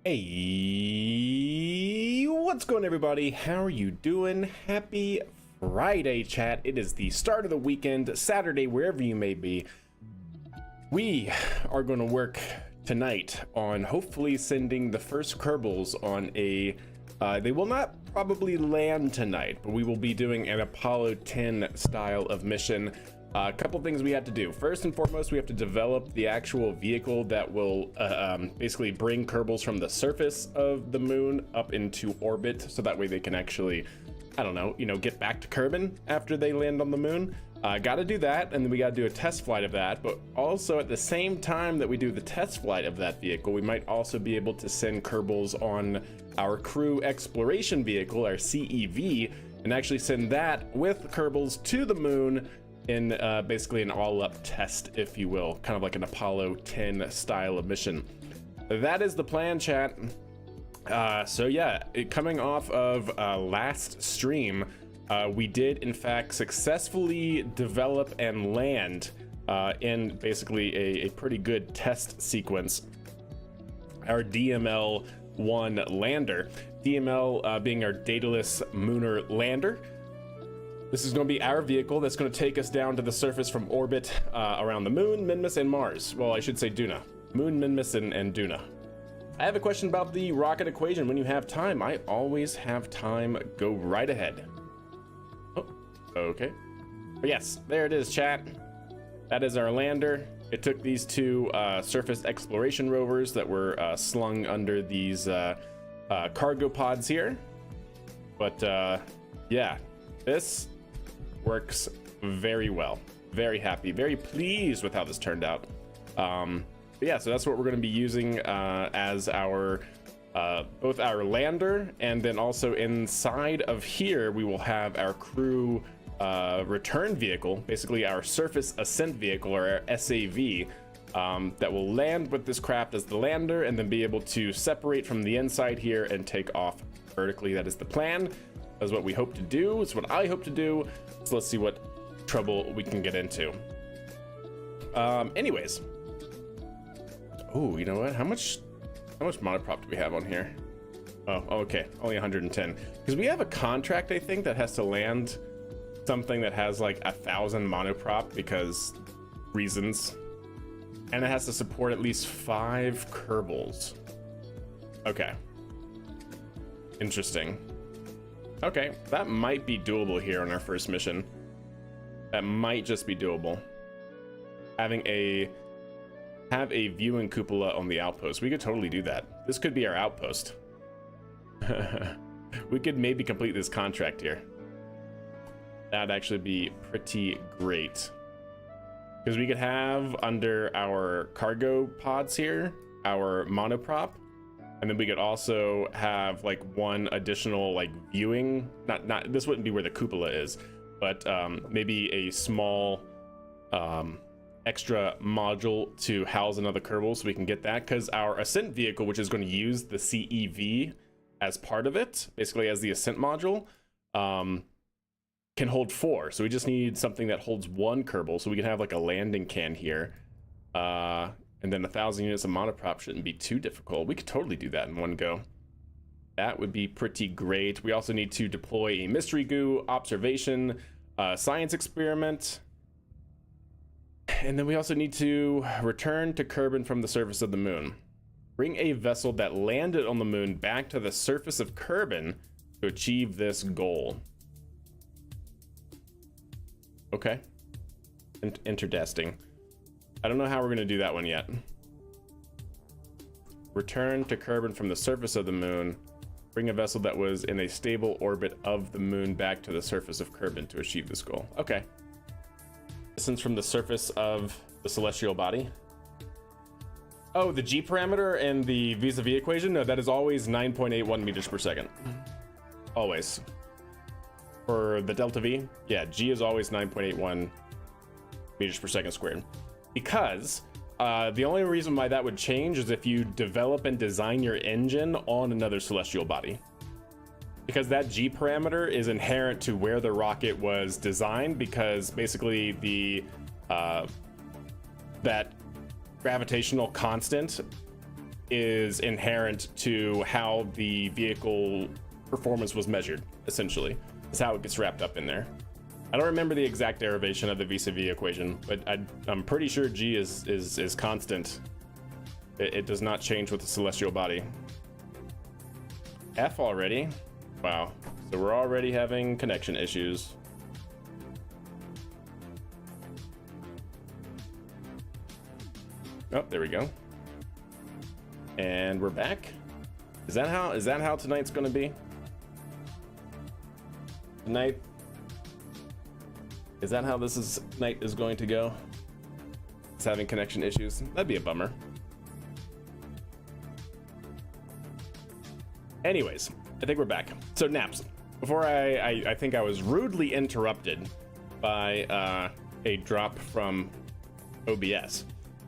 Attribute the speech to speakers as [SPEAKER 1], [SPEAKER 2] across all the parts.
[SPEAKER 1] Hey, what's going on, everybody? How are you doing? Happy Friday, chat. It is the start of the weekend, Saturday, wherever you may be. We are going to work tonight on hopefully sending the first Kerbals on a they will not probably land tonight, but we will be doing an Apollo 10 style of mission. A couple things we have to do. First and foremost, we have to develop the actual vehicle that will basically bring Kerbals from the surface of the moon up into orbit, so that way they can actually, I don't know, get back to Kerbin after they land on the moon. Got to do that, and then we got to do a test flight of that. But also at the same time that we do the test flight of that vehicle, we might also be able to send Kerbals on our crew exploration vehicle, our CEV, and actually send that with Kerbals to the moon in basically an all-up test, if you will, kind of like an Apollo 10 style of mission. That is the plan, chat. So yeah, coming off of last stream, we did in fact successfully develop and land in basically a pretty good test sequence our DML-1 lander. DML being our dataless lunar lander. This is going to be our vehicle that's going to take us down to the surface from orbit around the moon, Minmus, and Mars. Well, I should say Duna. Moon, Minmus, and Duna. I have a question about the rocket equation. When you have time, I always have time. Go right ahead. Oh, okay. But yes, there it is, chat. That is our lander. It took these two surface exploration rovers that were slung under these cargo pods here. But yeah, this works very well. Very happy, very pleased with how this turned out. But yeah, so that's what we're going to be using as our both our lander, and then also inside of here we will have our crew return vehicle, basically our surface ascent vehicle, or our SAV, that will land with this craft as the lander and then be able to separate from the inside here and take off vertically. That is the plan. That's what we hope to do. It's what I hope to do. So let's see what trouble we can get into. Anyways. Oh, you know what? How much monoprop do we have on here? Oh, okay. Only 110. Because we have a contract, I think, that has to land something that has like 1,000 monoprop because reasons. And it has to support at least 5 Kerbals. Okay. Interesting. Okay, that might be doable here on our first mission. That might just be doable. Having a have a viewing cupola on the outpost. We could totally do that. This could be our outpost. We could maybe complete this contract here. That'd actually be pretty great. Because we could have under our cargo pods here, our monoprop, and then we could also have like one additional like viewing, not this wouldn't be where the cupola is, but maybe a small extra module to house another Kerbal, so we can get that, because our ascent vehicle, which is going to use the CEV as part of it, basically as the ascent module, can hold 4. So we just need something that holds 1 Kerbal, so we can have like a landing can here, and then 1,000 units of monoprop shouldn't be too difficult. We could totally do that in one go. That would be pretty great. We also need to deploy a mystery goo, observation, science experiment, and then we also need to return to Kerbin from the surface of the moon. Bring a vessel that landed on the moon back to the surface of Kerbin to achieve this goal. Okay. Interesting. I don't know how we're going to do that one yet. Return to Kerbin from the surface of the moon. Bring a vessel that was in a stable orbit of the moon back to the surface of Kerbin to achieve this goal. Okay. Distance from the surface of the celestial body. Oh, the G parameter and the vis-a-vis equation? No, that is always 9.81 meters per second. Always. For the delta V, yeah, G is always 9.81 meters per second squared. Because the only reason why that would change is if you develop and design your engine on another celestial body. Because that G parameter is inherent to where the rocket was designed, because basically the that gravitational constant is inherent to how the vehicle performance was measured, essentially. That's how it gets wrapped up in there. I don't remember the exact derivation of the vis-a-vis equation, but I'm pretty sure G is constant. It does not change with the celestial body. F already? Wow. So we're already having connection issues. Oh, there we go. And we're back. Is that how tonight's gonna be? Tonight, is that how this night is going to go? It's having connection issues. That'd be a bummer. Anyways, I think we're back. So Naps, before I think I was rudely interrupted by a drop from OBS.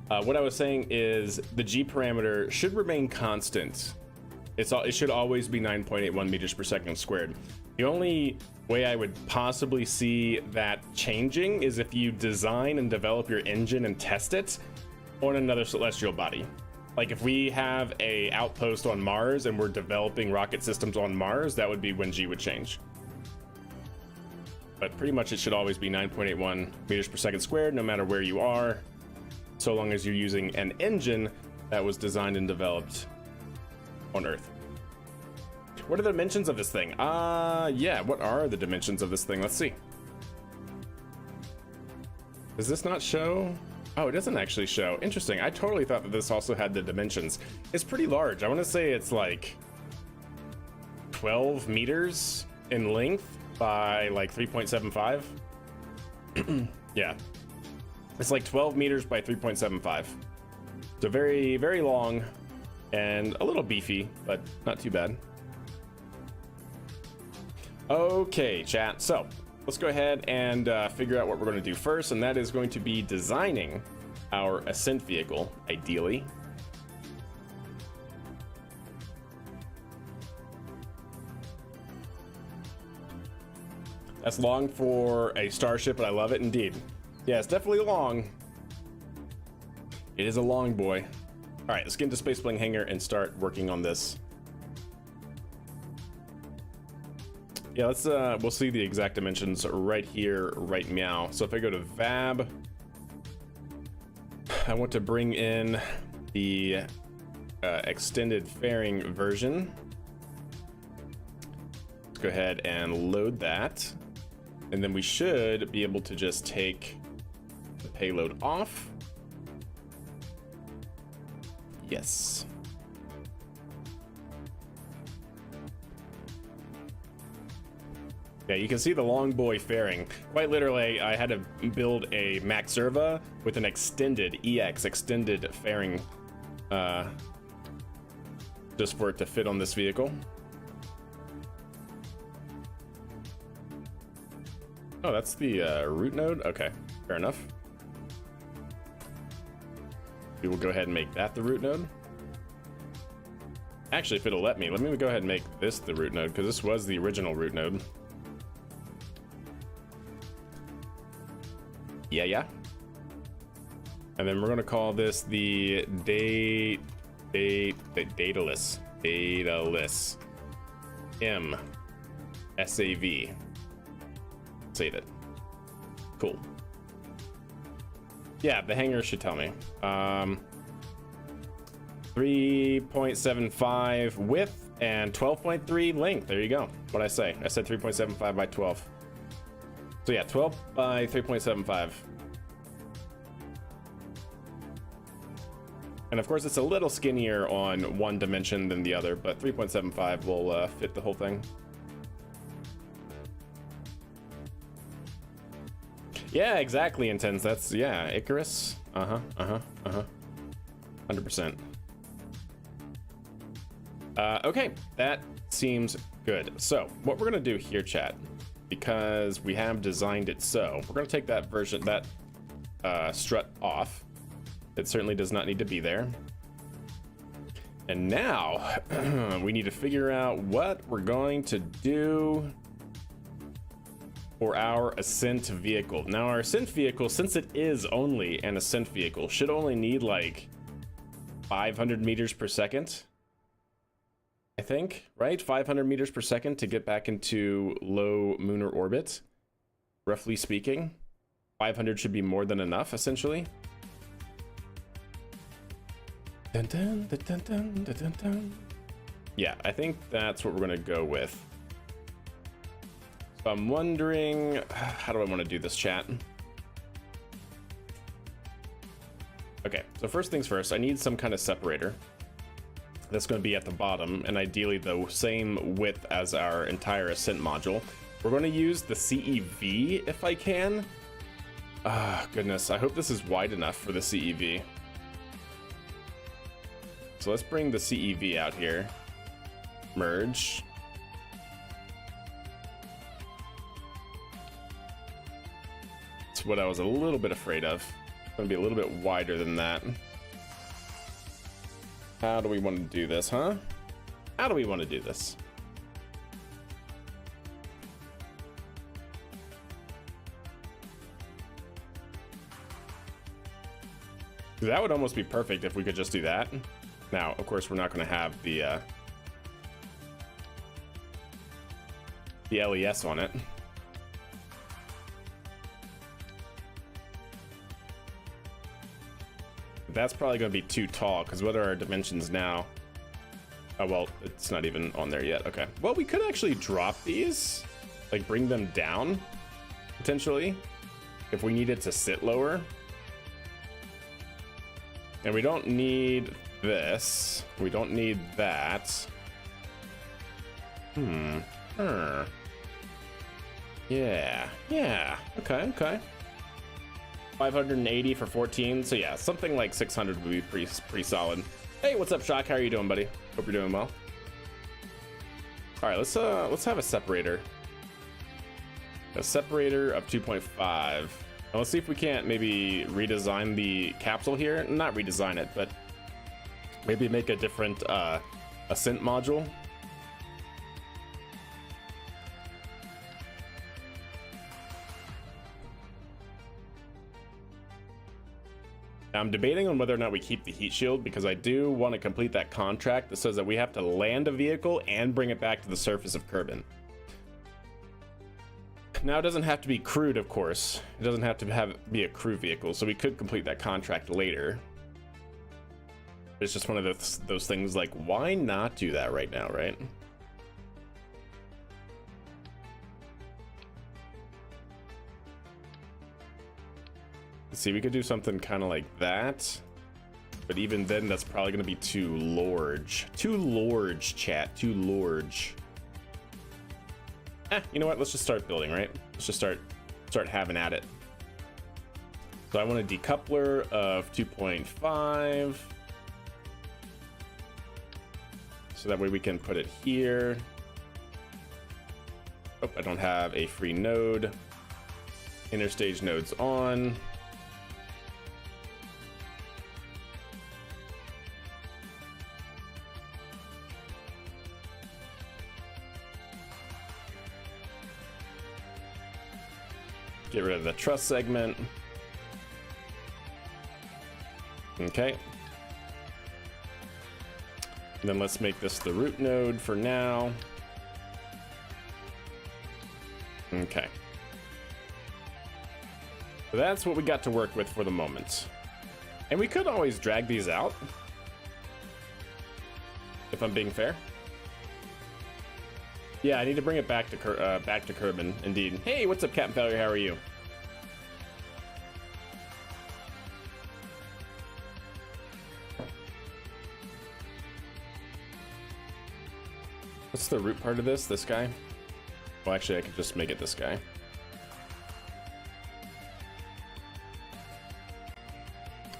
[SPEAKER 1] What I was saying is the G parameter should remain constant. It should always be 9.81 meters per second squared. The only way I would possibly see that changing is if you design and develop your engine and test it on another celestial body. Like if we have a outpost on Mars and we're developing rocket systems on Mars, that would be when G would change. But pretty much it should always be 9.81 meters per second squared, no matter where you are, so long as you're using an engine that was designed and developed on Earth. What are the dimensions of this thing? Yeah, what are the dimensions of this thing? Let's see. Does this not show? Oh, it doesn't actually show. Interesting. I totally thought that this also had the dimensions. It's pretty large. I want to say it's like 12 meters in length by like 3.75. Yeah. It's like 12 meters by 3.75. So very, very long and a little beefy, but not too bad. Okay, chat. So let's go ahead and figure out what we're going to do first, and that is going to be designing our ascent vehicle, ideally. That's long for a starship, but I love it indeed. Yeah, it's definitely long. It is a long boy. All right, let's get into Space Bling Hangar and start working on this. Yeah, let's we'll see the exact dimensions right here, right meow. So if I go to VAB, I want to bring in the extended fairing version. Let's go ahead and load that. And then we should be able to just take the payload off. Yes. Yeah, you can see the long boy fairing. Quite literally, I had to build a Max Serva with an extended extended fairing, just for it to fit on this vehicle. Oh, that's the root node. Okay, fair enough. We will go ahead and make that the root node. Actually, if it'll let me go ahead and make this the root node, because this was the original root node. Yeah. And then we're gonna call this the dataless M SAV. Save it. Cool. Yeah, the hanger should tell me. 3.75 width and 12.3 length. There you go. What'd I say? I said 3.75 by 12. So yeah, 12 by 3.75. And of course, it's a little skinnier on one dimension than the other, but 3.75 will fit the whole thing. Yeah, exactly, Intense. That's, yeah, Icarus. 100%. Okay, that seems good. So, what we're gonna do here, chat, because we have designed it so, we're gonna take that version, that strut off. It certainly does not need to be there. And now, we need to figure out what we're going to do for our ascent vehicle. Now, our ascent vehicle, since it is only an ascent vehicle, should only need like 500 meters per second. I think, right? 500 meters per second to get back into low lunar orbit. Roughly speaking, 500 should be more than enough, essentially. Dun, dun, dun, dun, dun, dun, dun. Yeah, I think that's what we're gonna go with. So I'm wondering, how do I want to do this, chat? Okay, so first things first, I need some kind of separator. That's going to be at the bottom, and ideally the same width as our entire ascent module. We're going to use the CEV if I can. Ah, goodness, I hope this is wide enough for the CEV. So let's bring the CEV out here. Merge. That's what I was a little bit afraid of. It's going to be a little bit wider than that. How do we want to do this, huh? How do we want to do this? That would almost be perfect if we could just do that. Now, of course, we're not going to have the LES on it. That's probably going to be too tall, because what are our dimensions now? Oh, well, it's not even on there yet. Okay. Well, we could actually drop these, like bring them down, potentially, if we needed to sit lower. And we don't need this. We don't need that. Yeah. Okay. 580 for 14. So yeah, something like 600 would be pretty solid. Hey, what's up, Shock? How are you doing, buddy? Hope you're doing well. All right, let's have a separator. A separator of 2.5. Now let's see if we can't maybe redesign the capsule here. Not redesign it, but maybe make a different ascent module. I'm debating on whether or not we keep the heat shield, because I do want to complete that contract that says that we have to land a vehicle and bring it back to the surface of Kerbin. Now, it doesn't have to be crewed, of course. It doesn't have to be a crew vehicle, so we could complete that contract later. It's just one of those things like, why not do that right now, right? Let's see, we could do something kind of like that. but even then, that's probably going to be too large. Too large, chat. Too large. You know what? Let's just start building, right? Let's just start having at it. So I want a decoupler of 2.5. So that way we can put it here. Oh, I don't have a free node. Interstage nodes on. Get rid of the truss segment. Okay. And then let's make this the root node for now. Okay. So that's what we got to work with for the moment. And we could always drag these out, if I'm being fair. Yeah, I need to bring it back to Kerbin, indeed. Hey, what's up, Captain Failure? How are you? What's the root part of this? This guy? Well, actually, I could just make it this guy.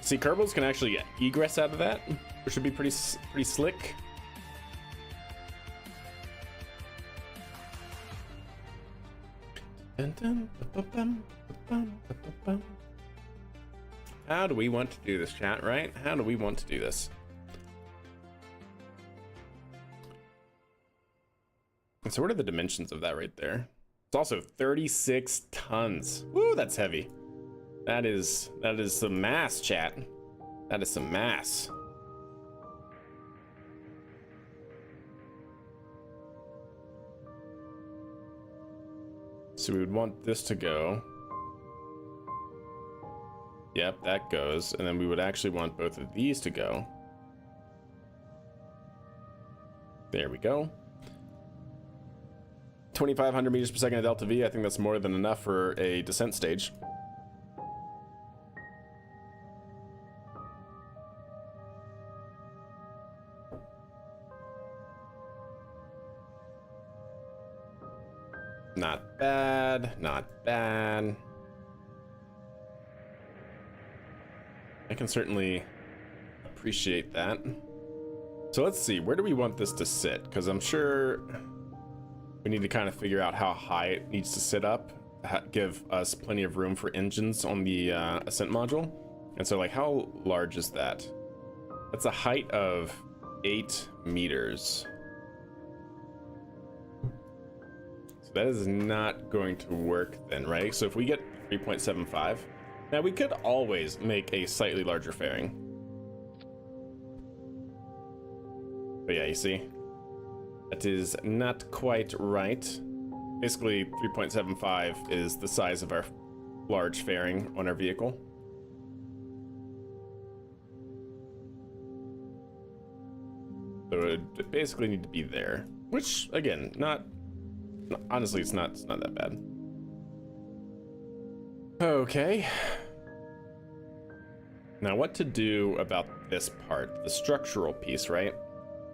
[SPEAKER 1] See, Kerbals can actually egress out of that, which should be pretty slick. How do we want to do this, chat, right? How do we want to do this? And so what are the dimensions of that right there? It's also 36 tons. Woo, that's heavy. That is some mass, chat. That is some mass. So we would want this to go. Yep, that goes. And then we would actually want both of these to go. There we go. 2,500 meters per second at delta V. I think that's more than enough for a descent stage. Not bad, not bad. I can certainly appreciate that. So let's see, where do we want this to sit? Because I'm sure we need to kind of figure out how high it needs to sit up, give us plenty of room for engines on the ascent module. And so, like, how large is that? That's a height of 8 meters. So that is not going to work then, right? So if we get 3.75, now we could always make a slightly larger fairing. But yeah, you see, that is not quite right. Basically, 3.75 is the size of our large fairing on our vehicle. So it would basically need to be there, which again, honestly, it's not that bad. Okay. Now what to do about this part, the structural piece, right?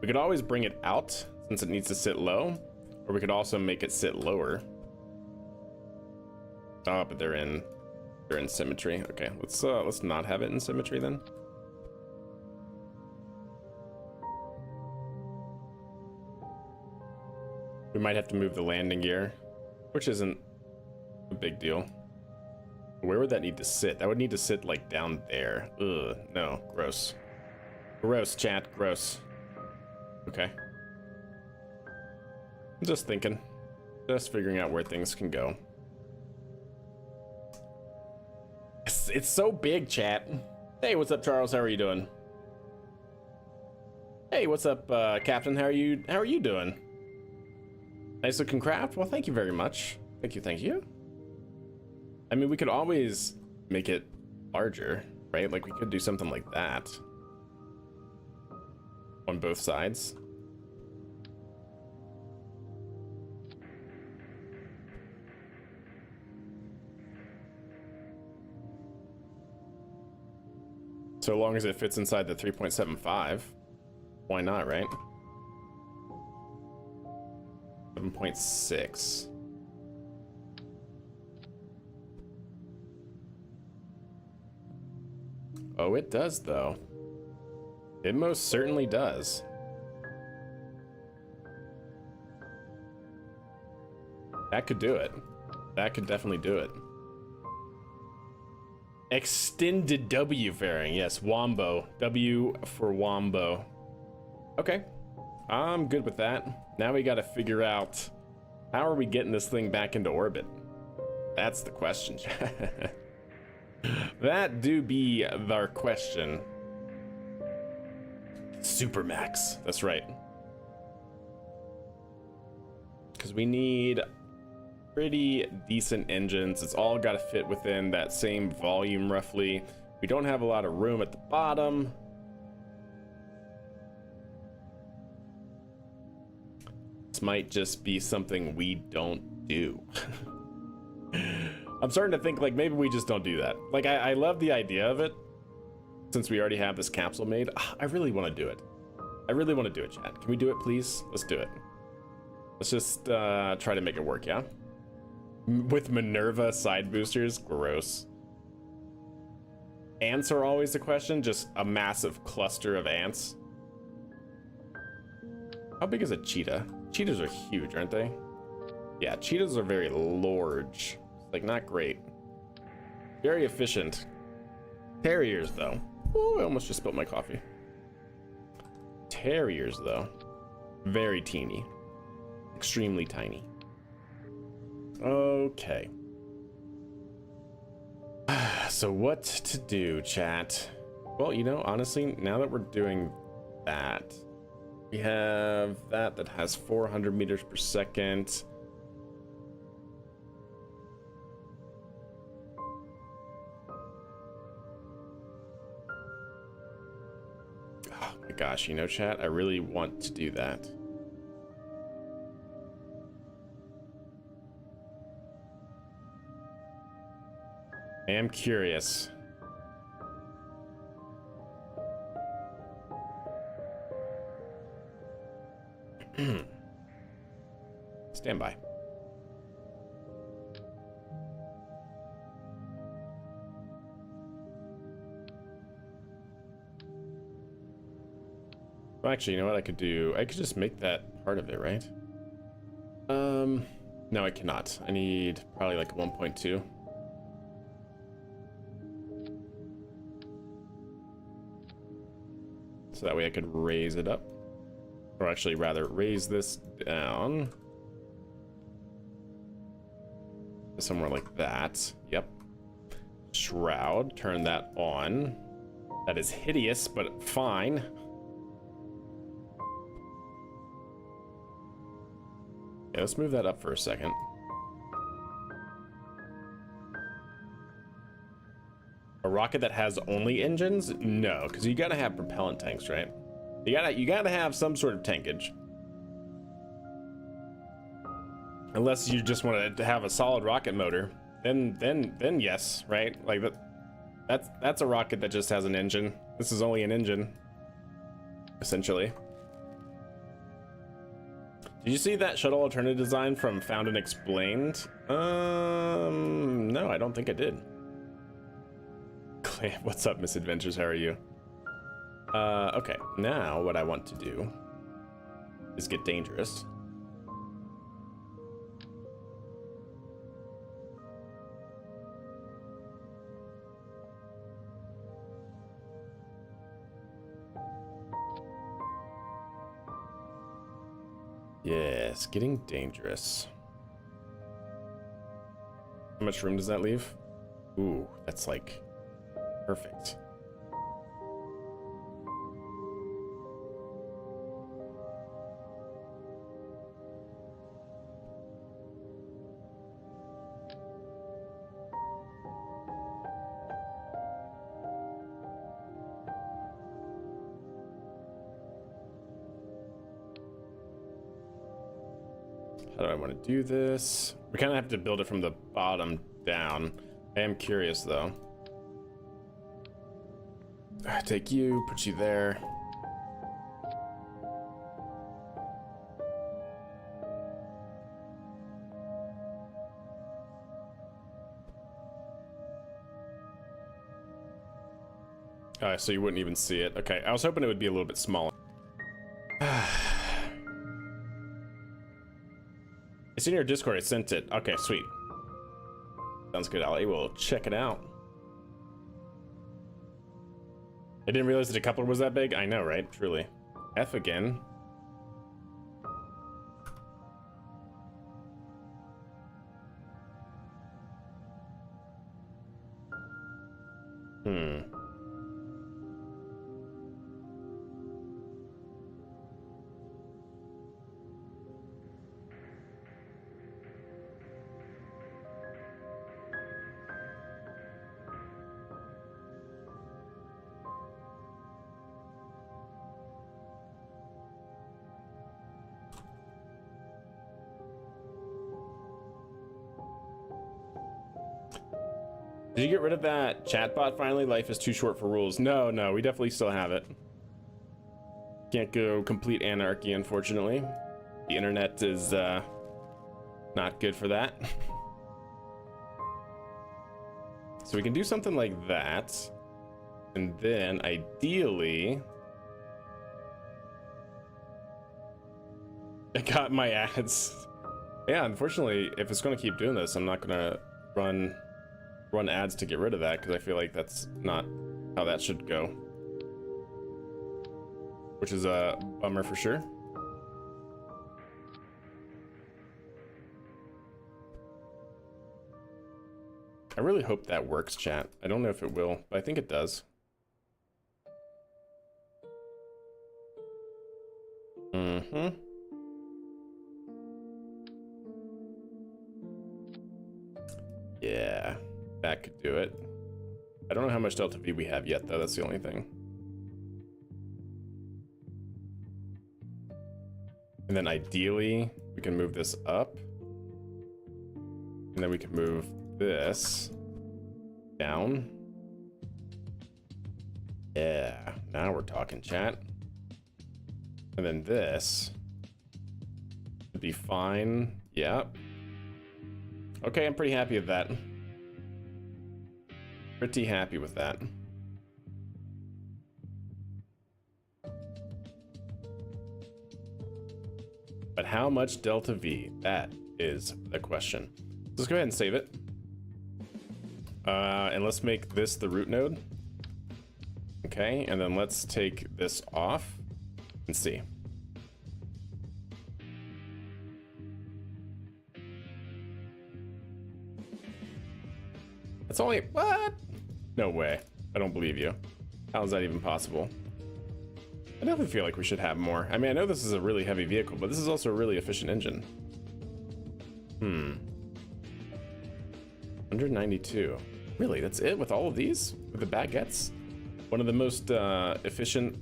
[SPEAKER 1] We could always bring it out since it needs to sit low, or we could also make it sit lower. Oh, but they're in symmetry. Okay, let's not have it in symmetry then. We might have to move the landing gear, which isn't a big deal. Where would that need to sit? That would need to sit like down there. Ugh, no, gross. Gross, chat, gross. Okay. Just thinking. Just figuring out where things can go. It's so big, chat. Hey, what's up, Charles? How are you doing? Hey, what's up, Captain? How are you doing? Nice looking craft. Well, thank you very much. Thank you. I mean, we could always make it larger, right? Like, we could do something like that on both sides. So long as it fits inside the 3.75. Why not, right? 7.6. Oh, it does, though. It most certainly does. That could do it. That could definitely do it. Extended W fairing. Yes, Wombo. W for Wombo. Okay. I'm good with that. Now we gotta figure out how are we getting this thing back into orbit? That's the question. That do be our question. Supermax. That's right. Because we need pretty decent engines. It's all got to fit within that same volume roughly. We don't have a lot of room at the bottom. This might just be something we don't do. I'm starting to think like maybe we just don't do that. Like I love the idea of it. Since we already have this capsule made, I really want to do it. I really want to do it, chat. Can we do it, please? Let's do it. Let's just try to make it work, yeah? With Minerva side boosters? Gross. Ants are always the question, just a massive cluster of ants. How big is a cheetah? Cheetahs are huge, aren't they? Yeah, cheetahs are very large. Like, not great. Very efficient. Terriers, though. Oh, I almost just spilled my coffee. Terriers, though. Very teeny. Extremely tiny. Okay. So what to do, chat? Well, you know, honestly, now that we're doing that, we have that has 400 meters per second. Oh my gosh, you know, chat, I really want to do that. I am curious. Stand by. Well, actually, you know what I could do? I could just make that part of it, right? No, I cannot. I need probably like 1.2. So that way I could raise it up. Or actually, rather, raise this down. Somewhere like that. Yep. Shroud. Turn that on. That is hideous, but fine. Yeah, let's move that up for a second. A rocket that has only engines? No, because you gotta have propellant tanks, right? You gotta have some sort of tankage. Unless you just want to have a solid rocket motor, then yes, right? Like that's a rocket that just has an engine. This is only an engine, essentially. Did you see that shuttle alternative design from Found and Explained? No, I don't think I did. What's up, Misadventures? How are you? Okay, now what I want to do is get dangerous. Yes, getting dangerous. How much room does that leave? Ooh, that's like perfect. How do I want to do this? We kind of have to build it from the bottom down. I am curious though. take you, put you there. So you wouldn't even see it. Okay, I was hoping it would be a little bit smaller. It's in your Discord, I sent it. Okay, sweet. Sounds good, I will check it out. I didn't realize the decoupler was that big. I know, right? Truly. F again. Did you get rid of that chatbot finally? Life is too short for rules. No, we definitely still have it. Can't go complete anarchy, unfortunately. The internet is not good for that. So we can do something like that. And then, ideally... I got my ads. Yeah, unfortunately, if it's going to keep doing this, I'm not going to run ads to get rid of that, because I feel like that's not how that should go, which is a bummer for sure. I really hope that works, chat. I don't know if it will, but I think it does. Yeah. That could do it. I don't know how much delta V we have yet, though. That's the only thing. And then ideally, we can move this up. And then we can move this down. Yeah, now we're talking, chat. And then this would be fine. Yep. Okay, I'm pretty happy with that. Pretty happy with that. But how much delta V? That is the question. Let's go ahead and save it. And let's make this the root node. Okay, and then let's take this off and see. It's only, what? No way. I don't believe you. How is that even possible? I definitely feel like we should have more. I mean, I know this is a really heavy vehicle, but this is also a really efficient engine. 192. Really, that's it with all of these? With the baguettes? One of the most efficient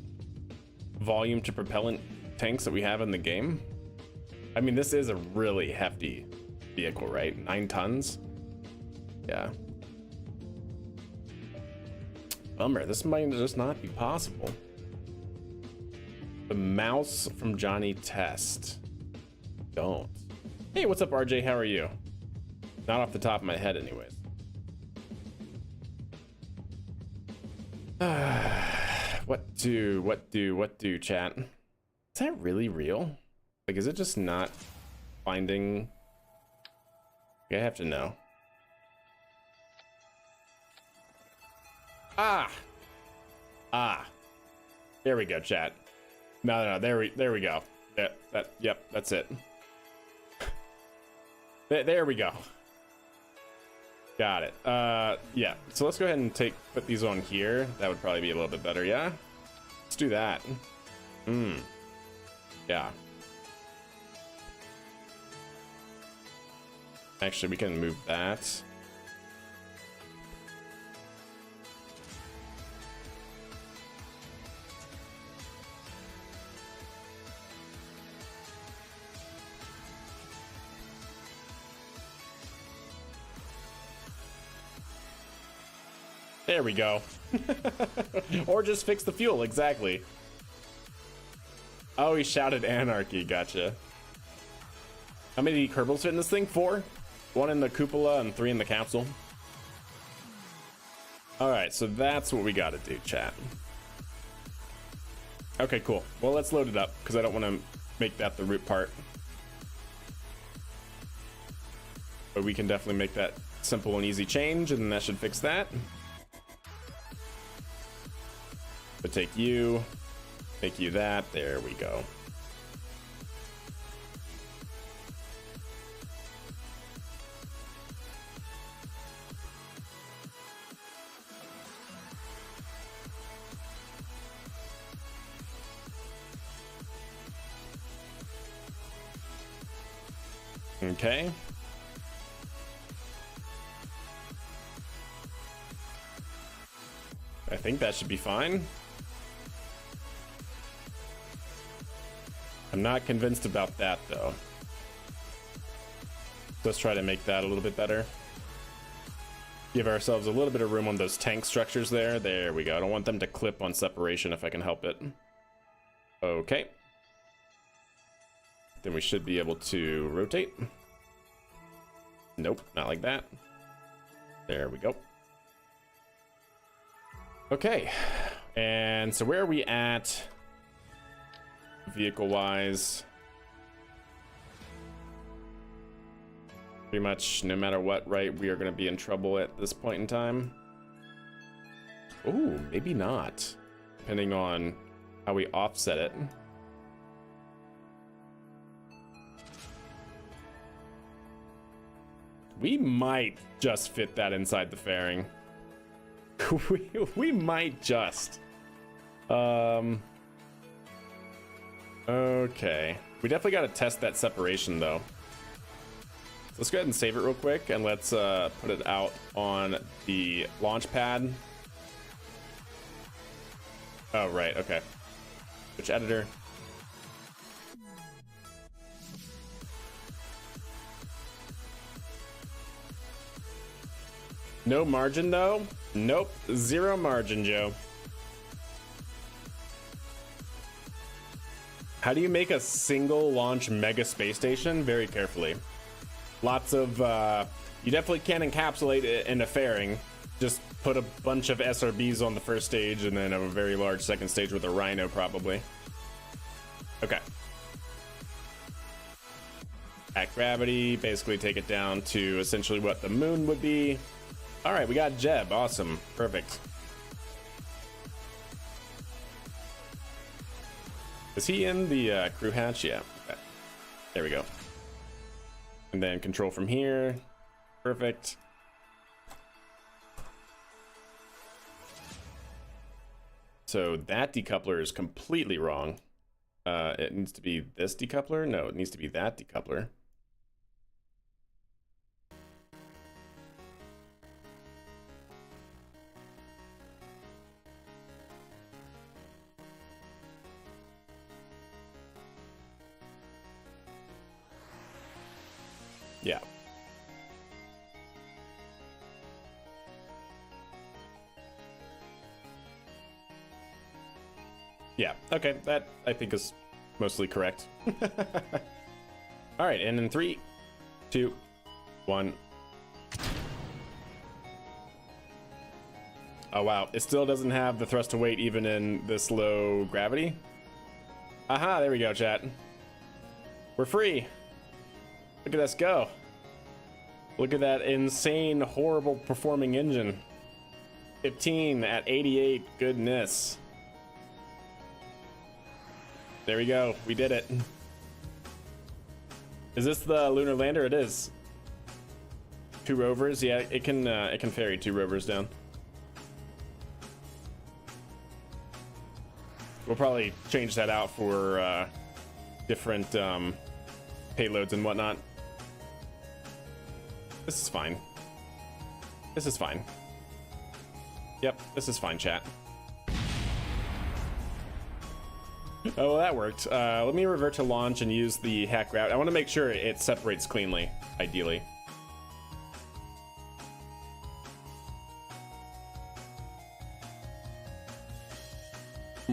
[SPEAKER 1] volume to propellant tanks that we have in the game. I mean, this is a really hefty vehicle, right? 9 tons? Yeah. Bummer, this might just not be possible. The mouse from Johnny Test. Don't. Hey, what's up, RJ? How are you? Not off the top of my head, anyways. What do, chat? Is that really real? Like, is it just not finding? I have to know. Ah, there we go, chat. No, there we go. Yep, that's it. There we go. Got it. Yeah. So let's go ahead and put these on here. That would probably be a little bit better. Yeah. Let's do that. Yeah. Actually, we can move that. There we go. Or just fix the fuel, exactly. Oh, he shouted anarchy, gotcha. How many Kerbals fit in this thing? 4? 1 in the cupola and 3 in the capsule. Alright, so that's what we gotta do, chat. Okay, cool. Well, let's load it up, because I don't want to make that the root part. But we can definitely make that simple and easy change, and that should fix that. So take you, make you that, there we go. Okay. I think that should be fine. I'm not convinced about that though. Let's try to make that a little bit better. Give ourselves a little bit of room on those tank structures there. There we go. I don't want them to clip on separation if I can help it. Okay. Then we should be able to rotate. Nope, not like that. There we go. Okay. And so where are we at vehicle-wise? Pretty much no matter what, right, we are going to be in trouble at this point in time. Ooh, maybe not, depending on how we offset it. We might just fit that inside the fairing. we might just. Okay. We definitely got to test that separation though. So let's go ahead and save it real quick, and let's put it out on the launch pad. Oh, right, okay. Which editor? No margin though? Nope, 0 margin, Joe. How do you make a single launch mega space station? Very carefully. Lots of, you definitely can't encapsulate it in a fairing. Just put a bunch of SRBs on the first stage and then a very large second stage with a Rhino probably. Okay. At gravity, basically take it down to essentially what the moon would be. All right, we got Jeb, awesome, perfect. Is he in the crew hatch? Yeah, okay. There we go. And then control from here, perfect. So that decoupler is completely wrong. It needs to be this decoupler? No, it needs to be that decoupler. Yeah. Yeah, okay, that I think is mostly correct. All right, and in 3, 2, 1. Oh wow, it still doesn't have the thrust to weight even in this low gravity. Aha, there we go, chat. We're free. Look at us go. Look at that insane, horrible performing engine. 15 at 88, goodness. There we go, we did it. Is this the lunar lander? It is. 2 rovers, yeah, it can ferry 2 rovers down. We'll probably change that out for different payloads and whatnot. This is fine. This is fine. Yep, this is fine, chat. Oh, well, that worked. Let me revert to launch and use the hack route. I want to make sure it separates cleanly, ideally.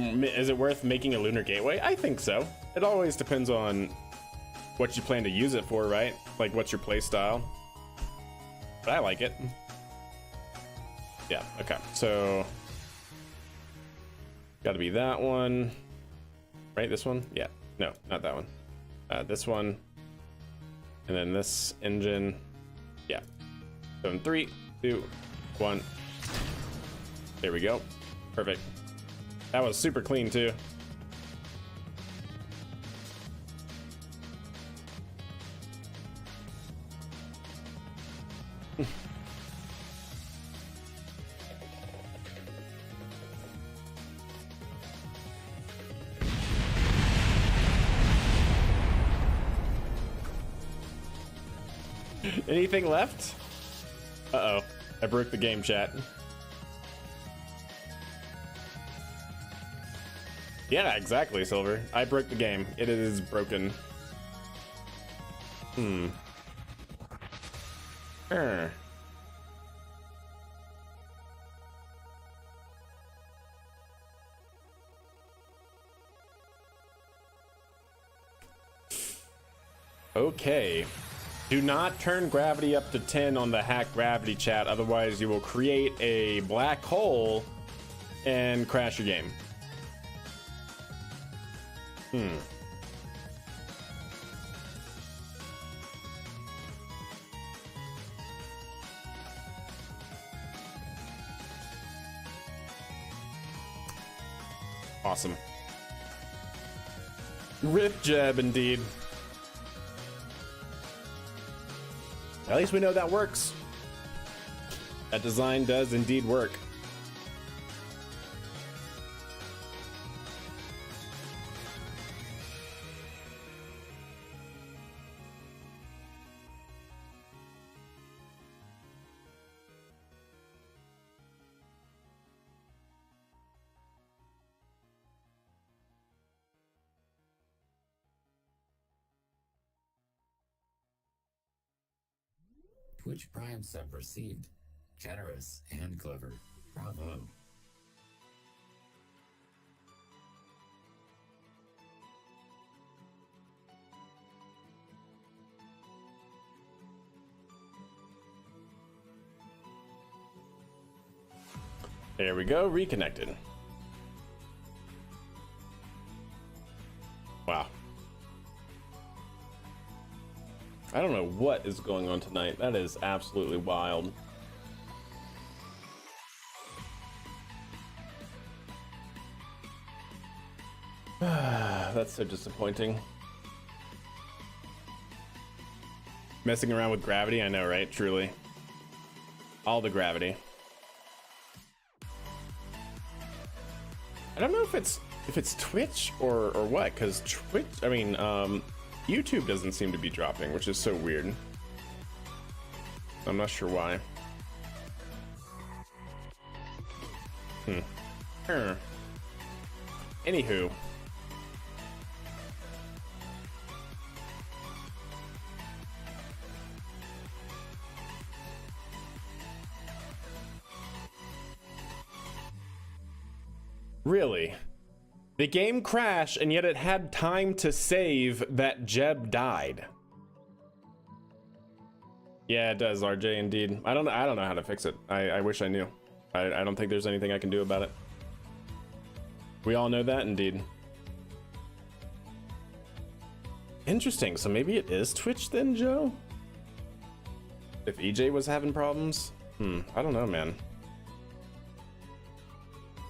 [SPEAKER 1] Is it worth making a lunar gateway? I think so. It always depends on what you plan to use it for, right? Like, what's your play style? But I like it. Yeah, okay. So, gotta be that one. Right, this one? Yeah. No, not that one. This one. And then this engine. Yeah. So in 3, 2, 1. There we go. Perfect. That was super clean too. Anything left? Uh-oh. I broke the game, chat. Yeah, exactly, Silver. I broke the game. It is broken. Okay. Do not turn gravity up to 10 on the hack gravity, chat, otherwise you will create a black hole and crash your game. Awesome. Rip Jeb, indeed. At least we know that works. That design does indeed work.
[SPEAKER 2] Twitch Prime sub received. Generous and clever. Bravo.
[SPEAKER 1] There we go, reconnected. Wow. I don't know what is going on tonight. That is absolutely wild. That's so disappointing. Messing around with gravity, I know, right? Truly. All the gravity. I don't know if it's Twitch or what, because Twitch, I mean, YouTube doesn't seem to be dropping, which is so weird. I'm not sure why. Anywho. Really? The game crashed, and yet it had time to save that Jeb died. Yeah, it does, RJ, indeed. I don't know how to fix it. I wish I knew. I don't think there's anything I can do about it. We all know that, indeed. Interesting, so maybe it is Twitch then, Joe? If EJ was having problems? I don't know, man.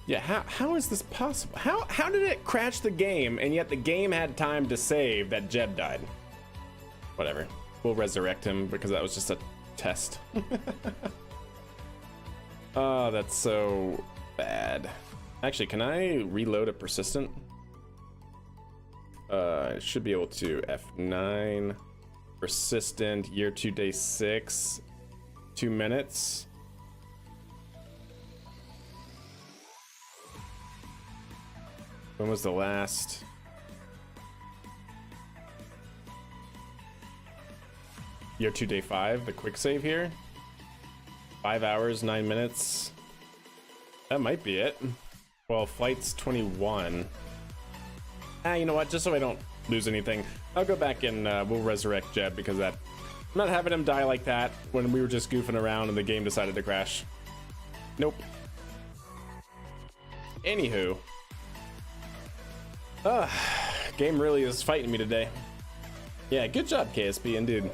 [SPEAKER 1] Yeah, how is this possible? How did it crash the game and yet the game had time to save that Jeb died? Whatever. We'll resurrect him because that was just a test. Oh, that's so bad. Actually, can I reload a persistent? I should be able to. F9 persistent year 2 day 6 2 minutes. When was the last? Year 2 day 5, the quick save here. 5 hours, 9 minutes. That might be it. Well, flight's 21. You know what? Just so I don't lose anything, I'll go back and we'll resurrect Jeb, because I'm not having him die like that when we were just goofing around and the game decided to crash. Nope. Anywho. Game really is fighting me today. Yeah, good job, KSP, indeed.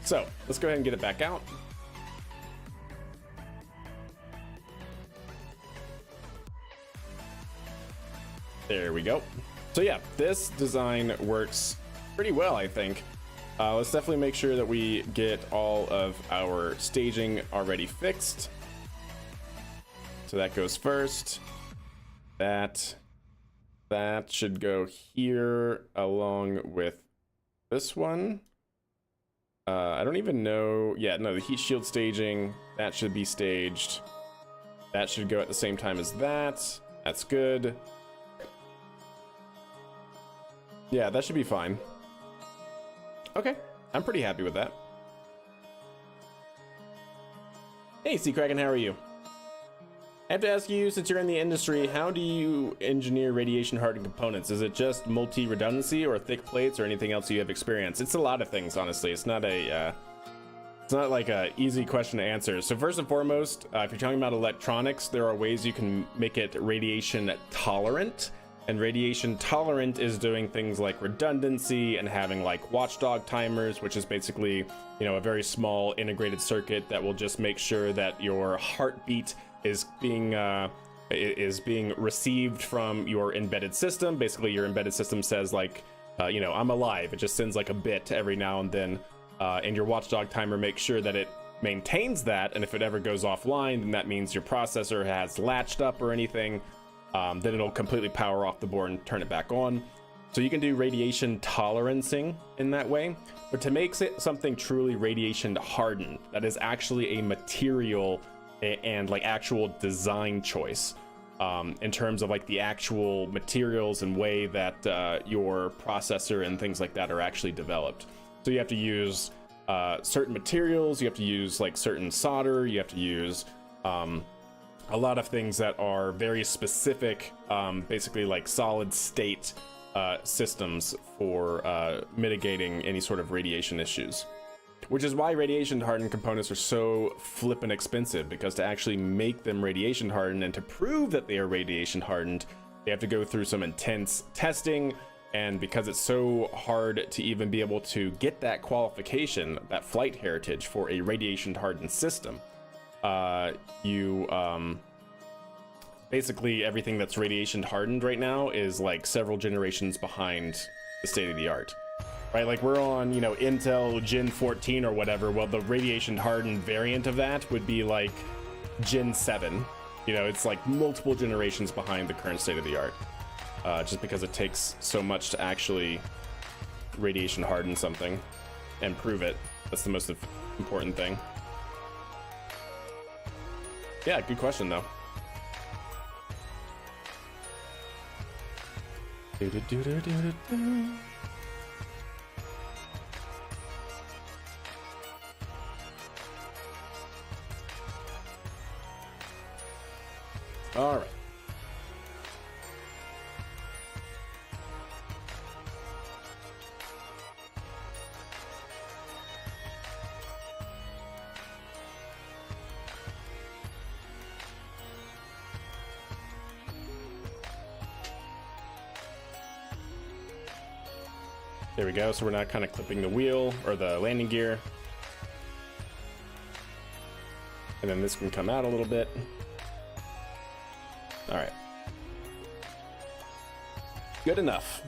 [SPEAKER 1] So, let's go ahead and get it back out. There we go. So yeah, this design works pretty well, I think. Let's definitely make sure that we get all of our staging already fixed. So that goes first. That should go here along with this one. I don't even know. Yeah, no, the heat shield staging, that should be staged. That should go at the same time as that. That's good. Yeah, that should be fine. Okay, I'm pretty happy with that. Hey, Sea Kraken, how are you? I have to ask you, since you're in the industry, how do you engineer radiation hardened components? Is it just multi-redundancy or thick plates or anything else you have experience? It's a lot of things, honestly. It's not like a easy question to answer. So first and foremost, if you're talking about electronics, there are ways you can make it radiation tolerant. And radiation tolerant is doing things like redundancy and having like watchdog timers, which is basically, you know, a very small integrated circuit that will just make sure that your heartbeat is being received from your embedded system. Basically, your embedded system says like, you know, I'm alive. It just sends like a bit every now and then, and your watchdog timer makes sure that it maintains that. And if it ever goes offline, then that means your processor has latched up or anything. Then it'll completely power off the board and turn it back on. So you can do radiation tolerancing in that way, but to make it something truly radiation hardened, that is actually a material and like actual design choice, in terms of like the actual materials and way that your processor and things like that are actually developed. So you have to use certain materials, you have to use like certain solder, you have to use a lot of things that are very specific, basically like solid state systems for mitigating any sort of radiation issues. Which is why radiation hardened components are so flippin' expensive, because to actually make them radiation hardened and to prove that they are radiation hardened, they have to go through some intense testing. And because it's so hard to even be able to get that qualification, that flight heritage for a radiation hardened system, basically everything that's radiation hardened right now is like several generations behind the state of the art, right? Like we're on, you know, Intel Gen 14 or whatever. Well, the radiation hardened variant of that would be like Gen 7. You know, it's like multiple generations behind the current state of the art, just because it takes so much to actually radiation harden something and prove it. That's the most important thing. Yeah, good question though. All right. There we go. So we're not kind of clipping the wheel or the landing gear. And then this can come out a little bit. All right. Good enough.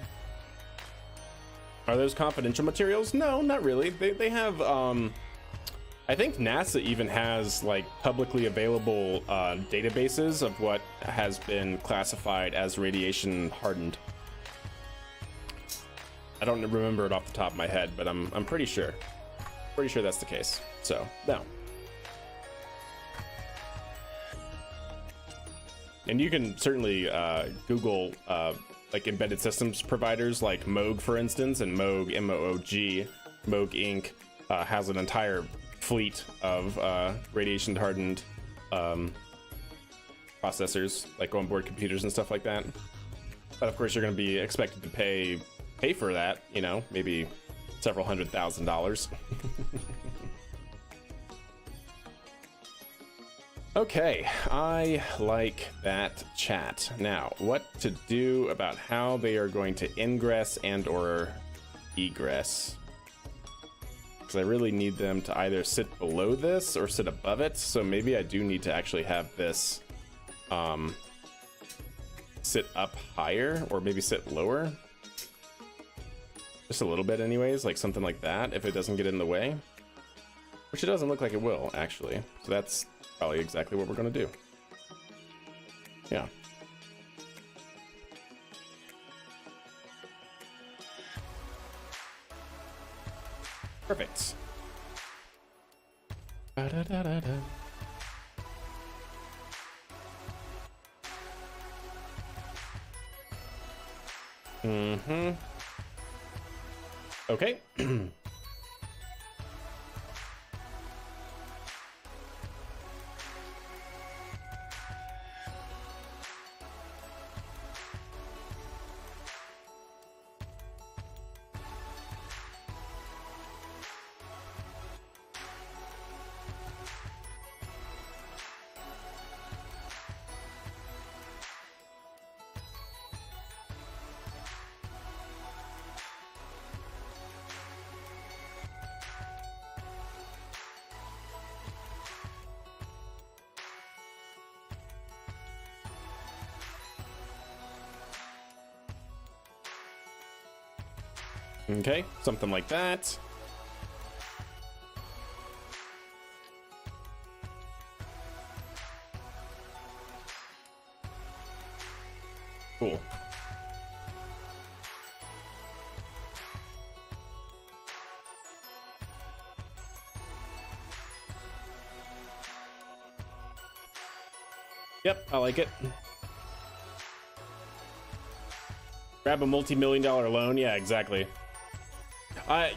[SPEAKER 1] Are those confidential materials? No, not really. They have, I think NASA even has like publicly available databases of what has been classified as radiation hardened. I don't remember it off the top of my head, but I'm pretty sure. Pretty sure that's the case. So, no. And you can certainly Google like embedded systems providers like Moog, for instance, and Moog, M-O-O-G, Moog Inc. Has an entire fleet of radiation hardened processors, like onboard computers and stuff like that. But of course, you're going to be expected to pay for that, you know, maybe several $100,000. Okay, I like that chat. Now, what to do about how they are going to ingress and or egress? Because I really need them to either sit below this or sit above it. So maybe I do need to actually have this sit up higher, or maybe sit lower. Just a little bit anyways, like something like that, if it doesn't get in the way. Which it doesn't look like it will, actually. So that's probably exactly what we're gonna do. Yeah. Perfect. Ba-da-da-da-da. Mm-hmm. Okay. Okay, something like that. Cool. Yep, I like it. Grab a multi-million-dollar loan. Yeah, exactly.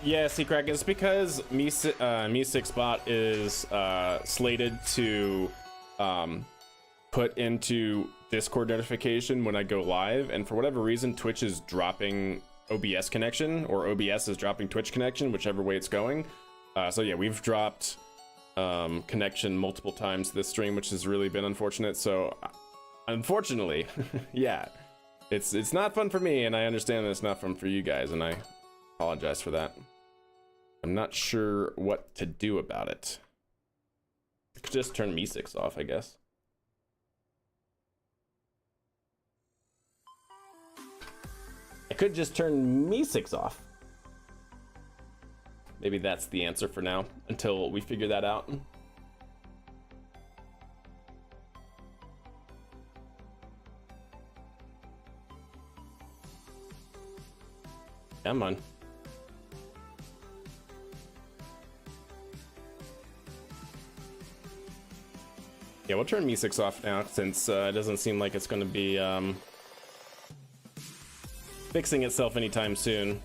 [SPEAKER 1] Yeah, Seacrack, it's because Me6Bot is slated to put into Discord notification when I go live, and for whatever reason, Twitch is dropping OBS connection, or OBS is dropping Twitch connection, whichever way it's going. So yeah, we've dropped connection multiple times this stream, which has really been unfortunate. So unfortunately, yeah, it's not fun for me, and I understand that it's not fun for you guys, and I apologize for that. I'm not sure what to do about it. I could just turn Me6 off, I guess. I could just turn Me6 off. Maybe that's the answer for now, until we figure that out. Come on. Yeah, we'll turn Me6 off now, since it doesn't seem like it's going to be fixing itself anytime soon.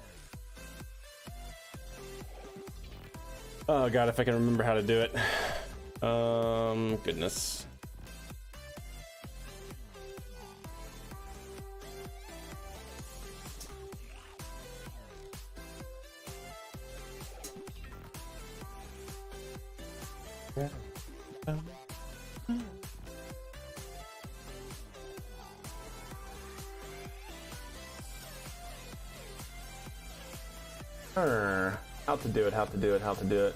[SPEAKER 1] Oh god, if I can remember how to do it. Goodness. How to do it, how to do it, how to do it.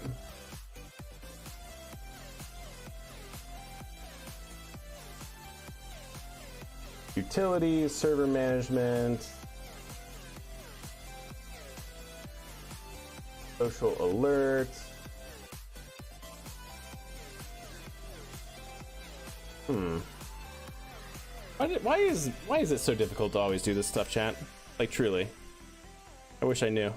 [SPEAKER 1] Utilities, server management, social alerts. Why is it so difficult to always do this stuff, chat? Like, truly. I wish I knew.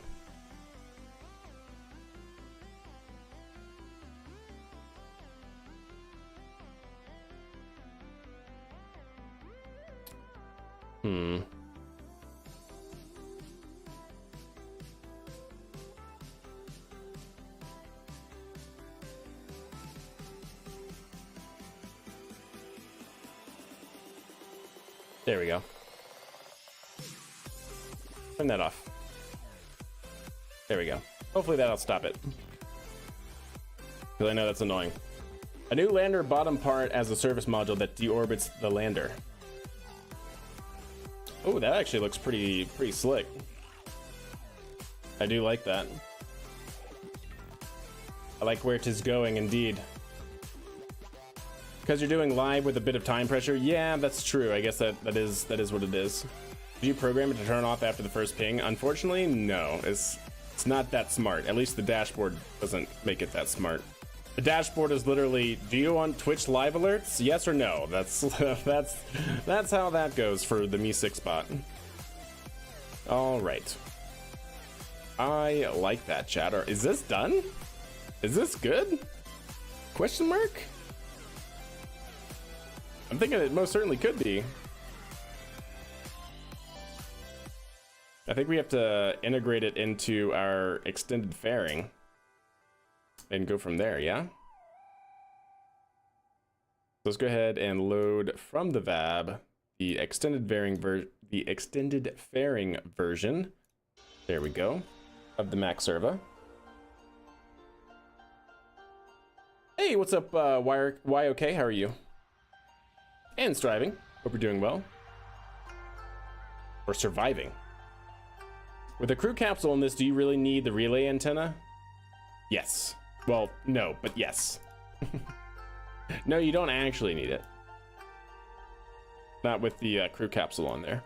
[SPEAKER 1] There we go. Turn that off. There we go. Hopefully that'll stop it. Because I know that's annoying. A new lander bottom part as a service module that deorbits the lander. Oh, that actually looks pretty slick. I do like that. I like where it is going, indeed. Because you're doing live with a bit of time pressure. Yeah, that's true. I guess that is what it is. Did you program it to turn off after the first ping? Unfortunately, no. It's not that smart. At least the dashboard doesn't make it that smart. The dashboard is literally, do you want Twitch live alerts? Yes or no? That's that's how that goes for the Mi6 bot. All right. I like that, chatter. Is this done? Is this good? Question mark? I'm thinking it most certainly could be. I think we have to integrate it into our extended fairing and go from there, yeah? Let's go ahead and load from the VAB the extended fairing version. There we go. Of the Mac server. Hey, what's up, YOK? How are you? And striving. Hope you're doing well. Or surviving. With a crew capsule in this, do you really need the relay antenna? Yes. Well, no, but yes. No, you don't actually need it. Not with the crew capsule on there.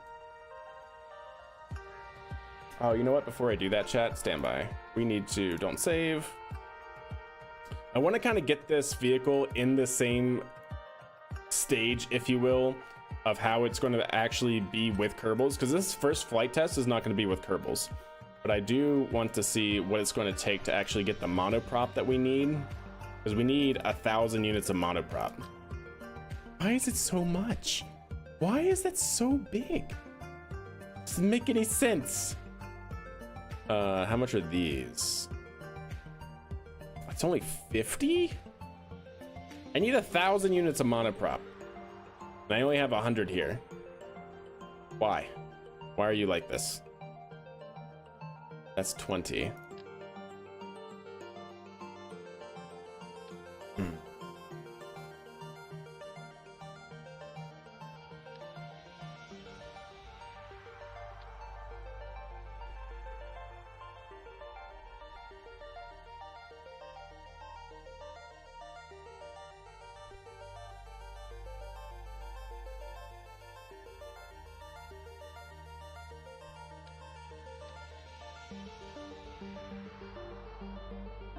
[SPEAKER 1] Oh, you know what? Before I do that, chat, stand by. We need to, don't save. I want to kind of get this vehicle in the same stage, if you will, of how it's going to actually be with Kerbals, because this first flight test is not going to be with Kerbals. But I do want to see what it's going to take to actually get the monoprop that we need, because we need 1,000 units of monoprop. Why is it so much? Why is that so big? Doesn't make any sense. How much are these? It's only 50? I need 1,000 units of monoprop. And I only have 100 here. Why? Why are you like this? That's 20.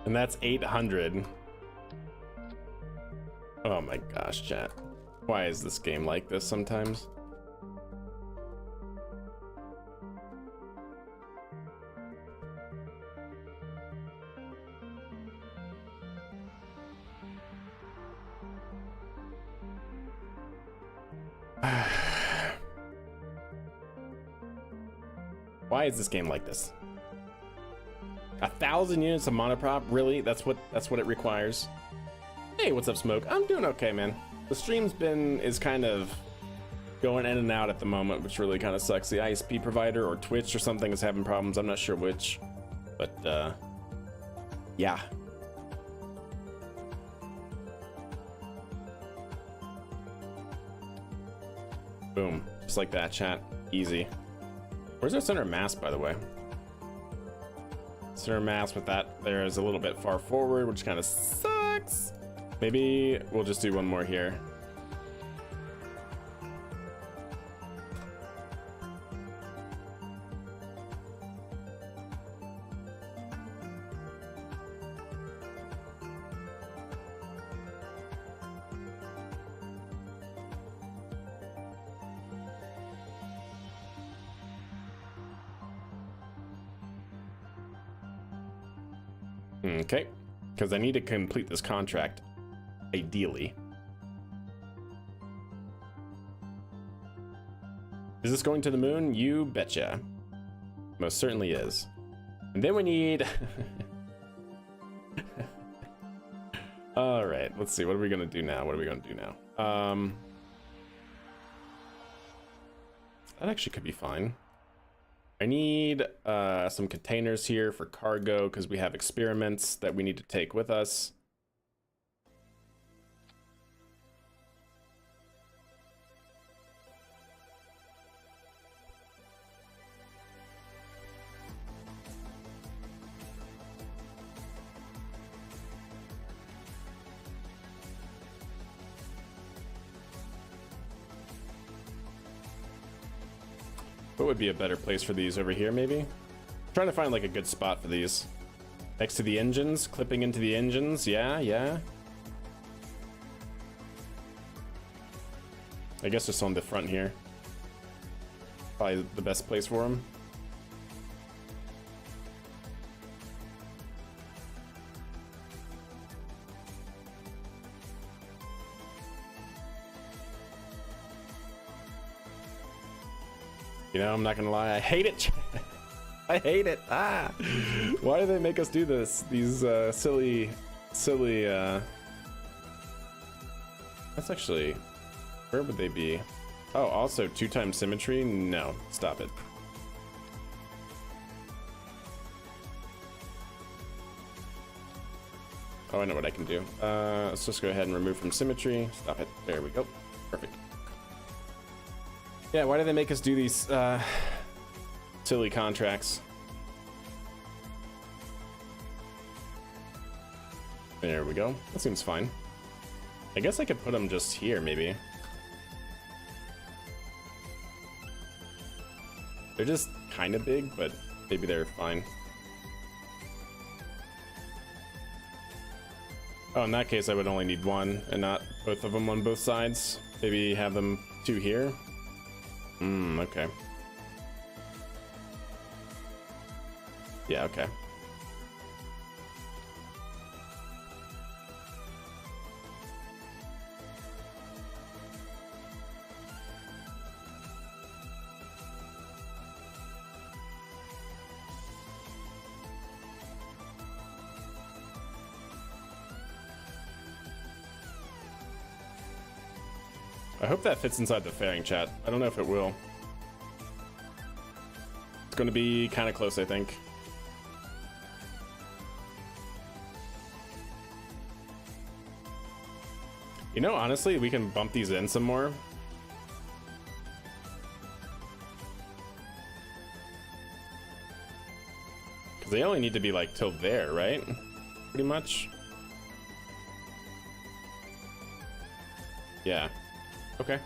[SPEAKER 1] And that's 800. Oh my gosh, chat. Why is this game like this sometimes? Why is this game like this? 1,000 units of monoprop, really? That's what it requires. Hey, what's up, Smoke? I'm doing okay, man. The stream's is kind of going in and out at the moment, which really kind of sucks. The ISP provider or Twitch or something is having problems. I'm not sure which, but yeah. Boom, just like that, chat. Easy. Where's our center mass, by the way? Center mass with that there is a little bit far forward, which kind of sucks. Maybe we'll just do one more here. Okay, because I need to complete this contract, ideally. Is this going to the moon? You betcha. Most certainly is. And then we need... All right, let's see. What are we going to do now? That actually could be fine. I need some containers here for cargo because we have experiments that we need to take with us. What would be a better place for these? Over here, maybe? Trying to find like a good spot for these. Next to the engines, clipping into the engines. Yeah, yeah. I guess just on the front here. Probably the best place for them. You know, I'm not gonna lie, I hate it. I hate it. Ah, why do they make us do this? These silly. That's actually, where would they be? Oh, also 2x symmetry. No, stop it. Oh, I know what I can do. Let's just go ahead and remove from symmetry. Stop it. There we go. Perfect. Yeah, why do they make us do these silly contracts? There we go. That seems fine. I guess I could put them just here, maybe. They're just kind of big, but maybe they're fine. Oh, in that case, I would only need one and not both of them on both sides. Maybe have them two here. Okay. Yeah, okay. I hope that fits inside the fairing, chat. I don't know if it will. It's going to be kind of close, I think. You know, honestly, we can bump these in some more. Because they only need to be like till there, right? Pretty much. Yeah. Okay.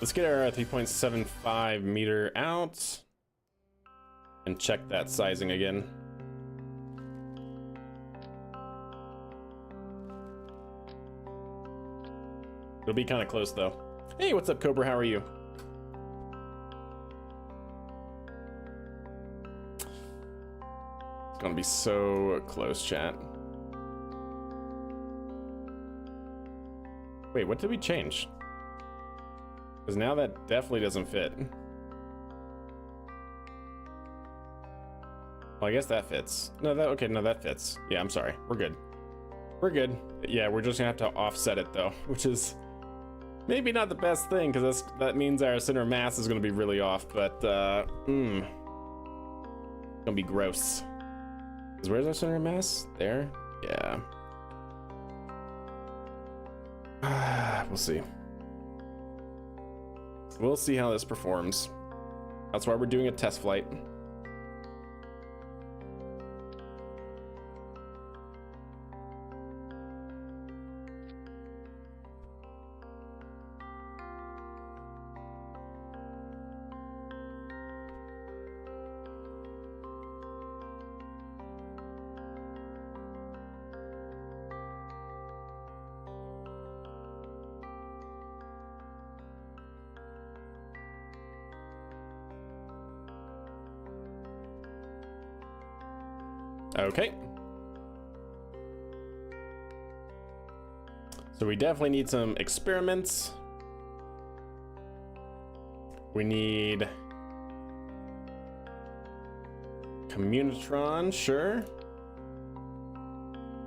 [SPEAKER 1] Let's get our 3.75 meter out and check that sizing again. It'll be kind of close though. Hey, what's up, Cobra? How are you? It's gonna be so close, chat. Wait, what did we change? Because now that definitely doesn't fit. Well, I guess that fits. No, that okay, no, that fits. Yeah, I'm sorry. We're good. We're good. Yeah, we're just gonna have to offset it though, which is maybe not the best thing, because that means our center of mass is gonna be really off, but it's gonna be gross. Because where's our center of mass? There? Yeah. We'll see. We'll see how this performs. That's why we're doing a test flight. Okay. So we definitely need some experiments. We need communitron, sure.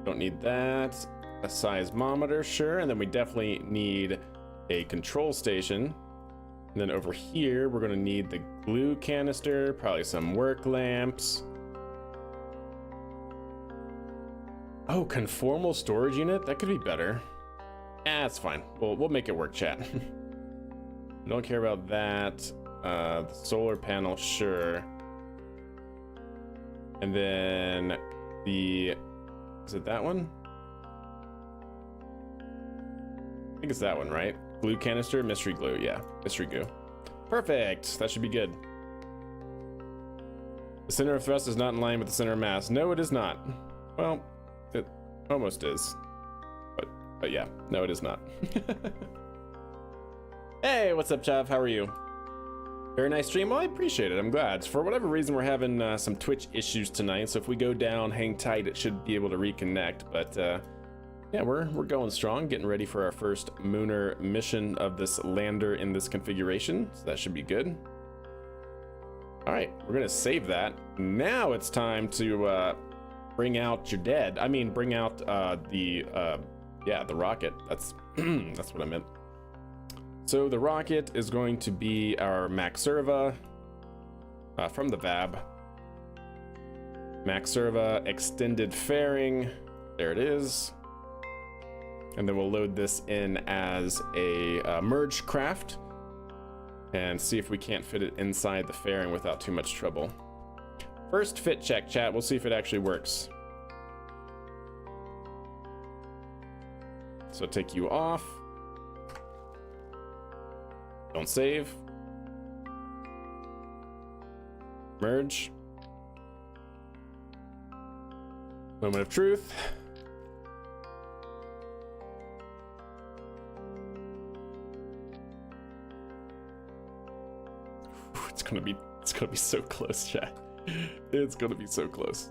[SPEAKER 1] Don't need that. A seismometer, sure. And then we definitely need a control station. And then over here, we're gonna need the glue canister, probably some work lamps. Oh, conformal storage unit? That could be better. That's fine. We'll make it work, chat. Don't care about that. The solar panel, sure. And then is it that one? I think it's that one, right? Glue canister, mystery glue. Yeah, mystery glue. Perfect. That should be good. The center of thrust is not in line with the center of mass. No, it is not. Well, it almost is. But yeah, no, it is not. Hey, what's up, Chav? How are you? Very nice stream. Well, I appreciate it. I'm glad. For whatever reason, we're having some Twitch issues tonight. So if we go down, hang tight, it should be able to reconnect. But yeah, we're going strong, getting ready for our first lunar mission of this lander in this configuration. So that should be good. All right, we're gonna save that. Now it's time to bring out your dead. I mean, bring out the rocket. That's that's what I meant. So the rocket is going to be our Maxerva from the VAB. Maxerva extended fairing. There it is. And then we'll load this in as a merge craft and see if we can't fit it inside the fairing without too much trouble. First fit check, chat. We'll see if it actually works. So take you off. Don't save. Merge. Moment of truth. It's gonna be so close, chat. It's gonna be so close.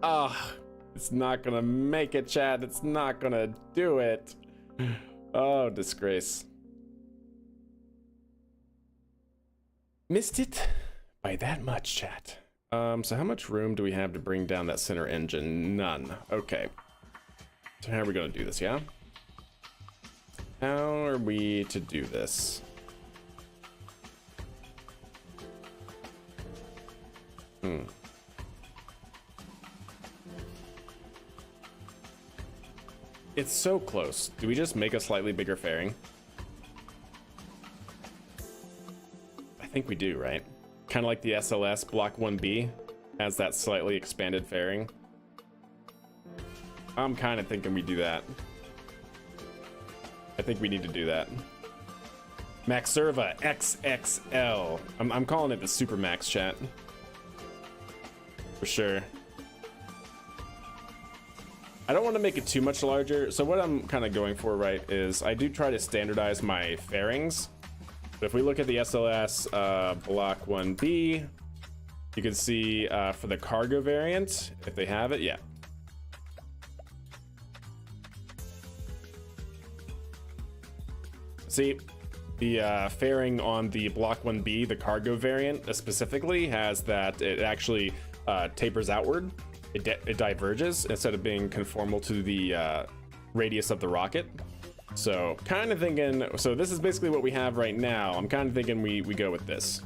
[SPEAKER 1] Ah, it's not gonna make it, chat. It's not gonna do it. Oh, disgrace. Missed it by that much, chat. So how much room do we have to bring down that center engine? None. Okay. So how are we gonna do this, yeah? How are we to do this? It's so close. Do we just make a slightly bigger fairing? I think we do, right? Kind of like the SLS Block 1B has that slightly expanded fairing. I'm kind of thinking we do that. I think we need to do that. Maxerva XXL. I'm calling it the Super Max, chat. For sure. I don't want to make it too much larger. So what I'm kind of going for, right, is I do try to standardize my fairings. But if we look at the SLS Block 1B, you can see for the cargo variant, if they have it, yeah. See, the fairing on the Block 1B, the cargo variant specifically, has that it actually tapers outward. It diverges instead of being conformal to the radius of the rocket. So kind of thinking, so this is basically what we have right now. I'm kind of thinking we go with this.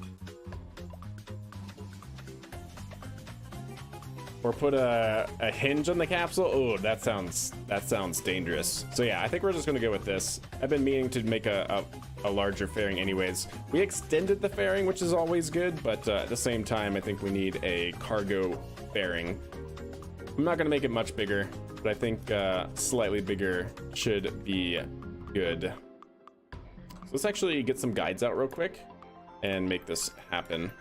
[SPEAKER 1] Or put a hinge on the capsule. Oh, that sounds dangerous. So yeah, I think we're just gonna go with this. I've been meaning to make a larger fairing anyways. We extended the fairing, which is always good, but at the same time, I think we need a cargo fairing. I'm not gonna make it much bigger, but I think slightly bigger should be good. So let's actually get some guides out real quick and make this happen.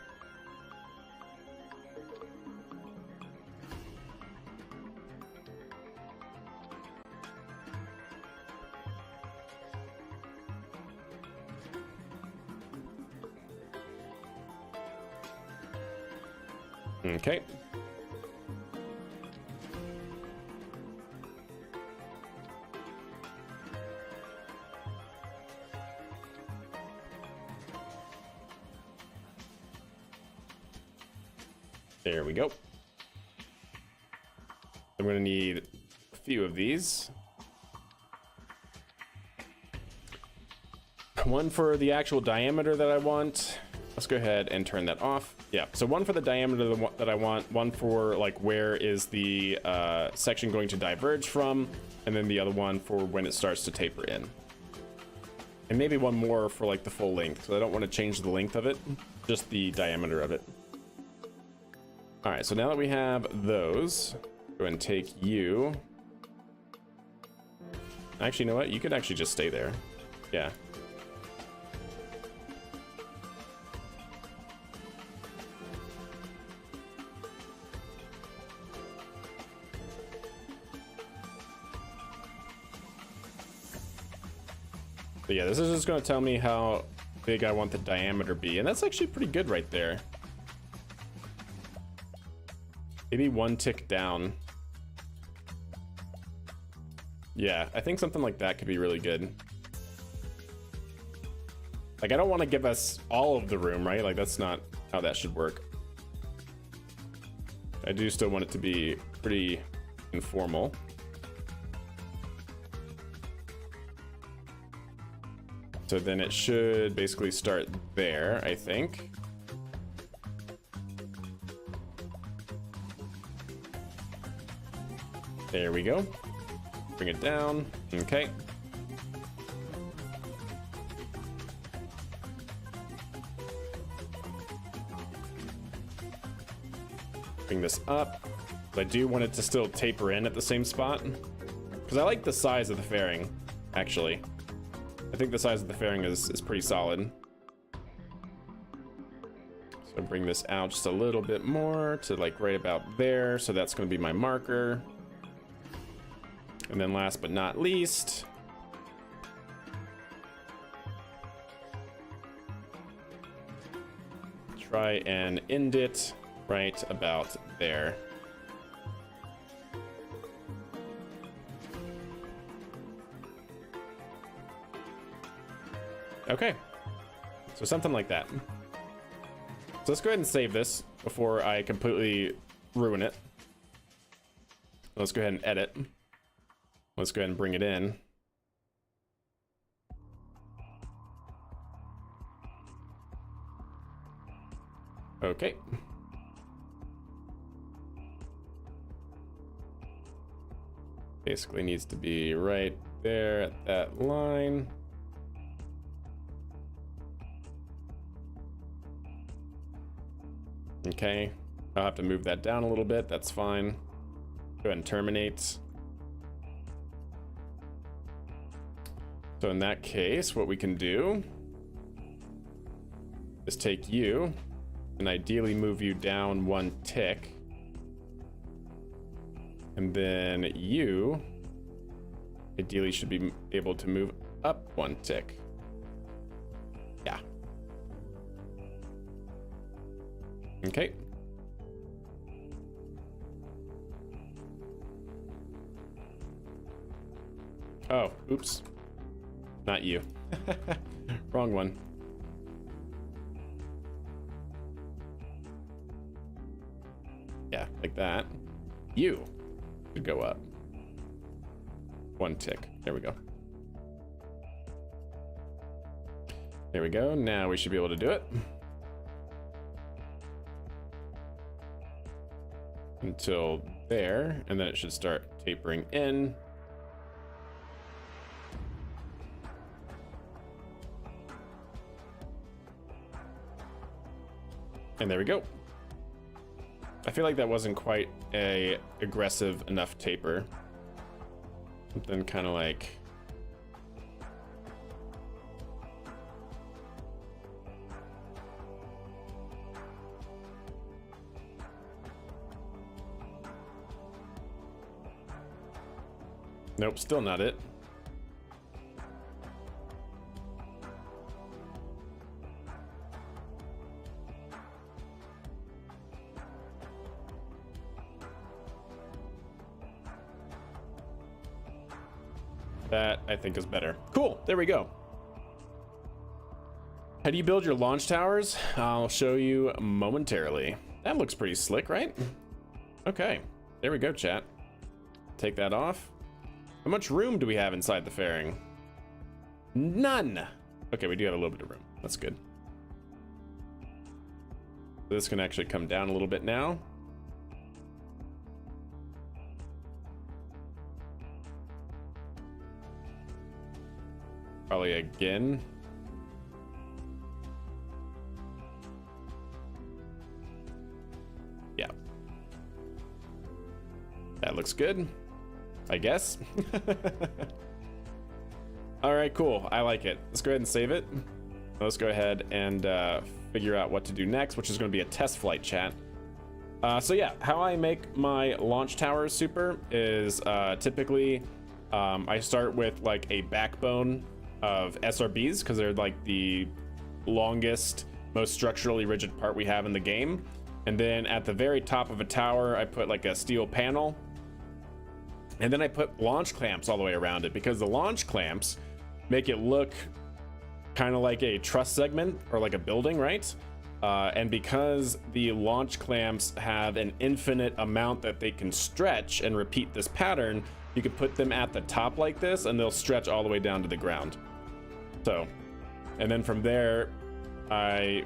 [SPEAKER 1] Okay. There we go. I'm gonna need a few of these. One for the actual diameter that I want. Let's go ahead and turn that off. Yeah, so one for the diameter that I want, one for like where is the section going to diverge from, and then the other one for when it starts to taper in. And maybe one more for like the full length, so I don't want to change the length of it, just the diameter of it. All right, so now that we have those, go ahead and take you. Actually, you know what? You could actually just stay there. Yeah. But yeah, this is just going to tell me how big I want the diameter be, and that's actually pretty good right there. Maybe one tick down. Yeah, I think something like that could be really good. Like, I don't want to give us all of the room, right? Like, that's not how that should work. I do still want it to be pretty informal. So then it should basically start there, I think. There we go. Bring it down. Okay. Bring this up. I do want it to still taper in at the same spot, because I like the size of the fairing, actually. I think the size of the fairing is pretty solid. So bring this out just a little bit more to like right about there. So that's going to be my marker. And then last but not least, try and end it right about there. Okay, so something like that. So let's go ahead and save this before I completely ruin it. Let's go ahead and edit. Let's go ahead and bring it in. Okay. Basically needs to be right there at that line. Okay, I'll have to move that down a little bit. That's fine. Go ahead and terminate. So in that case, what we can do is take you and ideally move you down one tick. And then you ideally should be able to move up one tick. Yeah. Okay. Oh, oops. Not you. Wrong one. Yeah, like that. You should go up one tick. There we go. There we go. Now we should be able to do it. Until there, and then it should start tapering in. And there we go. I feel like that wasn't quite a aggressive enough taper. Something kind of like nope, still not it. That, I think, is better. Cool, there we go. How do you build your launch towers? I'll show you momentarily. That looks pretty slick, right? Okay, there we go, chat. Take that off. How much room do we have inside the fairing? None. Okay, we do have a little bit of room. That's good. This can actually come down a little bit now. Probably again. Yeah. That looks good, I guess. All right, cool. I like it. Let's go ahead and save it. Let's go ahead and figure out what to do next, which is going to be a test flight, chat. So yeah, how I make my launch tower super is typically I start with like a backbone of SRBs because they're like the longest, most structurally rigid part we have in the game. And then at the very top of a tower, I put like a steel panel. And then I put launch clamps all the way around it because the launch clamps make it look kind of like a truss segment or like a building, right? And because the launch clamps have an infinite amount that they can stretch and repeat this pattern, you can put them at the top like this and they'll stretch all the way down to the ground. So, and then from there, I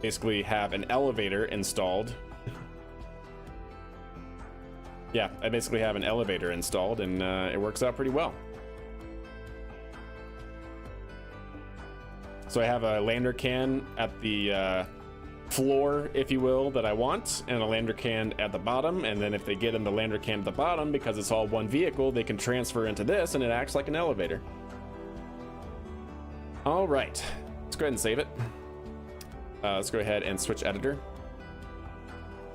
[SPEAKER 1] basically have an elevator installed. Yeah, I basically have an elevator installed and it works out pretty well. So I have a lander can at the floor, if you will, that I want, and a lander can at the bottom. And then if they get in the lander can at the bottom, because it's all one vehicle, they can transfer into this and it acts like an elevator. All right, let's go ahead and save it. Let's go ahead and switch editor.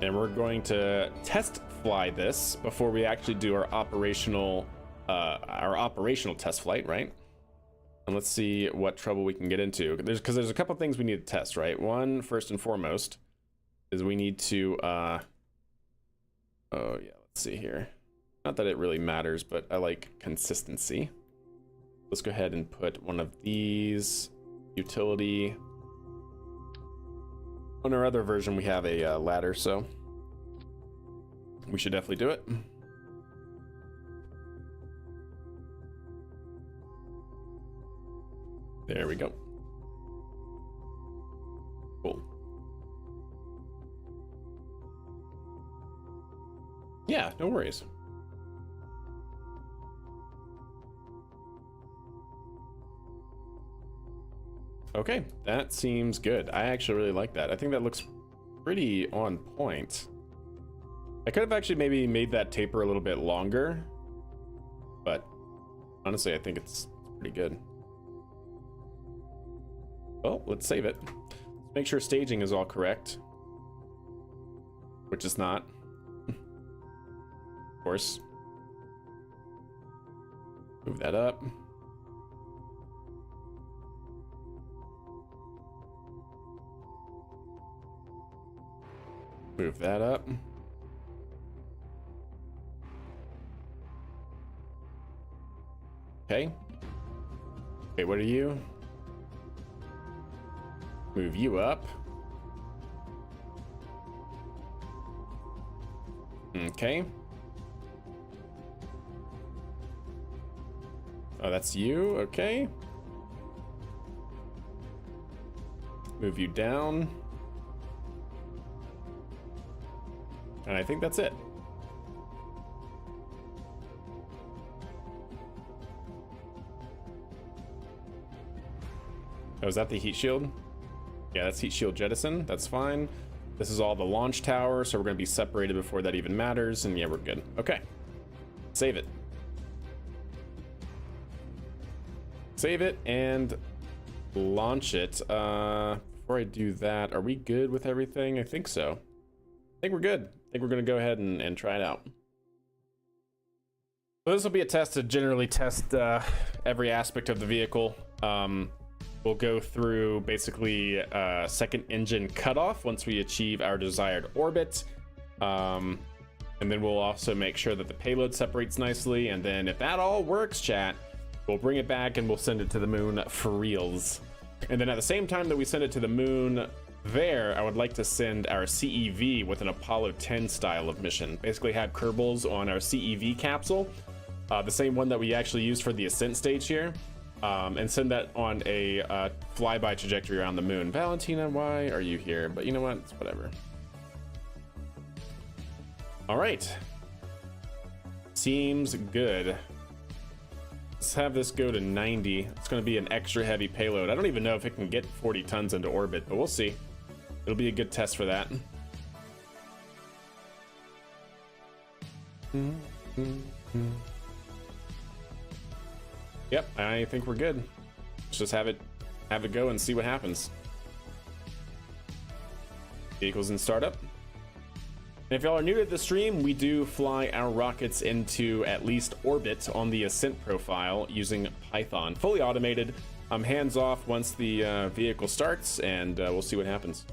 [SPEAKER 1] And we're going to test fly this before we actually do our operational test flight, right? And let's see what trouble we can get into. Because there's a couple things we need to test, right? One, first and foremost, is we need to, oh yeah, let's see here. Not that it really matters, but I like consistency. Let's go ahead and put one of these, utility. On our other version, we have a ladder, so we should definitely do it. There we go. Cool. Yeah, no worries. Okay, that seems good. I actually really like that. I think that looks pretty on point. I could have actually maybe made that taper a little bit longer, but honestly, I think it's pretty good. Well, let's save it. Let's make sure staging is all correct, which is not, of course. Move that up. Move that up. Okay. Okay, what are you? Move you up. Okay. Oh, that's you. Okay. Move you down. And I think that's it. Oh, is that the heat shield? Yeah, that's heat shield jettison. That's fine. This is all the launch tower, so we're going to be separated before that even matters. And yeah, we're good. Okay. Save it. Save it and launch it. Before I do that, are we good with everything? I think so. I think we're good. I think we're going to go ahead and try it out. So this will be a test to generally test every aspect of the vehicle. We'll go through basically second engine cutoff once we achieve our desired orbit. And then we'll also make sure that the payload separates nicely. And then if that all works, chat, we'll bring it back and we'll send it to the moon for reals. And then at the same time that we send it to the moon there, I would like to send our CEV with an Apollo 10 style of mission. Basically have Kerbals on our CEV capsule, the same one that we actually used for the ascent stage here, and send that on a flyby trajectory around the moon. Valentina, why are you here? But you know what? It's whatever. All right. Seems good. Let's have this go to 90. It's going to be an extra heavy payload. I don't even know if it can get 40 tons into orbit, but we'll see. It'll be a good test for that. Yep, I think we're good. Let's just have it go and see what happens. Vehicles in startup. And if y'all are new to the stream, we do fly our rockets into at least orbit on the ascent profile using Python. Fully automated. I'm hands off once the vehicle starts, and we'll see what happens.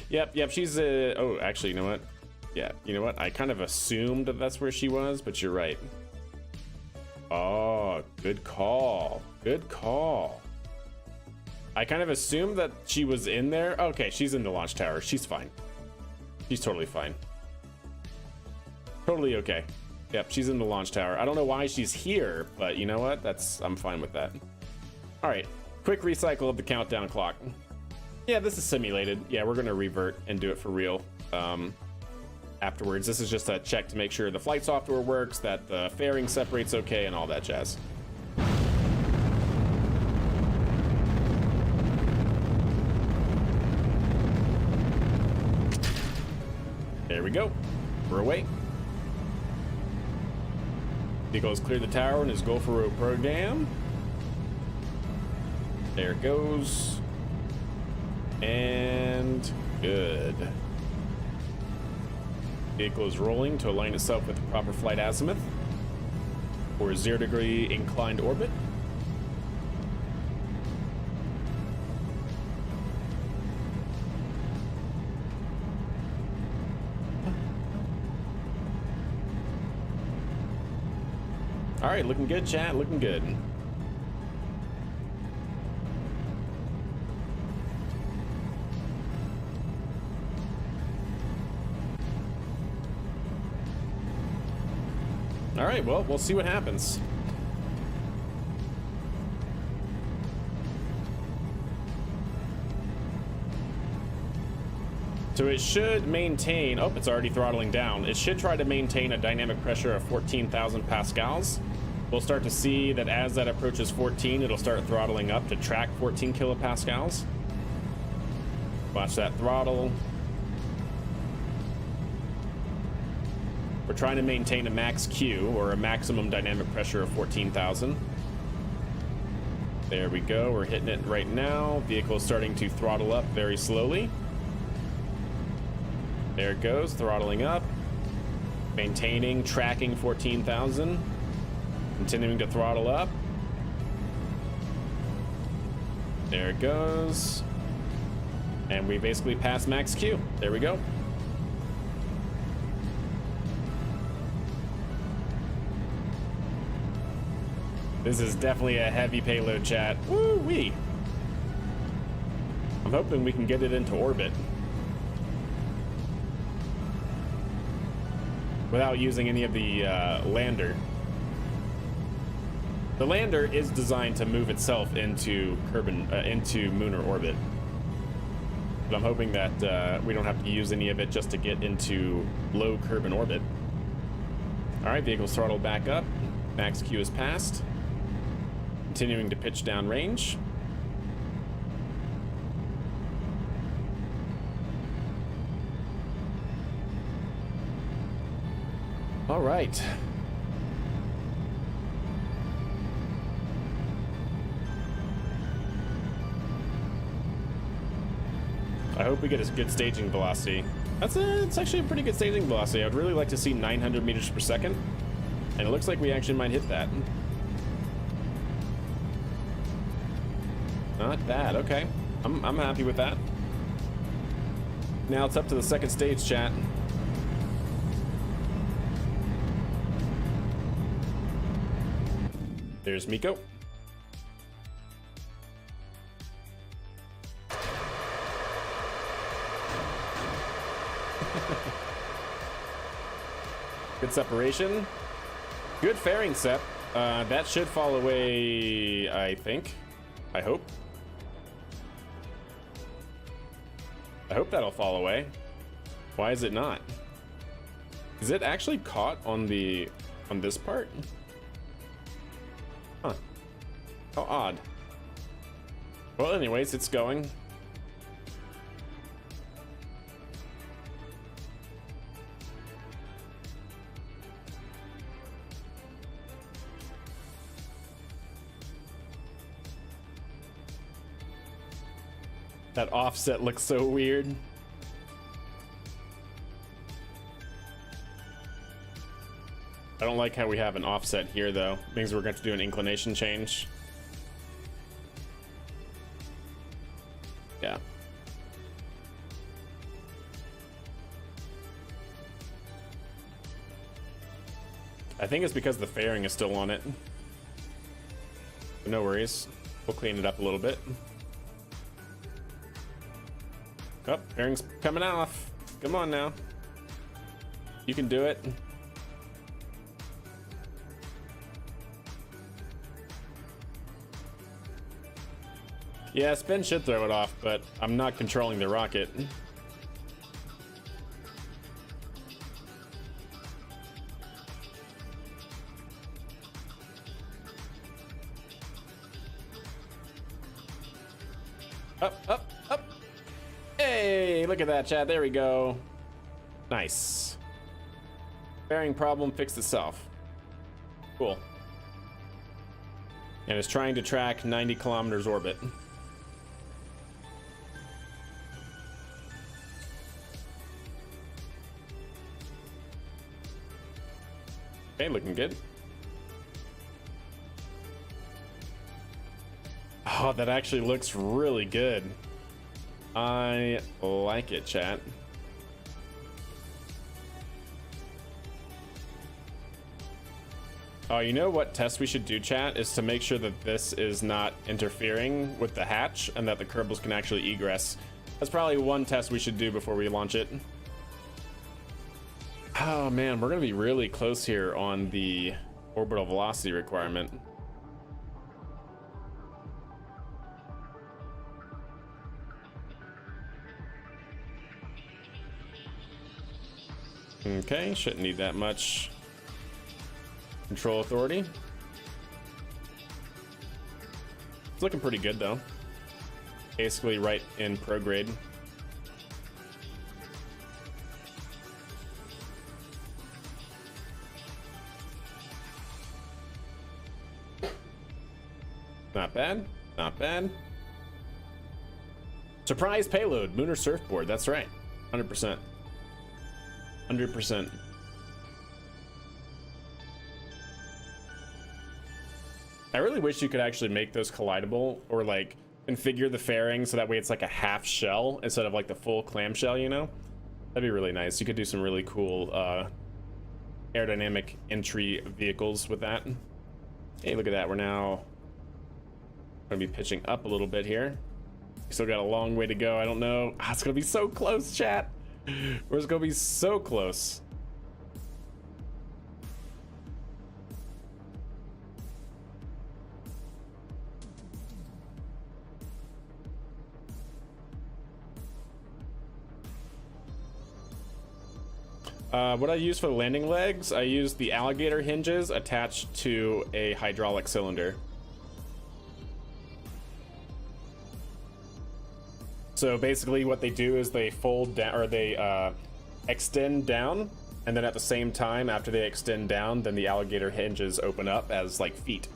[SPEAKER 1] Yep, she's oh, actually, you know what? Yeah, you know what? I kind of assumed that that's where she was, but you're right. Oh, good call. Good call. I kind of assumed that she was in there. Okay, she's in the launch tower. She's fine. She's totally fine. Totally okay. Yep, she's in the launch tower. I don't know why she's here, but you know what? I'm fine with that. All right, quick recycle of the countdown clock. Yeah, this is simulated. Yeah, we're gonna revert and do it for real afterwards. This is just a check to make sure the flight software works, that the fairing separates okay, and all that jazz. There we go. We're away. Vehicle has cleared the tower and is go for a program. There it goes. And good. Vehicle is rolling to align itself with the proper flight azimuth for 0° inclined orbit. All right, looking good, chat, looking good. All right, well, we'll see what happens. So it should maintain, oh, it's already throttling down. It should try to maintain a dynamic pressure of 14,000 pascals. We'll start to see that as that approaches 14, it'll start throttling up to track 14 kilopascals. Watch that throttle. We're trying to maintain a max Q, or a maximum dynamic pressure of 14,000. There we go, we're hitting it right now. Vehicle is starting to throttle up very slowly. There it goes, throttling up. Maintaining, tracking 14,000. Continuing to throttle up. There it goes. And we basically passed max Q. There we go. This is definitely a heavy payload, chat. Woo-wee. I'm hoping we can get it into orbit without using any of the lander. The lander is designed to move itself into lunar orbit, but I'm hoping that we don't have to use any of it just to get into low Kerbin orbit. All right, vehicle's throttled back up. Max Q is passed. Continuing to pitch down range. All right. I hope we get a good staging velocity. It's actually a pretty good staging velocity. I'd really like to see 900 meters per second. And it looks like we actually might hit that. Not bad, okay. I'm happy with that. Now it's up to the second stage, chat. There's Miko. Good separation. Good fairing set. That should fall away, I think. I hope. I hope that'll fall away. Why is it not? Is it actually caught on this part? Huh. How odd. Well, anyways, it's going. That offset looks so weird. I don't like how we have an offset here though. Means we're going to do an inclination change. Yeah. I think it's because the fairing is still on it. But no worries. We'll clean it up a little bit. Oh, fairing's coming off. Come on now. You can do it. Yeah, spin should throw it off, but I'm not controlling the rocket. Up, up, up. Hey, look at that, chat. There we go. Nice. Fairing problem fixed itself. Cool. And it's trying to track 90 kilometers orbit. Okay, looking good. Oh, that actually looks really good. I like it, chat. Oh, you know what test we should do, chat, is to make sure that this is not interfering with the hatch and that the Kerbals can actually egress. That's probably one test we should do before we launch it. Oh man, we're gonna be really close here on the orbital velocity requirement. Okay, shouldn't need that much control authority. It's looking pretty good though. Basically right in prograde. Not bad, not bad. Surprise payload, lunar surfboard, that's right. 100%. 100%. I really wish you could actually make those collidable, or like configure the fairing so that way it's like a half shell instead of like the full clamshell, you know? That'd be really nice. You could do some really cool aerodynamic entry vehicles with that. Hey, look at that. We're now gonna be pitching up a little bit here. Still got a long way to go. I don't know. Ah, it's gonna be so close, chat. We're just gonna be so close. What I use for the landing legs, I use the alligator hinges attached to a hydraulic cylinder. So basically what they do is they fold down, or they extend down, and then at the same time after they extend down, then the alligator hinges open up as like feet.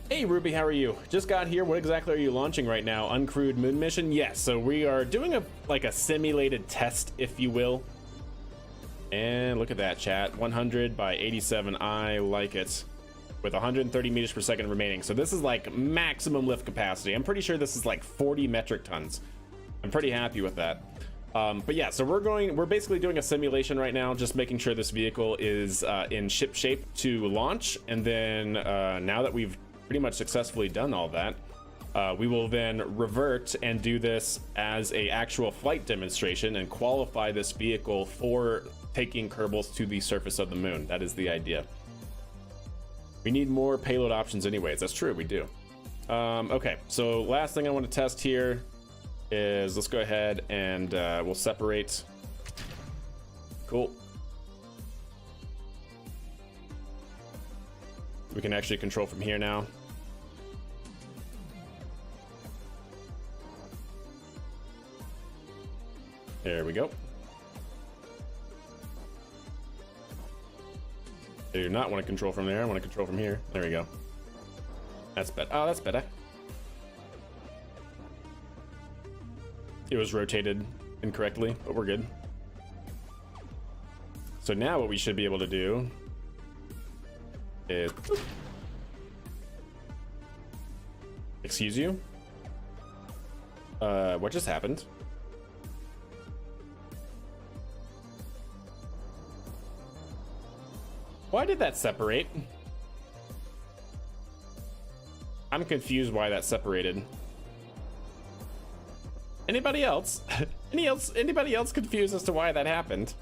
[SPEAKER 1] Hey Ruby, how are you? Just got here. What exactly are you launching right now? Uncrewed moon mission? Yes, so we are doing a simulated test, if you will. And look at that, chat. 100 by 87. I like it. With 130 meters per second remaining. So this is like maximum lift capacity. I'm pretty sure this is like 40 metric tons. I'm pretty happy with that. But yeah, so we're basically doing a simulation right now, just making sure this vehicle is in ship shape to launch. And then now that we've pretty much successfully done all that, We will then revert and do this as a actual flight demonstration and qualify this vehicle for taking Kerbals to the surface of the moon. That is the idea. We need more payload options anyways. That's true, we do. Okay, so last thing I want to test here is, let's go ahead and we'll separate. Cool. We can actually control from here now. There we go. I do not want to control from there. I want to control from here. There we go. That's better. Oh, that's better. It was rotated incorrectly, but we're good. So now what we should be able to do is... Excuse you? What just happened? Why did that separate? I'm confused why that separated. Anybody else? Anybody else confused as to why that happened?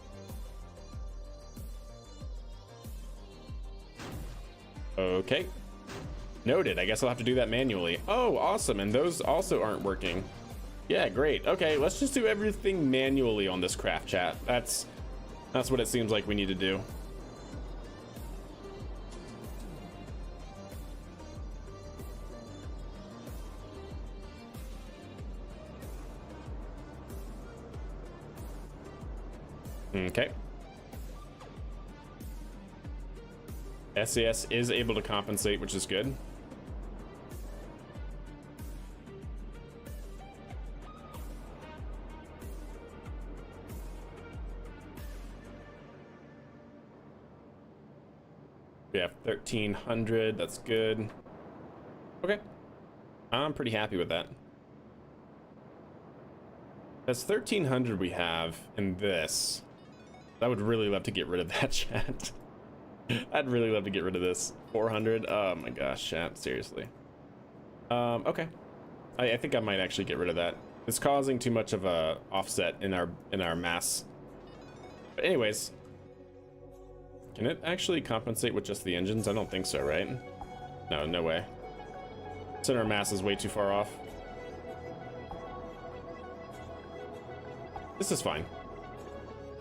[SPEAKER 1] Okay. Noted. I guess I'll have to do that manually. Oh, awesome. And those also aren't working. Yeah, great. Okay, let's just do everything manually on this craft, chat. That's what it seems like we need to do. Okay. SAS is able to compensate, which is good. We have 1300, that's good. Okay. I'm pretty happy with that. That's 1300 we have in this. I would really love to get rid of that, chat. I'd really love to get rid of this. 400. Oh my gosh, chat. Seriously. Okay. I think I might actually get rid of that. It's causing too much of a offset in our mass. But anyways, can it actually compensate with just the engines? I don't think so, right? No, no way. Center mass is way too far off. This is fine.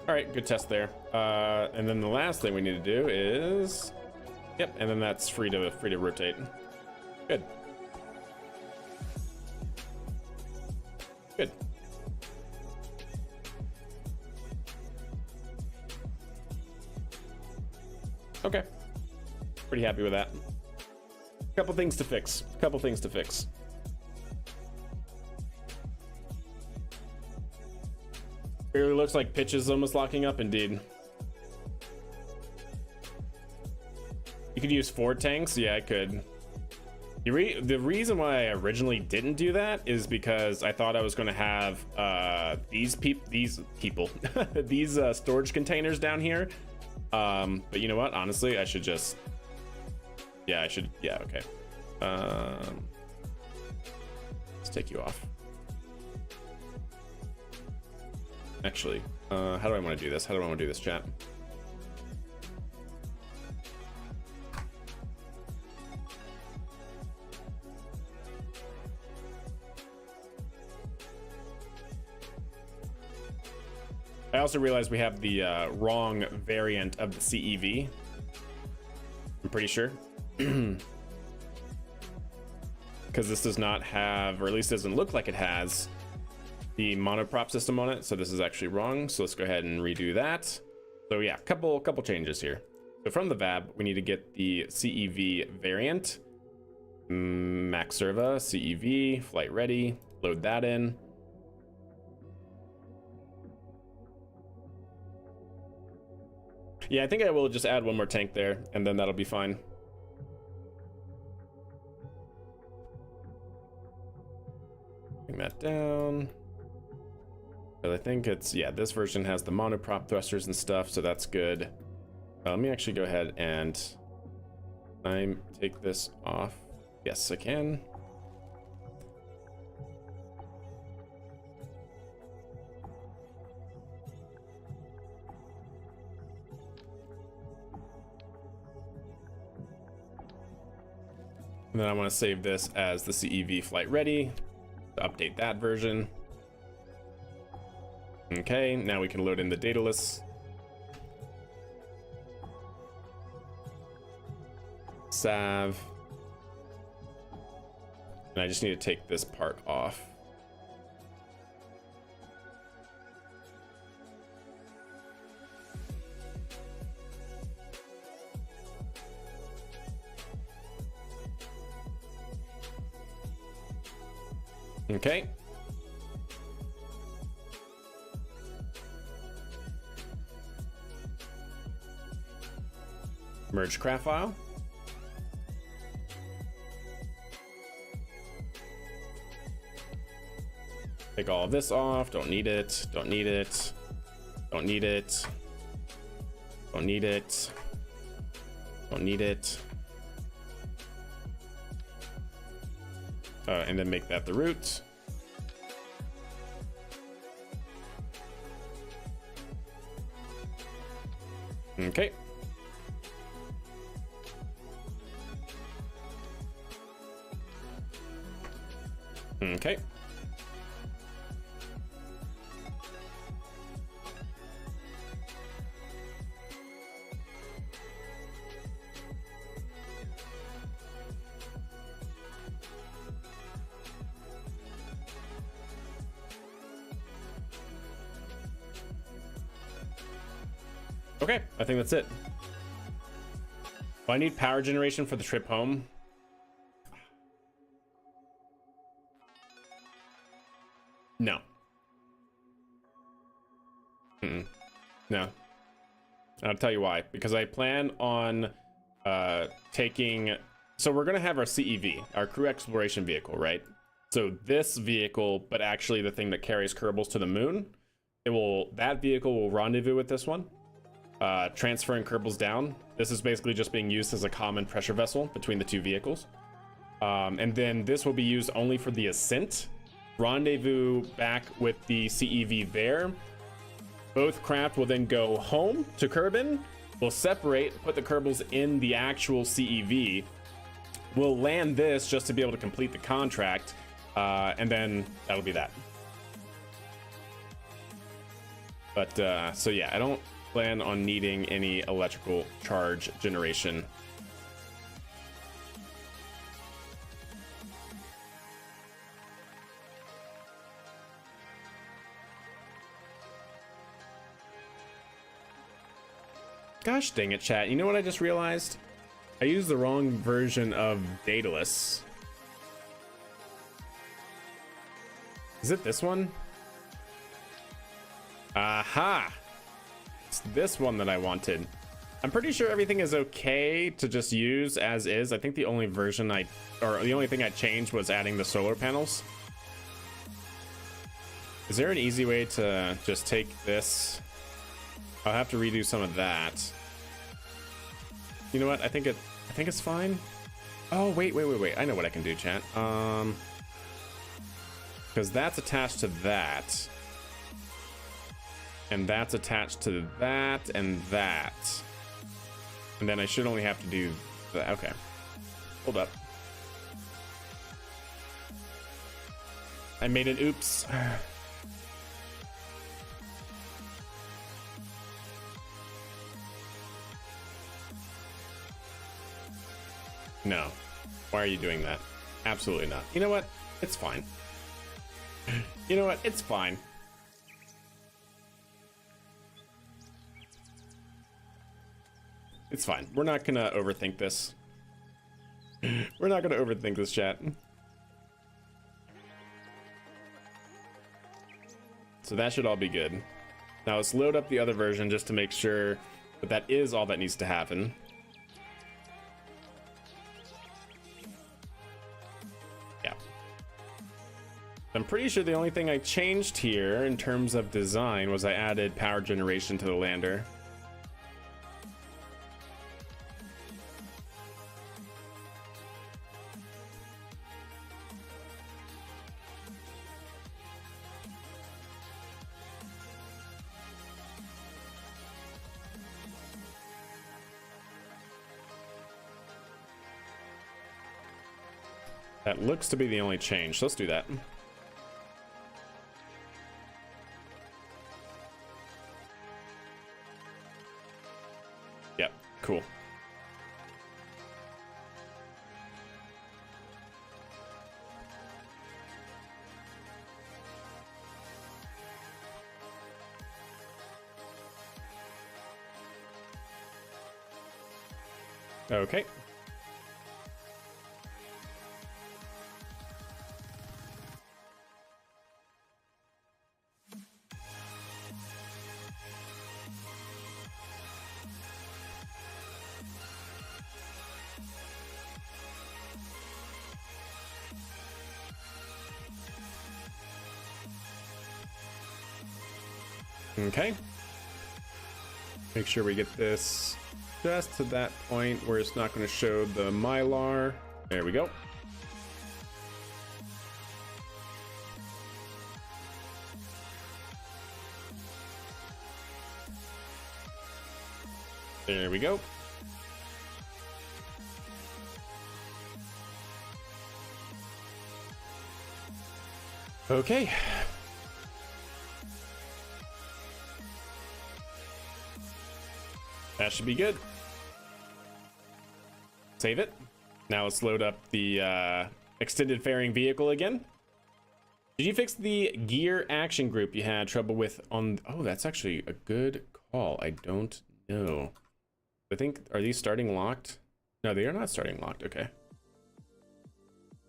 [SPEAKER 1] All right, good test there. And then the last thing we need to do is, yep, and then that's free to rotate. Good. Good. Okay. Pretty happy with that. Couple things to fix. Couple things to fix. It really looks like pitch is almost locking up, indeed. You could use 4 tanks? Yeah, I could. The reason why I originally didn't do that is because I thought I was going to have these people, these storage containers down here. But you know what? Honestly, I should just... Yeah, I should... Yeah, okay. Let's take you off. Actually, how do I want to do this? How do I want to do this, chat? I also realized we have the wrong variant of the CEV. I'm pretty sure. Because this does not have, or at least doesn't look like it has, the monoprop system on it. So this is actually wrong. So let's go ahead and redo that. So yeah, couple changes here. So from the VAB, we need to get the CEV variant. Max Serva, CEV, flight ready, load that in. Yeah, I think I will just add one more tank there, and then that'll be fine. Bring that down. But I think it's, yeah, this version has the monoprop thrusters and stuff, so that's good. Let me actually go ahead and take this off. Yes, I can. And then I want to save this as the CEV flight ready to update that version. Okay, now we can load in the data list. Salve. And I just need to take this part off. Okay. Merge craft file. Take all of this off. Don't need it. Don't need it. Don't need it. Don't need it. Don't need it. And then make that the root. Okay. Okay. Okay, I think that's it. Well, I need power generation for the trip home. No. No. I'll tell you why. Because I plan on taking... So we're going to have our CEV, our crew exploration vehicle, right? So this vehicle, but actually the thing that carries Kerbals to the moon, that vehicle will rendezvous with this one. Transferring Kerbals down. This is basically just being used as a common pressure vessel between the two vehicles. And then this will be used only for the ascent. Rendezvous back with the CEV there. Both craft will then go home to Kerbin. We'll separate, put the Kerbals in the actual CEV. We'll land this just to be able to complete the contract. And then that'll be that. But, so yeah, I don't plan on needing any electrical charge generation. Gosh dang it, chat. You know what I just realized? I used the wrong version of Daedalus. Is it this one? Aha! It's this one that I wanted. I'm pretty sure everything is okay to just use as is. I think the only version the only thing I changed was adding the solar panels. Is there an easy way to just take this? I'll have to redo some of that. You know what? I think it's fine. Oh, wait. I know what I can do, chat. Because that's attached to that. And that's attached to that and that. And then I should only have to do that. Okay. Hold up. I made an oops. No. Why are you doing that? Absolutely not. You know what? It's fine. You know what? It's fine. It's fine. We're not gonna overthink this. We're not gonna overthink this, chat. So that should all be good. Now let's load up the other version just to make sure that that is all that needs to happen. Yeah. I'm pretty sure the only thing I changed here in terms of design was I added power generation to the lander. That looks to be the only change, so let's do that. Yep, cool. Okay. Okay. Make sure we get this just to that point where it's not going to show the Mylar. There we go. There we go. Okay. That should be good. Save it. Now let's load up the extended fairing vehicle again. Did you fix the gear action group you had trouble with on... Oh, that's actually a good call. I don't know. I think, are these starting locked? No, they are not starting locked. Okay.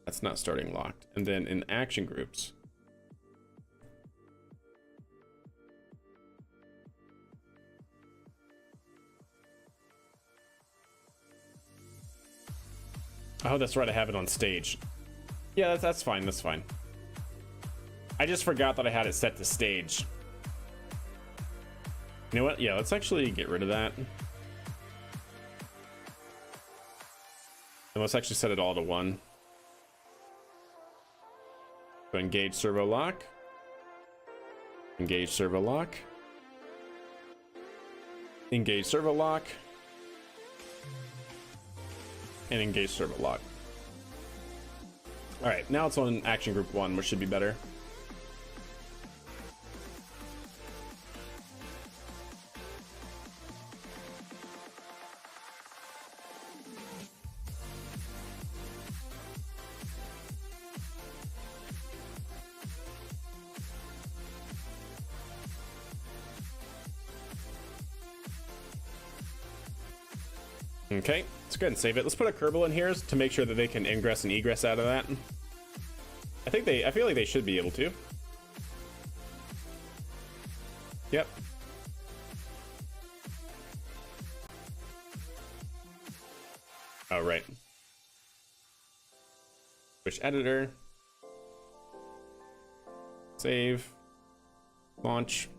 [SPEAKER 1] That's not starting locked. And then in action groups. Oh, that's right. I have it on stage. Yeah, that's fine. That's fine. I just forgot that I had it set to stage. You know what? Yeah, let's actually get rid of that. And let's actually set it all to 1. So engage servo lock. Engage servo lock. Engage servo lock. And engage servo lock. All right, now it's on action group 1, which should be better. Okay, let's go ahead and save it. Let's put a Kerbal in here to make sure that they can ingress and egress out of that. I feel like they should be able to. Yep. Oh, right. Push editor. Save. Launch.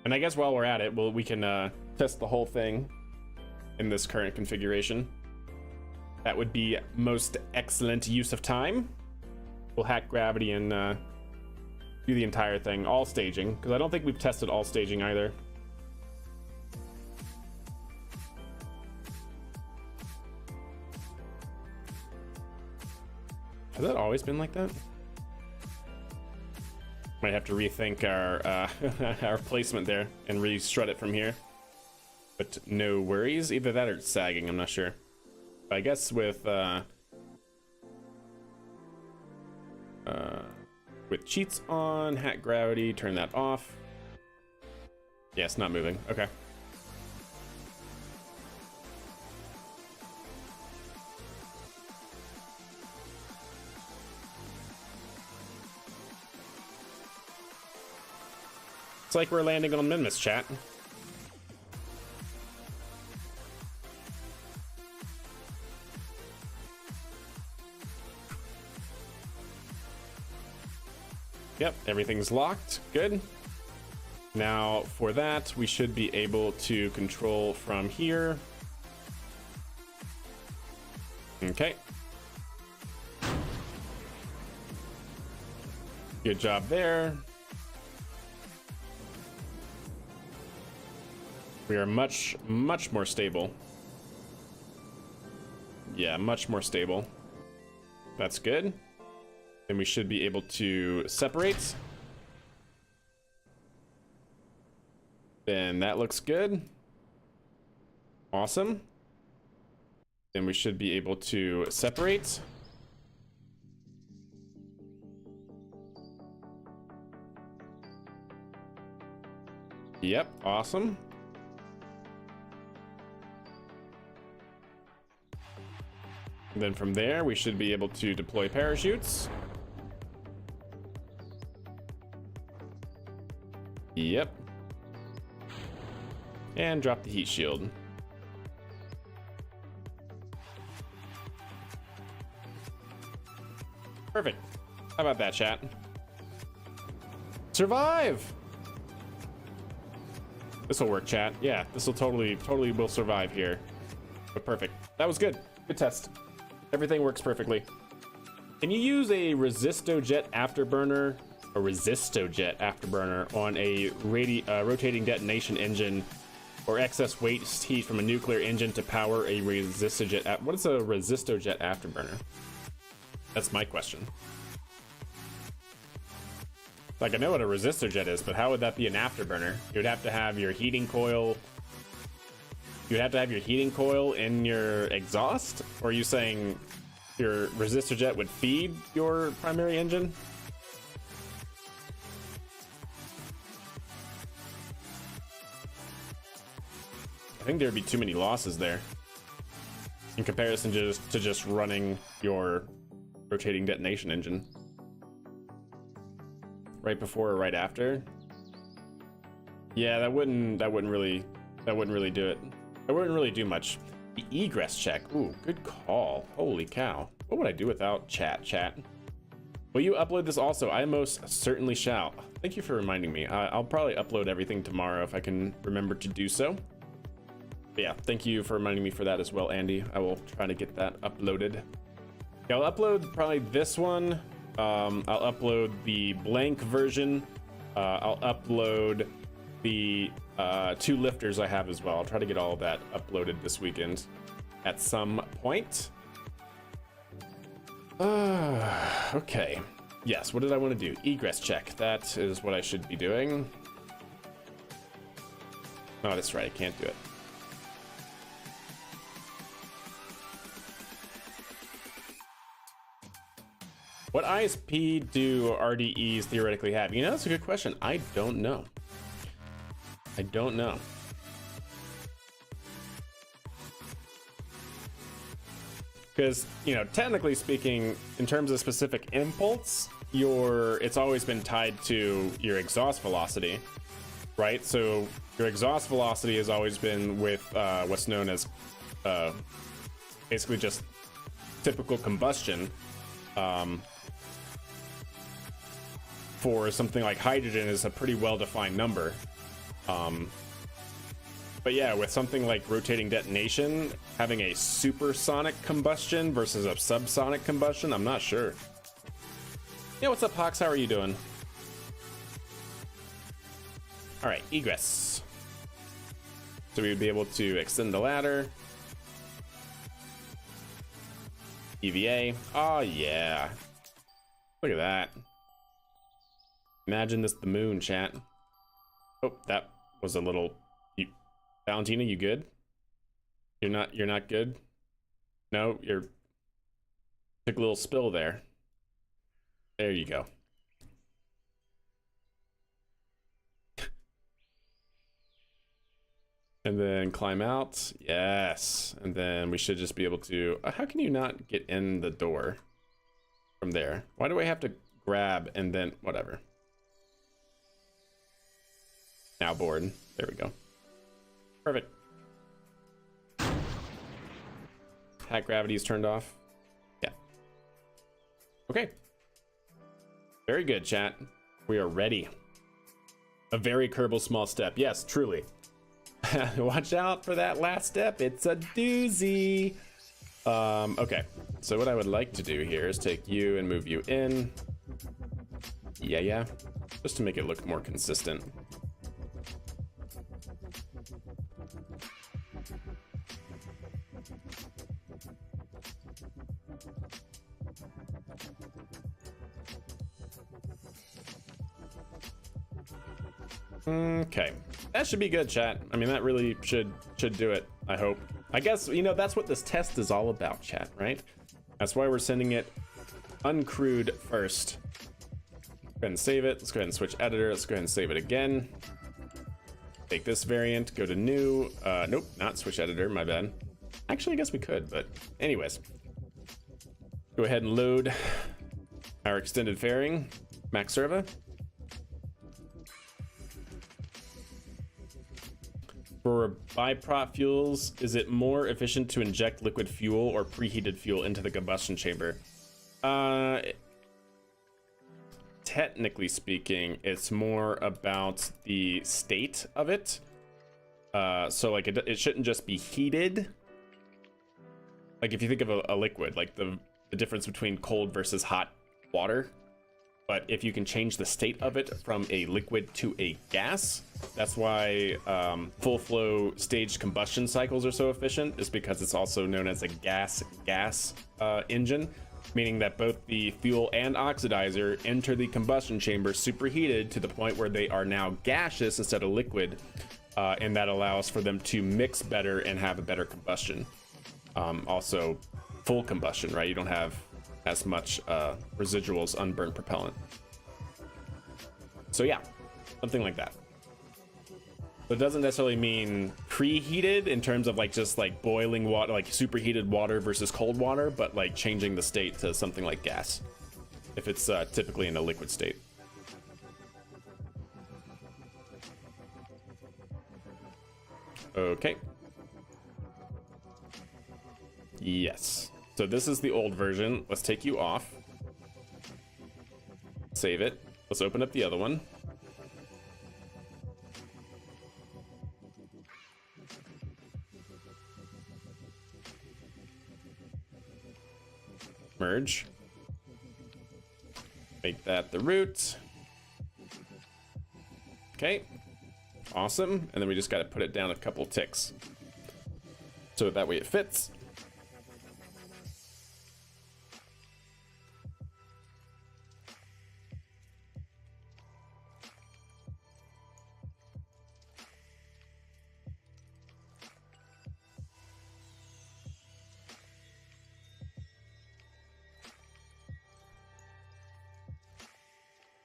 [SPEAKER 1] And I guess while we're at it, we can test the whole thing in this current configuration. That would be most excellent use of time. We'll hack gravity and do the entire thing, all staging, because I don't think we've tested all staging either. Has that always been like that? Might have to rethink our our placement there and re-strut it from here. But no worries. Either that or it's sagging, I'm not sure. But I guess with cheats on, hack gravity, turn that off. Yeah, it's not moving. Okay. It's like we're landing on Minmus, chat. Yep, everything's locked. Good. Now, for that, we should be able to control from here. Okay. Good job there. We are much more stable. Yeah, much more stable. That's good. Then we should be able to separate. Then that looks good. Awesome. Then we should be able to separate. Yep, awesome. And then from there, we should be able to deploy parachutes. Yep. And drop the heat shield. Perfect. How about that, chat? Survive! This will work, chat. Yeah, this will totally will survive here. But perfect. That was good. Good test. Everything works perfectly. Can you use a resistojet afterburner on a rotating detonation engine or excess waste heat from a nuclear engine to power a resistojet? What is a resistojet afterburner? That's my question. Like, I know what a resistor is, but how would that be an afterburner? You'd have to have your heating coil. You'd have to have your heating coil in your exhaust? Or are you saying your resistor jet would feed your primary engine? I think there'd be too many losses there in comparison to just running your rotating detonation engine. Right before or right after? Yeah, that wouldn't really do it. That wouldn't really do much. The egress check. Ooh, good call. Holy cow. What would I do without chat? Will you upload this also? I most certainly shall. Thank you for reminding me. I'll probably upload everything tomorrow if I can remember to do so. But yeah, thank you for reminding me for that as well, Andy. I will try to get that uploaded. Yeah, I'll upload probably this one. I'll upload the blank version. I'll upload the 2 lifters I have as well. I'll try to get all of that uploaded this weekend at some point. Okay. Yes, what did I want to do? Egress check. That is what I should be doing. Oh, that's right. I can't do it. What ISP do RDEs theoretically have? You know, that's a good question. I don't know. Because, you know, technically speaking, in terms of specific impulse, it's always been tied to your exhaust velocity, right? So your exhaust velocity has always been with what's known as basically just typical combustion. For something like hydrogen is a pretty well-defined number. But yeah, with something like rotating detonation, having a supersonic combustion versus a subsonic combustion, I'm not sure. Yeah, what's up, Hawks? How are you doing? All right, egress. So we would be able to extend the ladder. EVA. Oh, yeah. Look at that. Imagine this the moon, chat. Oh, that was a little... Valentina, you good? You're not good? No, you're... Took a little spill there. There you go. And then climb out. Yes. And then we should just be able to... how can you not get in the door from there? Why do I have to grab and then... Whatever. Now board. There we go. Perfect. Attack gravity is turned off. Yeah. Okay. Very good, chat. We are ready. A very Kerbal small step. Yes, truly. Watch out for that last step. It's a doozy. Okay. So what I would like to do here is take you and move you in. Yeah. Just to make it look more consistent. Okay, that should be good, chat. I mean, that really should do it, I hope. I guess, you know, that's what this test is all about, chat, right? That's why we're sending it uncrewed first. Go ahead and save it. Let's go ahead and switch editor. Let's go ahead and save it again. Take this variant, go to new. Nope, not switch editor, my bad. Actually, I guess we could, but anyways. Go ahead and load our extended fairing, max serva. For biprop fuels, is it more efficient to inject liquid fuel or preheated fuel into the combustion chamber? Technically speaking, it's more about the state of it. So like it shouldn't just be heated. Like if you think of a liquid, like the difference between cold versus hot water. But if you can change the state of it from a liquid to a gas, that's why full flow staged combustion cycles are so efficient, is because it's also known as a gas engine, meaning that both the fuel and oxidizer enter the combustion chamber superheated to the point where they are now gaseous instead of liquid, and that allows for them to mix better and have a better combustion. Also full combustion, right? You don't have as much residuals, unburned propellant. So yeah, something like that. But it doesn't necessarily mean preheated in terms of like just like boiling water, like superheated water versus cold water, but like changing the state to something like gas if it's typically in a liquid state. Okay. Yes. So this is the old version. Let's take you off. Save it. Let's open up the other one. Merge. Make that the root. Okay. Awesome. And then we just got to put it down a couple ticks so that way it fits.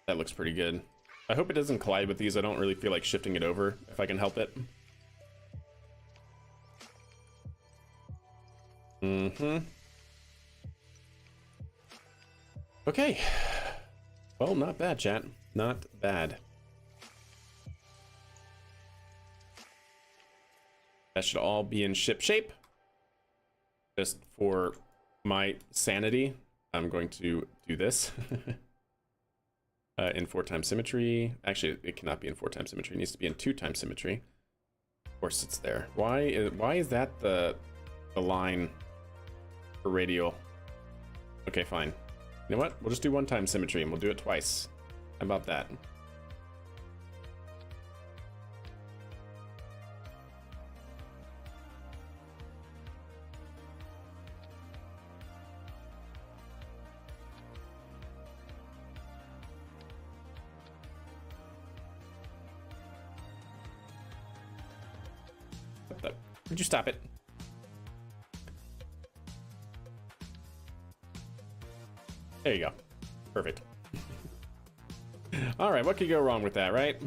[SPEAKER 1] That looks pretty good. I hope it doesn't collide with these. I don't really feel like shifting it over if I can help it. Okay. Well, not bad, chat. Not bad. That should all be in ship shape. Just for my sanity, I'm going to do this. In 4x symmetry. Actually, it cannot be in 4x symmetry. It needs to be in 2x symmetry. Of course it's there. Why is that the line for radial? Okay, fine. You know what? We'll just do 1x symmetry and we'll do it twice. How about that? Would you stop it? There you go. Perfect. All right, what could go wrong with that, right?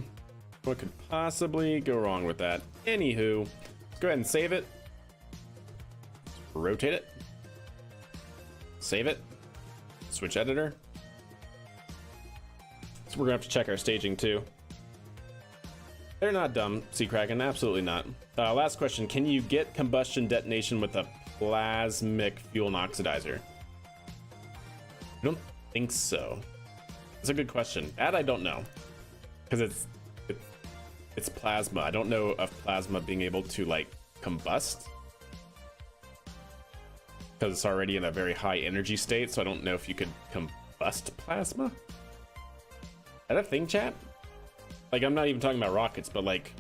[SPEAKER 1] What could possibly go wrong with that? Anywho, let's go ahead and save it. Rotate it. Save it. Switch editor. So we're gonna have to check our staging too. They're not dumb, Sea Kraken, absolutely not. Last question, can you get combustion detonation with a plasmic fuel and oxidizer? I don't think so. That's a good question. That I don't know. Because it's plasma. I don't know of plasma being able to like combust. Because it's already in a very high energy state, so I don't know if you could combust plasma. Is that a thing, chat? Like, I'm not even talking about rockets, but like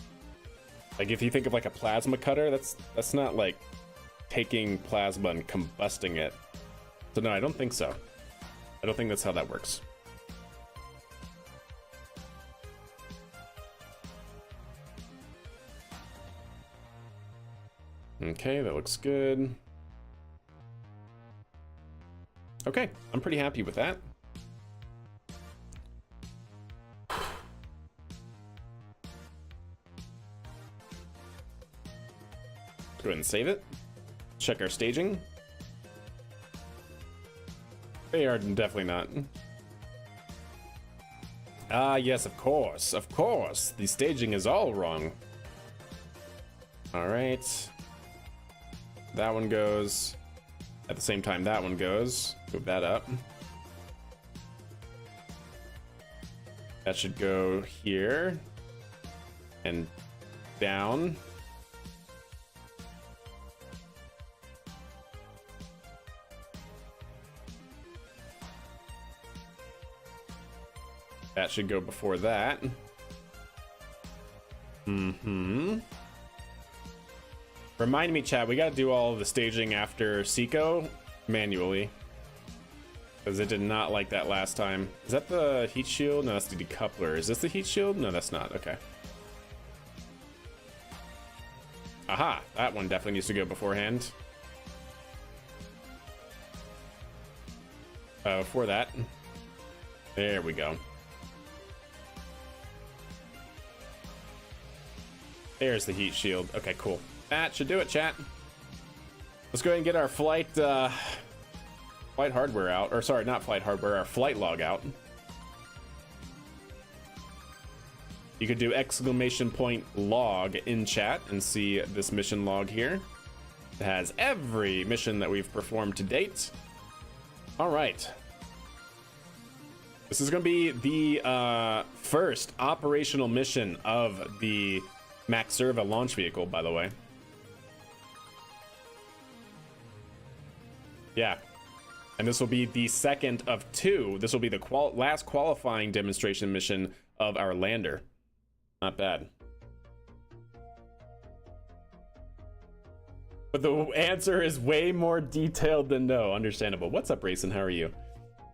[SPEAKER 1] if you think of like a plasma cutter, that's not like taking plasma and combusting it. So no, I don't think so. I don't think that's how that works. Okay, that looks good. Okay, I'm pretty happy with that. Go ahead and save it. Check our staging. They are definitely not. Ah, yes, of course. Of course. The staging is all wrong. All right. That one goes. At the same time, that one goes. Move that up. That should go here. And down. That should go before that. Remind me, chat, we gotta do all of the staging after Seiko manually. Because it did not like that last time. Is that the heat shield? No, that's the decoupler. Is this the heat shield? No, that's not. Okay. Aha! That one definitely needs to go beforehand. Before that. There we go. There's the heat shield. Okay, cool. That should do it, chat. Let's go ahead and get our flight hardware out. Or sorry, not flight hardware, our flight log out. You could do !log in chat and see this mission log here. It has every mission that we've performed to date. All right. This is going to be the first operational mission of the Maxerva launch vehicle, by the way. Yeah. And this will be the second of two. This will be the last qualifying demonstration mission of our lander. Not bad. But the answer is way more detailed than no. Understandable. What's up, Rayson? How are you?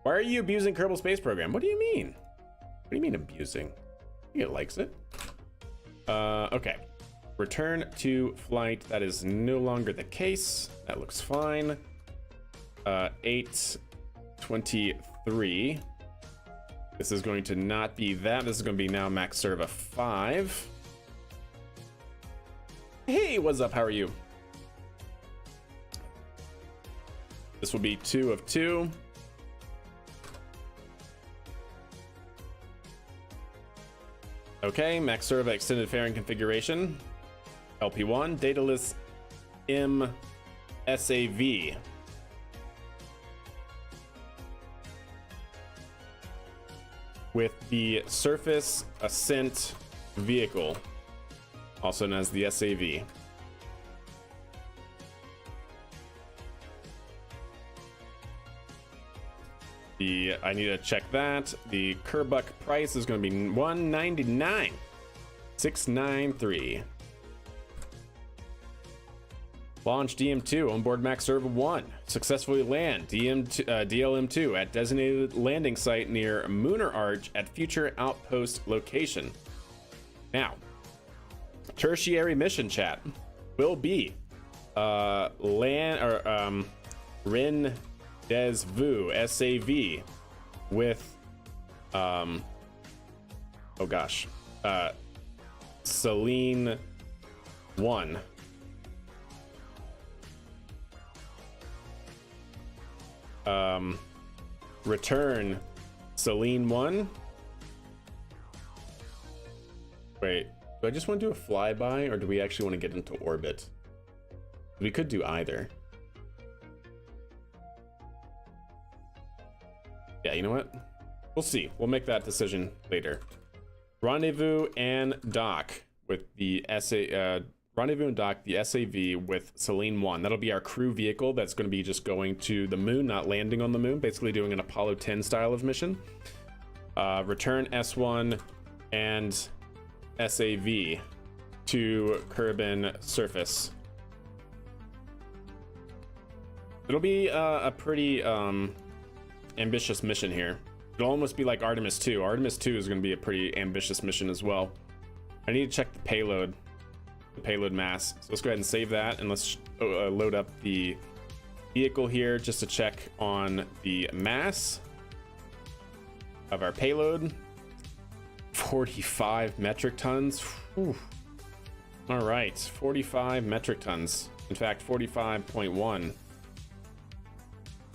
[SPEAKER 1] Why are you abusing Kerbal Space Program? What do you mean? What do you mean abusing? I think it likes it. Okay. Return to flight. That is no longer the case. That looks fine. 8:23. This is going to not be that. This is going to be now Maxerva 5. Hey, what's up? How are you? This will be 2 of 2. Okay, Maxerva extended fairing configuration. LP1, dataless MSAV. With the Surface Ascent Vehicle, also known as the SAV. I need to check that. The Kerbuck price is going to be $199,693. Launch DM2 on board Maxerva 1. Successfully land DLM2 at designated landing site near Lunar Arch at future outpost location. Now, tertiary mission, chat, will be Rendezvous SAV with Selene 1. Return Selene 1. Wait, do I just want to do a flyby, or do we actually want to get into orbit? We could do either. Yeah, you know what? We'll see. We'll make that decision later. Rendezvous and dock with the Rendezvous and dock the SAV with Selene 1. That'll be our crew vehicle that's going to be just going to the moon, not landing on the moon, basically doing an Apollo 10 style of mission. Return S1 and SAV to Kerbin surface. It'll be a pretty ambitious mission here. It'll almost be like Artemis 2. Artemis 2 is going to be a pretty ambitious mission as well. I need to check the payload mass. So let's go ahead and save that, and let's load up the vehicle here just to check on the mass of our payload. 45 metric tons. Whew. All right, 45 metric tons. In fact, 45.1.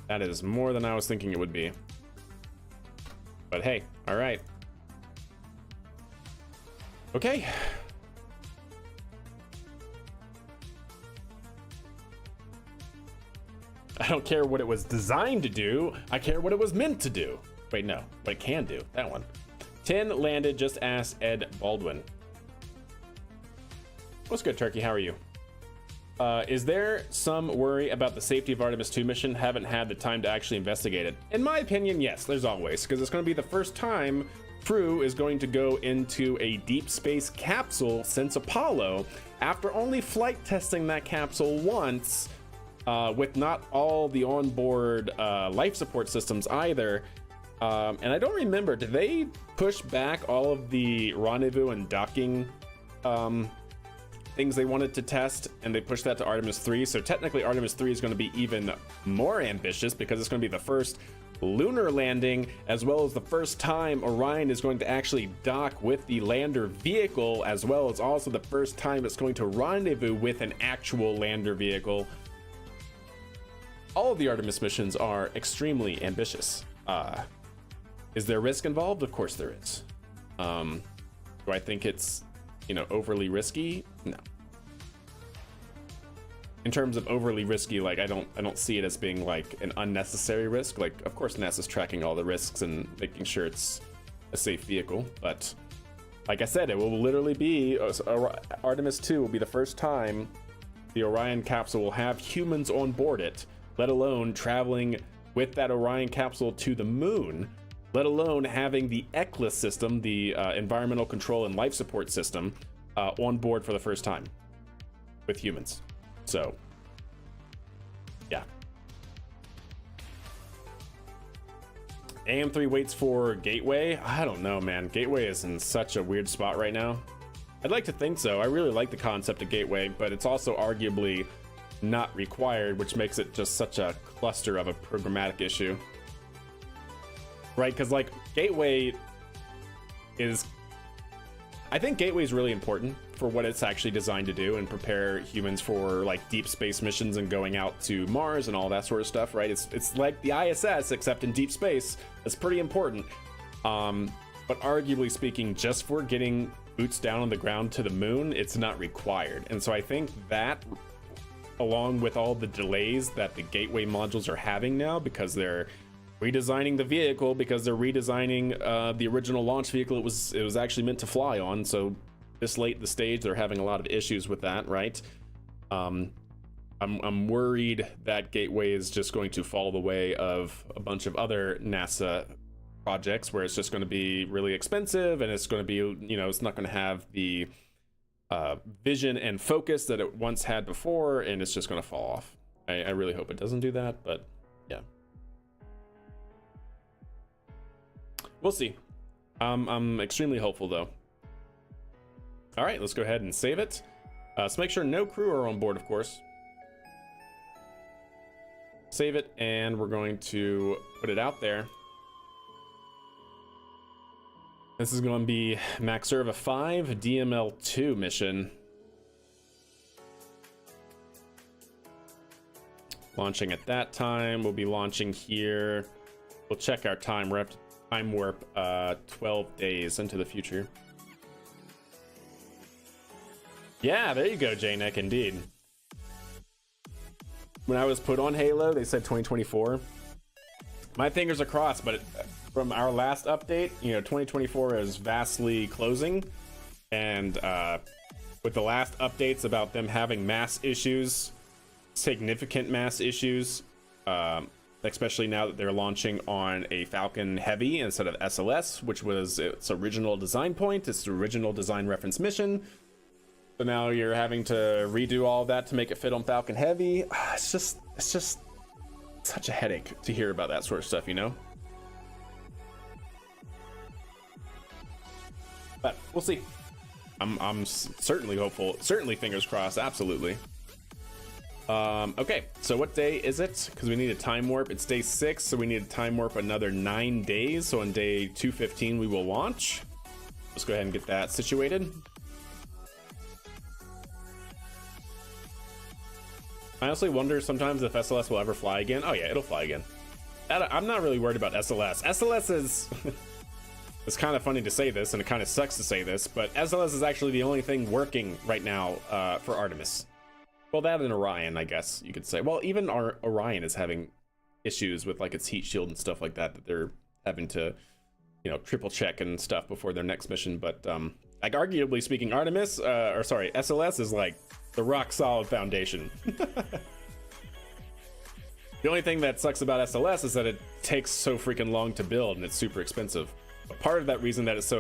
[SPEAKER 1] That is more than I was thinking it would be. But hey, all right. Okay. I don't care what it was designed to do. I care what it was meant to do. Wait, no, what it can do. That one. 10 landed, just ask Ed Baldwin. What's good, Turkey? How are you? Is there some worry about the safety of Artemis 2 mission? Haven't had the time to actually investigate it. In my opinion, yes, there's always, because it's going to be the first time crew is going to go into a deep space capsule since Apollo, after only flight testing that capsule once, with not all the onboard life support systems either. And I don't remember, did they push back all of the rendezvous and docking things they wanted to test, and they pushed that to Artemis 3? So technically Artemis 3 is going to be even more ambitious, because it's going to be the first lunar landing, as well as the first time Orion is going to actually dock with the lander vehicle, as well as also the first time it's going to rendezvous with an actual lander vehicle. All of the Artemis missions are extremely ambitious. Is there risk involved? Of course there is. Do I think it's, overly risky? No. In terms of overly risky, like I don't see it as being like an unnecessary risk. Like, of course NASA's tracking all the risks and making sure it's a safe vehicle, but like I said, it will literally be Artemis 2 will be the first time the Orion capsule will have humans on board it, let alone traveling with that Orion capsule to the moon, let alone having the ECLIS system, the environmental control and life support system, on board for the first time with humans. So, yeah. AM3 waits for Gateway. I don't know, man. Gateway is in such a weird spot right now. I'd like to think so. I really like the concept of Gateway, but it's also arguably not required, which makes it just such a cluster of a programmatic issue. Right? Because, like, Gateway is... I think Gateway is really important for what it's actually designed to do and prepare humans for like deep space missions and going out to Mars and all that sort of stuff, right? It's like the ISS except in deep space. That's pretty important. But arguably speaking, just for getting boots down on the ground to the moon, it's not required. And so I think that, along with all the delays that the Gateway modules are having now, because they're redesigning the vehicle, because they're redesigning the original launch vehicle it was actually meant to fly on. So this late in the stage, they're having a lot of issues with that, right? I'm worried that Gateway is just going to fall the way of a bunch of other NASA projects, where it's just going to be really expensive, and it's going to be, it's not going to have the vision and focus that it once had before, and it's just going to fall off. I really hope it doesn't do that, but yeah. We'll see. I'm extremely hopeful, though. All right, let's go ahead and save it. So make sure no crew are on board, of course. Save it, and we're going to put it out there. This is going to be Maxerva 5 DML2 mission. Launching at that time. We'll be launching here. We'll check our time. We're up to time warp 12 days into the future. Yeah, there you go, J-Neck, indeed. When I was put on Halo, they said 2024. My fingers are crossed, but from our last update, 2024 is vastly closing. And with the last updates about them having mass issues, significant mass issues, especially now that they're launching on a Falcon Heavy instead of SLS, which was its original design point, its original design reference mission. So now you're having to redo all of that to make it fit on Falcon Heavy. It's just such a headache to hear about that sort of stuff, you know. But we'll see. I'm certainly hopeful. Certainly, fingers crossed. Absolutely. Okay, so what day is it? Because we need a time warp. It's day 6, so we need a time warp another 9 days. So on day 215, we will launch. Let's go ahead and get that situated. I honestly wonder sometimes if SLS will ever fly again. Oh yeah, it'll fly again. I'm not really worried about SLS. SLS is... It's kind of funny to say this, and it kind of sucks to say this, but SLS is actually the only thing working right now for Artemis. Well, that and Orion, I guess you could say. Well, even our Orion is having issues with like its heat shield and stuff like that they're having to, you know, triple check and stuff before their next mission. But like arguably speaking, Artemis, or sorry, SLS is like the rock solid foundation. The only thing that sucks about SLS is that it takes so freaking long to build and it's super expensive. But part of that reason that it's so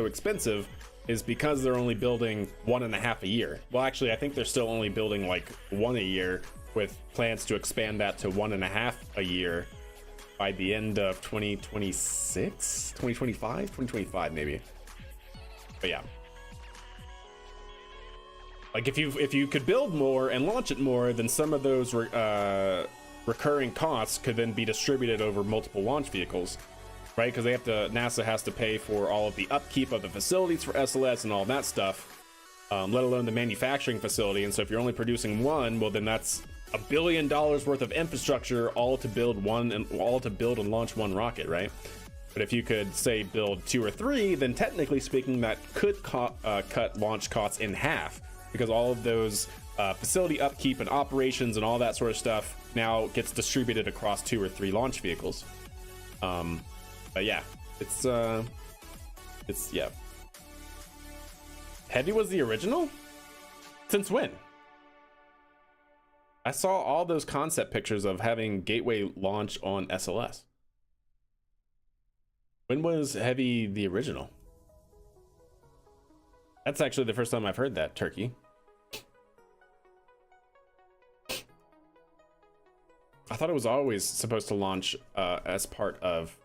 [SPEAKER 1] expensive is because they're only building 1.5 a year. Well, actually, I think they're still only building like 1 a year, with plans to expand that to 1.5 a year by the end of 2026, 2025 maybe. But yeah, like if you could build more and launch it more, then some of those recurring costs could then be distributed over multiple launch vehicles. Right, because NASA has to pay for all of the upkeep of the facilities for SLS and all that stuff, let alone the manufacturing facility. And so if you're only producing one, well, then that's $1 billion worth of infrastructure, all to build and launch one rocket, right? But if you could say build 2 or 3, then technically speaking, that could cut launch costs in half, because all of those facility upkeep and operations and all that sort of stuff now gets distributed across 2 or 3 launch vehicles. But yeah, it's yeah. Heavy was the original? Since when? I saw all those concept pictures of having Gateway launch on SLS. When was Heavy the original? That's actually the first time I've heard that, Turkey. I thought it was always supposed to launch as part of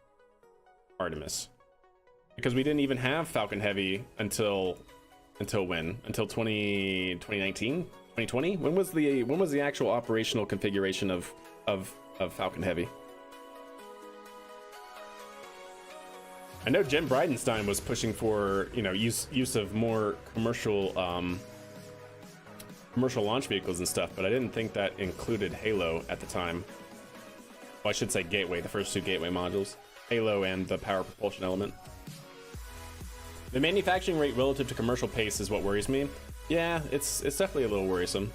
[SPEAKER 1] Artemis, because we didn't even have Falcon Heavy until when? Until 2019, 2020? When was the actual operational configuration of Falcon Heavy? I know Jim Bridenstine was pushing for, you know, use of more commercial launch vehicles and stuff, but I didn't think that included Halo at the time. Well, I should say Gateway, the first 2 Gateway modules. Halo and the power propulsion element. The manufacturing rate relative to commercial pace is what worries me. Yeah, it's definitely a little worrisome.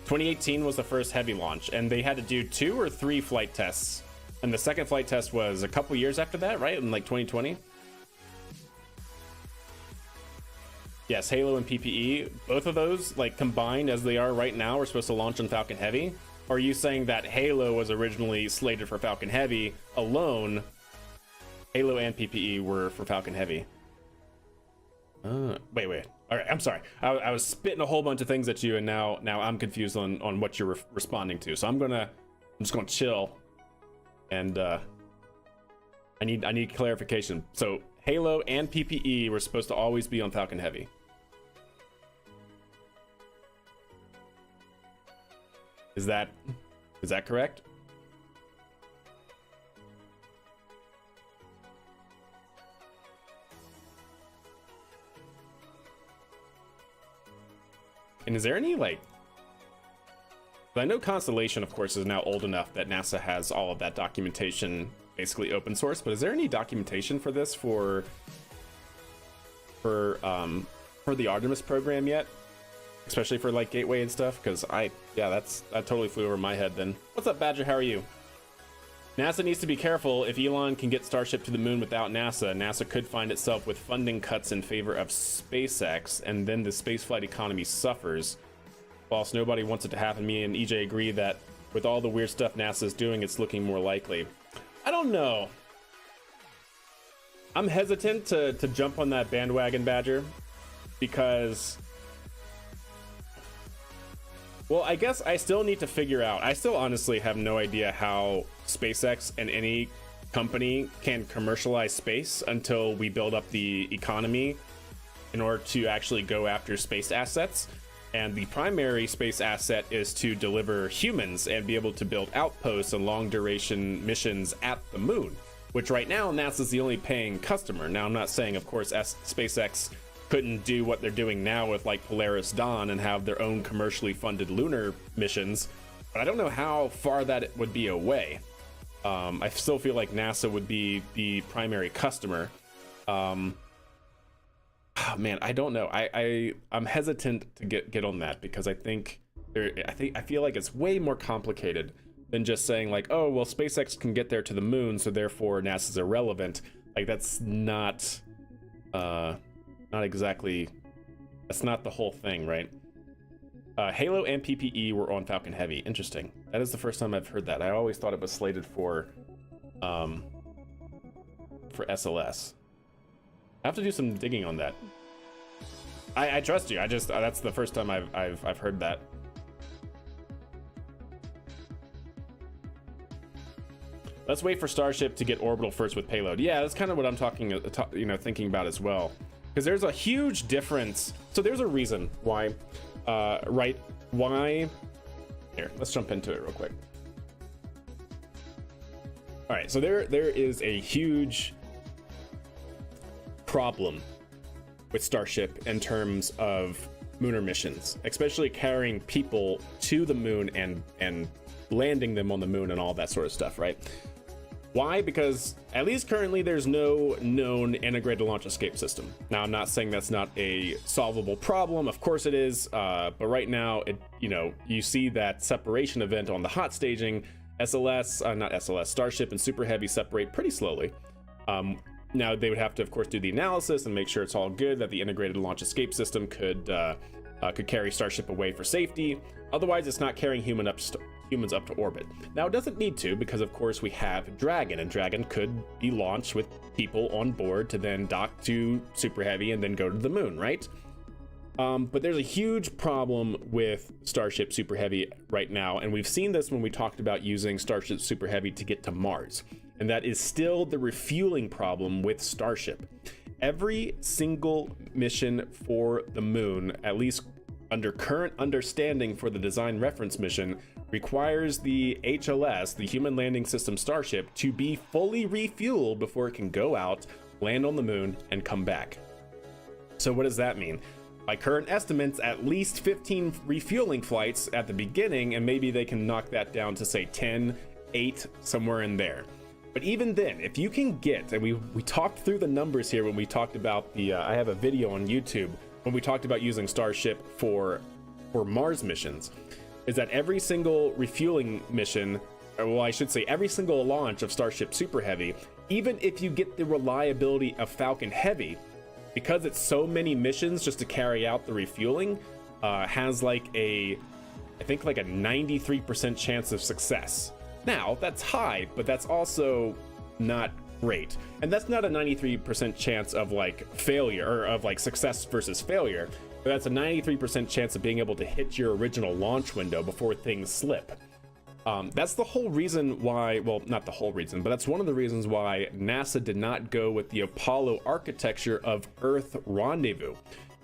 [SPEAKER 1] 2018 was the first Heavy launch, and they had to do 2 or 3 flight tests. And the second flight test was a couple years after that, right? In like 2020? Yes, Halo and PPE, both of those, like combined as they are right now, are supposed to launch on Falcon Heavy. Or are you saying that Halo was originally slated for Falcon Heavy alone? Halo and PPE were for Falcon Heavy. Wait. All right, I'm sorry. I was spitting a whole bunch of things at you, and now I'm confused on what you're responding to. So I'm just gonna chill, and I need clarification. So Halo and PPE were supposed to always be on Falcon Heavy. Is that correct? And is there any, like, I know Constellation, of course, is now old enough that NASA has all of that documentation basically open source, but is there any documentation for this for the Artemis program yet? Especially for like Gateway and stuff? Because that totally flew over my head then. What's up, Badger? How are you? NASA needs to be careful. If Elon can get Starship to the moon without NASA could find itself with funding cuts in favor of SpaceX, and then the spaceflight economy suffers. Whilst nobody wants it to happen, me and EJ agree that with all the weird stuff NASA's doing, it's looking more likely. I don't know. I'm hesitant to jump on that bandwagon, Badger, because... Well, I guess I still need to figure out. I still honestly have no idea how SpaceX and any company can commercialize space until we build up the economy in order to actually go after space assets. And the primary space asset is to deliver humans and be able to build outposts and long duration missions at the moon, which right now NASA's the only paying customer. Now, I'm not saying, of course, SpaceX couldn't do what they're doing now with like Polaris Dawn and have their own commercially funded lunar missions, but I don't know how far that would be away. I still feel like NASA would be the primary customer. Oh, man, I don't know. I'm hesitant to get on that because I feel like it's way more complicated than just saying like, oh, well, SpaceX can get there to the moon, so therefore NASA's irrelevant. Like that's not exactly, that's not the whole thing, right? Halo and PPE were on Falcon Heavy. Interesting. That is the first time I've heard that. I always thought it was slated for SLS. I have to do some digging on that. I trust you. That's the first time I've heard that. Let's wait for Starship to get orbital first with payload. Yeah, that's kind of what I'm thinking about as well. Because there's a huge difference. So there's a reason why, why. Here, let's jump into it real quick. All right, so there is a huge problem with Starship in terms of lunar missions, especially carrying people to the moon and landing them on the moon and all that sort of stuff, right? Why? Because at least currently there's no known integrated launch escape system. Now, I'm not saying that's not a solvable problem. Of course it is, but right now, you see that separation event on the hot staging. Starship and Super Heavy separate pretty slowly. Now they would have to, of course, do the analysis and make sure it's all good, that the integrated launch escape system could carry Starship away for safety. Otherwise, it's not carrying humans up to orbit. Now, it doesn't need to, because of course we have Dragon, and Dragon could be launched with people on board to then dock to Super Heavy and then go to the moon, right? But there's a huge problem with Starship Super Heavy right now, and we've seen this when we talked about using Starship Super Heavy to get to Mars. And that is still the refueling problem with Starship. Every single mission for the moon, at least under current understanding for the design reference mission, requires the HLS, the Human Landing System Starship, to be fully refueled before it can go out, land on the moon, and come back. So what does that mean? By current estimates, at least 15 refueling flights at the beginning, and maybe they can knock that down to say 10, 8, somewhere in there. But even then, if you can get, and we talked through the numbers here when we talked about I have a video on YouTube when we talked about using Starship for Mars missions, is that every single refueling mission, or well, I should say every single launch of Starship Super Heavy, even if you get the reliability of Falcon Heavy, because it's so many missions just to carry out the refueling, has I think like a 93% chance of success. Now, that's high, but that's also not great. And that's not a 93% chance of like failure, or of like success versus failure, but that's a 93% chance of being able to hit your original launch window before things slip. That's the whole reason why, well, not the whole reason, but that's one of the reasons why NASA did not go with the Apollo architecture of Earth Rendezvous.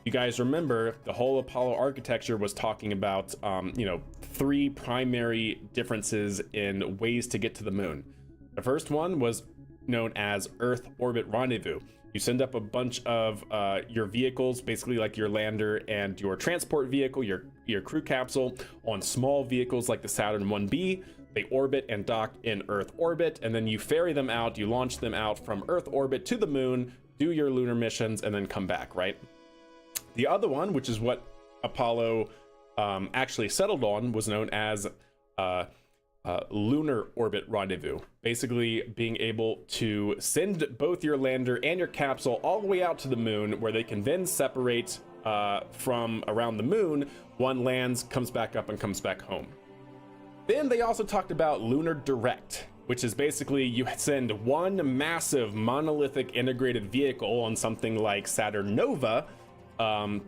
[SPEAKER 1] You guys remember the whole Apollo architecture was talking about, 3 primary differences in ways to get to the moon. The first one was known as Earth Orbit Rendezvous. You send up a bunch of your vehicles, basically like your lander and your transport vehicle, your crew capsule, on small vehicles like the Saturn 1B. They orbit and dock in Earth orbit, and then you ferry them out, you launch them out from Earth orbit to the moon, do your lunar missions, and then come back, right? The other one, which is what Apollo actually settled on, was known as Lunar Orbit Rendezvous. Basically being able to send both your lander and your capsule all the way out to the moon, where they can then separate from around the moon. One lands, comes back up, and comes back home. Then they also talked about Lunar Direct, which is basically you send one massive monolithic integrated vehicle on something like Saturn Nova,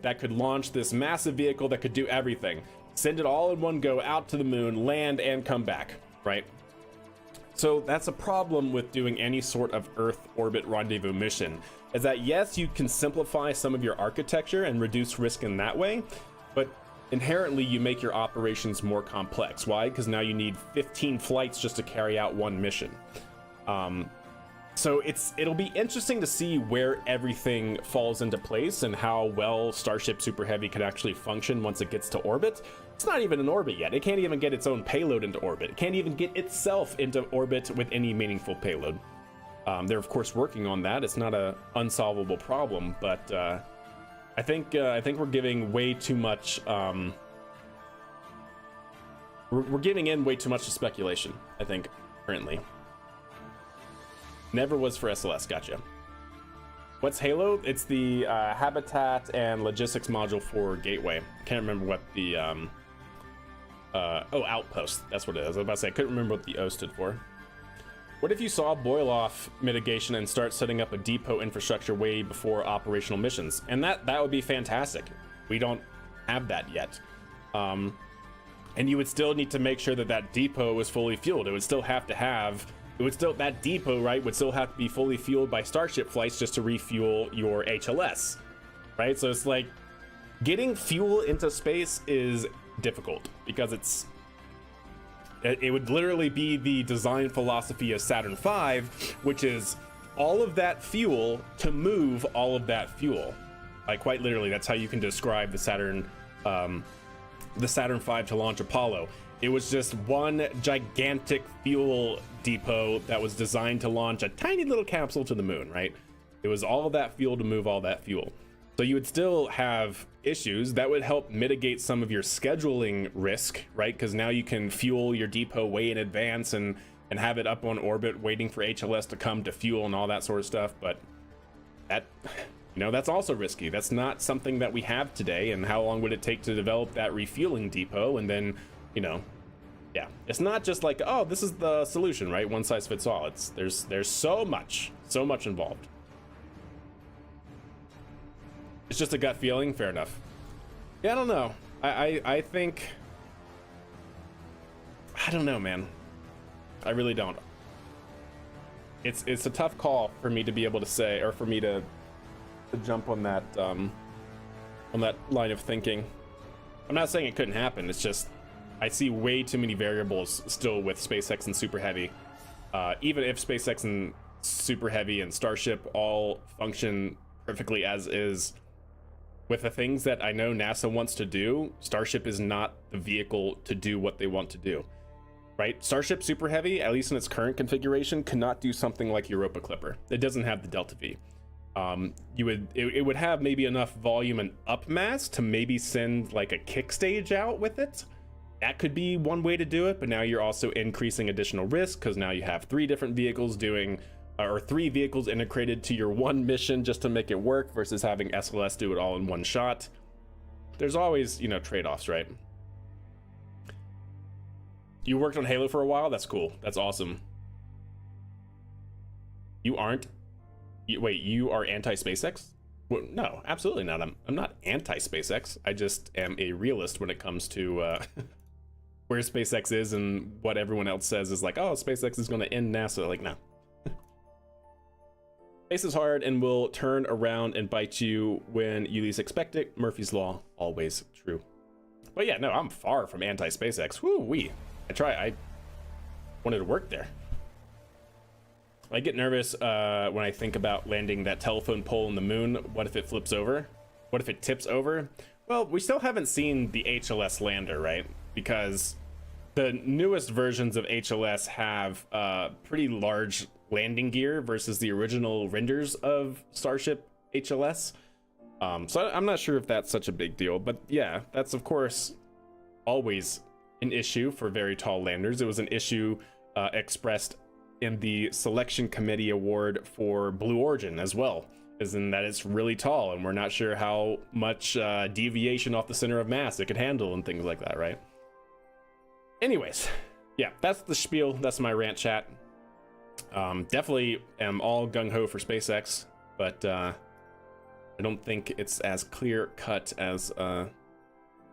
[SPEAKER 1] that could launch this massive vehicle that could do everything. send it all in one go out to the moon, land, and come back, right? So that's a problem with doing any sort of Earth orbit rendezvous mission, is that yes, you can simplify some of your architecture and reduce risk in that way, but inherently you make your operations more complex. Why? Because now you need 15 flights just to carry out one mission. So it'll be interesting to see where everything falls into place and how well Starship Super Heavy can actually function once it gets to orbit. It's not even in orbit yet. It can't even get its own payload into orbit. It can't even get itself into orbit with any meaningful payload. They're of course working on that. It's not a unsolvable problem, but I think we're giving way too much. We're giving in way too much to speculation, I think, currently. Never was for SLS, gotcha. What's Halo? It's the habitat and logistics module for Gateway. Can't remember what the outpost. That's what it is. I was about to say I couldn't remember what the O stood for. What if you saw boil off mitigation and start setting up a depot infrastructure way before operational missions? And that would be fantastic. We don't have that yet. And you would still need to make sure that that depot is fully fueled. It would still have to have. That depot, right, would still have to be fully fueled by Starship flights just to refuel your HLS, right? So it's like getting fuel into space is difficult because it would literally be the design philosophy of Saturn V, which is all of that fuel to move all of that fuel. Like quite literally, that's how you can describe the Saturn V to launch Apollo. It was just one gigantic fuel depot that was designed to launch a tiny little capsule to the moon, right? It was all of that fuel to move all that fuel. So you would still have issues that would help mitigate some of your scheduling risk, right? Because now you can fuel your depot way in advance and have it up on orbit waiting for HLS to come to fuel and all that sort of stuff. But that, that's also risky. That's not something that we have today. And how long would it take to develop that refueling depot? And then, yeah, it's not just like, oh, this is the solution, right? One size fits all. There's so much involved. It's just a gut feeling. Fair enough. Yeah, I don't know. I think, I don't know, man. I really don't. It's a tough call for me to be able to say, or for me to jump on that line of thinking. I'm not saying it couldn't happen. It's just I see way too many variables still with SpaceX and Super Heavy. Even if SpaceX and Super Heavy and Starship all function perfectly as is, with the things that I know NASA wants to do, Starship is not the vehicle to do what they want to do, right? Starship Super Heavy, at least in its current configuration, cannot do something like Europa Clipper. It doesn't have the Delta V. It would have maybe enough volume and up mass to maybe send like a kick stage out with it. That could be one way to do it, but now you're also increasing additional risk because now you have three different vehicles doing, or three vehicles integrated to your one mission just to make it work versus having SLS do it all in one shot. There's always, trade-offs, right? You worked on Halo for a while? That's cool. That's awesome. You aren't? Wait, you are anti-SpaceX? Well, no, absolutely not. I'm not anti-SpaceX. I just am a realist when it comes to where SpaceX is and what everyone else says is like, oh, SpaceX is going to end NASA. Like, no. Space is hard and will turn around and bite you when you least expect it. Murphy's Law, always true. But yeah, no, I'm far from anti-SpaceX. Woo-wee. I wanted to work there. I get nervous when I think about landing that telephone pole in the moon. What if it flips over? What if it tips over? Well, we still haven't seen the HLS lander, right? Because the newest versions of HLS have pretty large landing gear versus the original renders of Starship HLS. So I'm not sure if that's such a big deal, but yeah, that's of course always an issue for very tall landers. It was an issue expressed in the selection committee award for Blue Origin as well, is in that it's really tall and we're not sure how much deviation off the center of mass it could handle and things like that, right? Anyways, yeah, that's the spiel. That's my rant, chat. Definitely am all gung-ho for SpaceX, but I don't think it's as clear cut as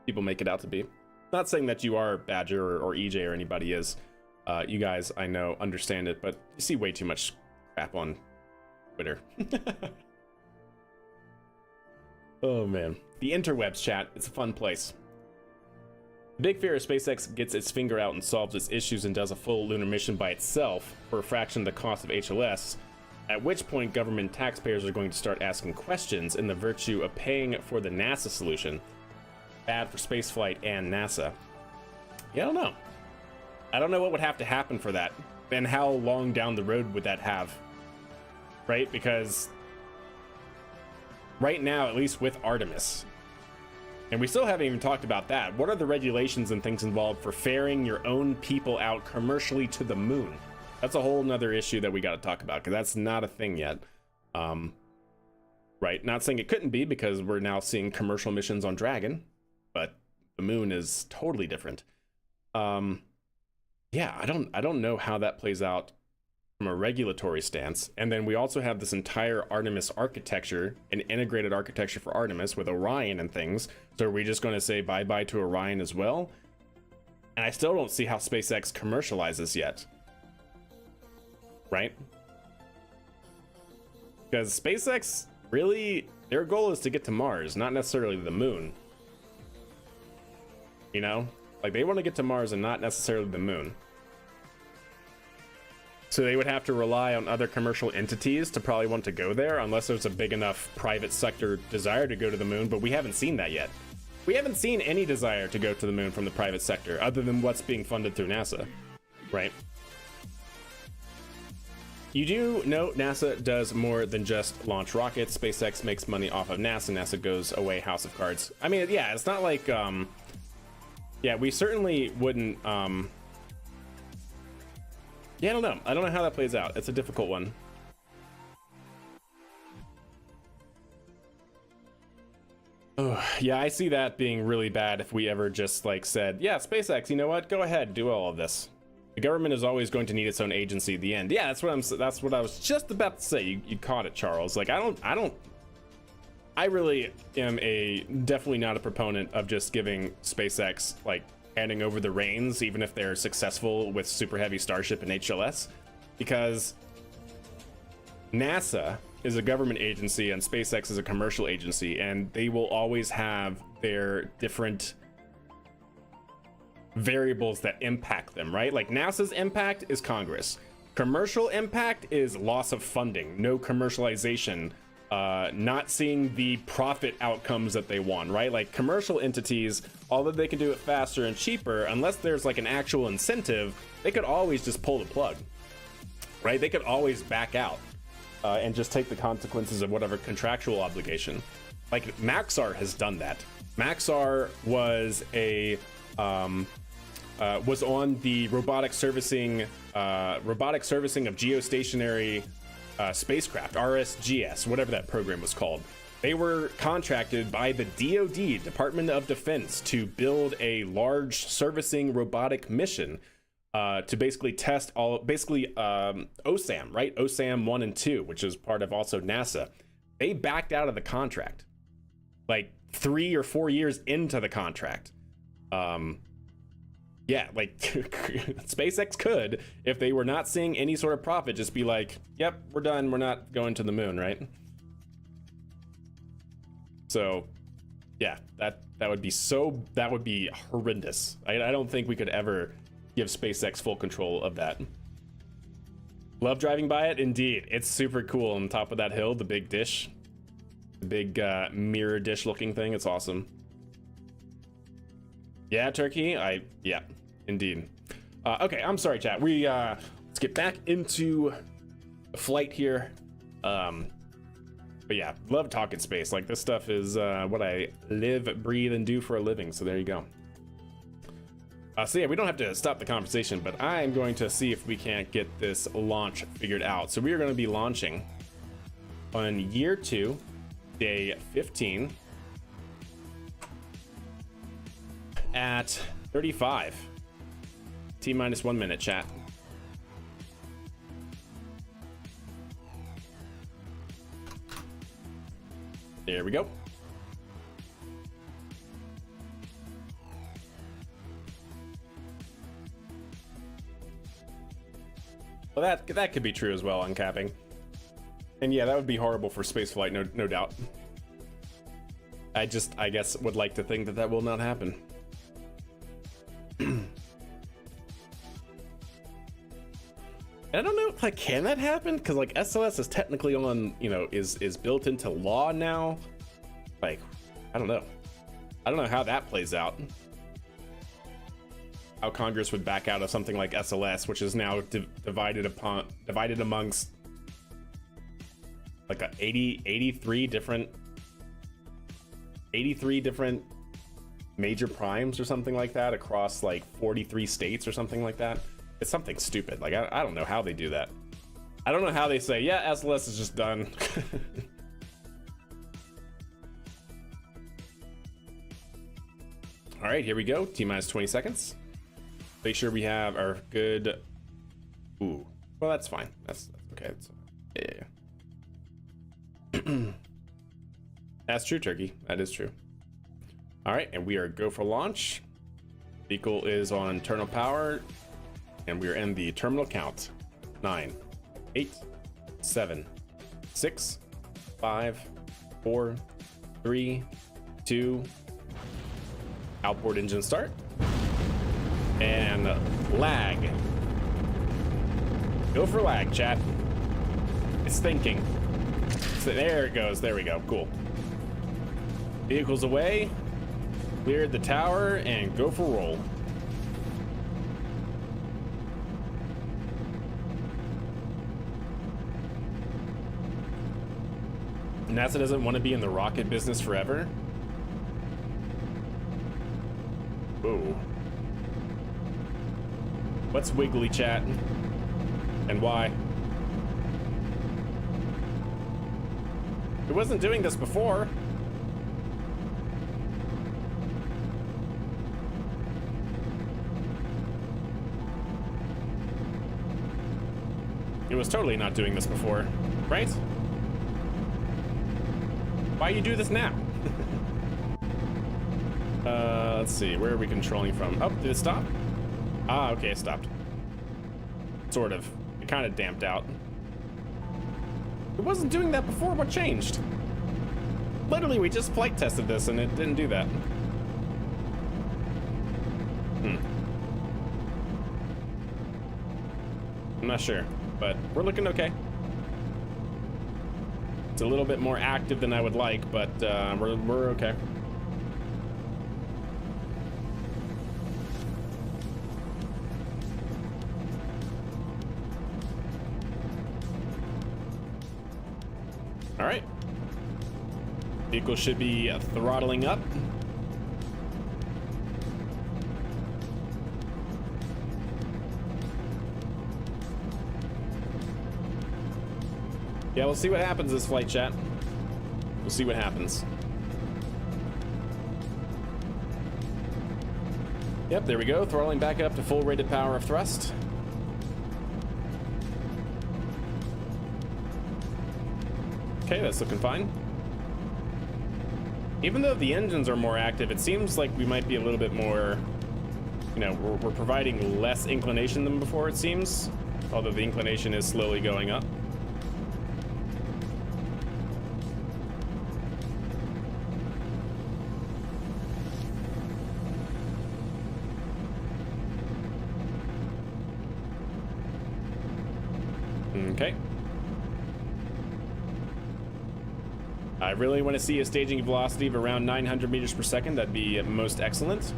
[SPEAKER 1] people make it out to be. Not saying that you are Badger or EJ or anybody is. You guys, I know, understand it, but you see way too much crap on Twitter. Oh man. The interwebs, chat. It's a fun place. The big fear is SpaceX gets its finger out and solves its issues and does a full lunar mission by itself for a fraction of the cost of HLS, at which point government taxpayers are going to start asking questions in the virtue of paying for the NASA solution. Bad for spaceflight and NASA. Yeah, I don't know. I don't know what would have to happen for that, and how long down the road would that have, right? Because right now, at least with Artemis, and we still haven't even talked about that. What are the regulations and things involved for ferrying your own people out commercially to the moon? That's a whole nother issue that we got to talk about, because that's not a thing yet. Right? Not saying it couldn't be, because we're now seeing commercial missions on Dragon, but the moon is totally different. Yeah, I don't know how that plays out from a regulatory stance. And then we also have this entire Artemis architecture, an integrated architecture for Artemis with Orion and things. So are we just going to say bye-bye to Orion as well? And I still don't see how SpaceX commercializes yet. Right? Because SpaceX, really, their goal is to get to Mars, not necessarily the moon. You know? Like, they want to get to Mars and not necessarily the moon. So they would have to rely on other commercial entities to probably want to go there, unless there's a big enough private sector desire to go to the moon, but we haven't seen that yet. We haven't seen any desire to go to the moon from the private sector, other than what's being funded through NASA, right? You do know NASA does more than just launch rockets. SpaceX makes money off of NASA. NASA goes away house of cards. I mean, yeah, it's not like, yeah, we certainly wouldn't, yeah, I don't know. I don't know how that plays out. It's a difficult one. Oh, yeah, I see that being really bad if we ever just like said, yeah, SpaceX, you know what? Go ahead, do all of this. The government is always going to need its own agency at the end. Yeah, that's what I was just about to say. You caught it, Charles. Like, I really am definitely not a proponent of just giving SpaceX, like, handing over the reins, even if they're successful with Super Heavy, Starship, and HLS, because NASA is a government agency and SpaceX is a commercial agency, and they will always have their different variables that impact them, right? Like, NASA's impact is Congress. Commercial impact is loss of funding, no commercialization, not seeing the profit outcomes that they want, right? Like, commercial entities, although they can do it faster and cheaper, unless there's like an actual incentive, they could always just pull the plug, right? They could always back out and just take the consequences of whatever contractual obligation. Like, Maxar has done that. Maxar was was on the robotic servicing of geostationary spacecraft, RSGS, whatever that program was called. They were contracted by the DoD, Department of Defense, to build a large servicing robotic mission to basically test OSAM, right? OSAM 1 and 2, which is part of also NASA. They backed out of the contract like 3 or 4 years into the contract. Yeah, like SpaceX could, if they were not seeing any sort of profit, just be like, yep, we're done. We're not going to the moon, right? So yeah, that would be horrendous. I don't think we could ever give SpaceX full control of that. Love driving by it. Indeed. It's super cool on top of that hill, the big dish, the big mirror dish looking thing. It's awesome. Yeah, Turkey. Yeah, indeed. Okay, I'm sorry, chat. Let's get back into the flight here. But yeah, love talking space. Like, this stuff is what I live, breathe, and do for a living. So there you go. So yeah, we don't have to stop the conversation, but I'm going to see if we can't get this launch figured out. So we are going to be launching on year 2, day 15. At 35. T-minus 1 minute, chat. There we go. Well, that could be true as well on capping. And yeah, that would be horrible for spaceflight, no doubt. I guess would like to think that that will not happen. And I don't know, like, can that happen? Because like SOS is technically on, you know, is built into law now. Like, I don't know how that plays out. How Congress would back out of something like SLS, which is now divided amongst like 83 different major primes or something like that across like 43 states or something like that. It's something stupid. Like, I don't know how they do that. I don't know how they say, yeah, SLS is just done. All right, here we go. T-minus 20 seconds. Make sure we have our good. Ooh, well, that's fine. That's okay. Yeah. That's true, Turkey. That is true. All right, and we are go for launch. Vehicle is on terminal power, and we are in the terminal count. 9, 8, 7, 6, 5, 4, 3, 2. Outboard engine start. And lag. Go for lag, chat. It's thinking. So there it goes. There we go. Cool. Vehicles away. Cleared the tower and go for roll. NASA doesn't want to be in the rocket business forever. Whoa. What's wiggly, chat? And why? It wasn't doing this before. It was totally not doing this before, right? Why you do this now? Let's see, where are we controlling from? Oh, did it stop? Ah, okay, it stopped. Sort of. It kind of damped out. It wasn't doing that before. What changed? Literally, we just flight tested this and it didn't do that. I'm not sure, but we're looking okay. It's a little bit more active than I would like, but we're okay. All right. Vehicle should be throttling up. Yeah, we'll see what happens this flight, chat. We'll see what happens. Yep, there we go. Throttling back up to full rated power of thrust. Okay, that's looking fine. Even though the engines are more active, it seems like we might be a little bit more, you know, we're providing less inclination than before, it seems. Although the inclination is slowly going up. Okay. I really want to see a staging velocity of around 900 meters per second. That'd be most excellent.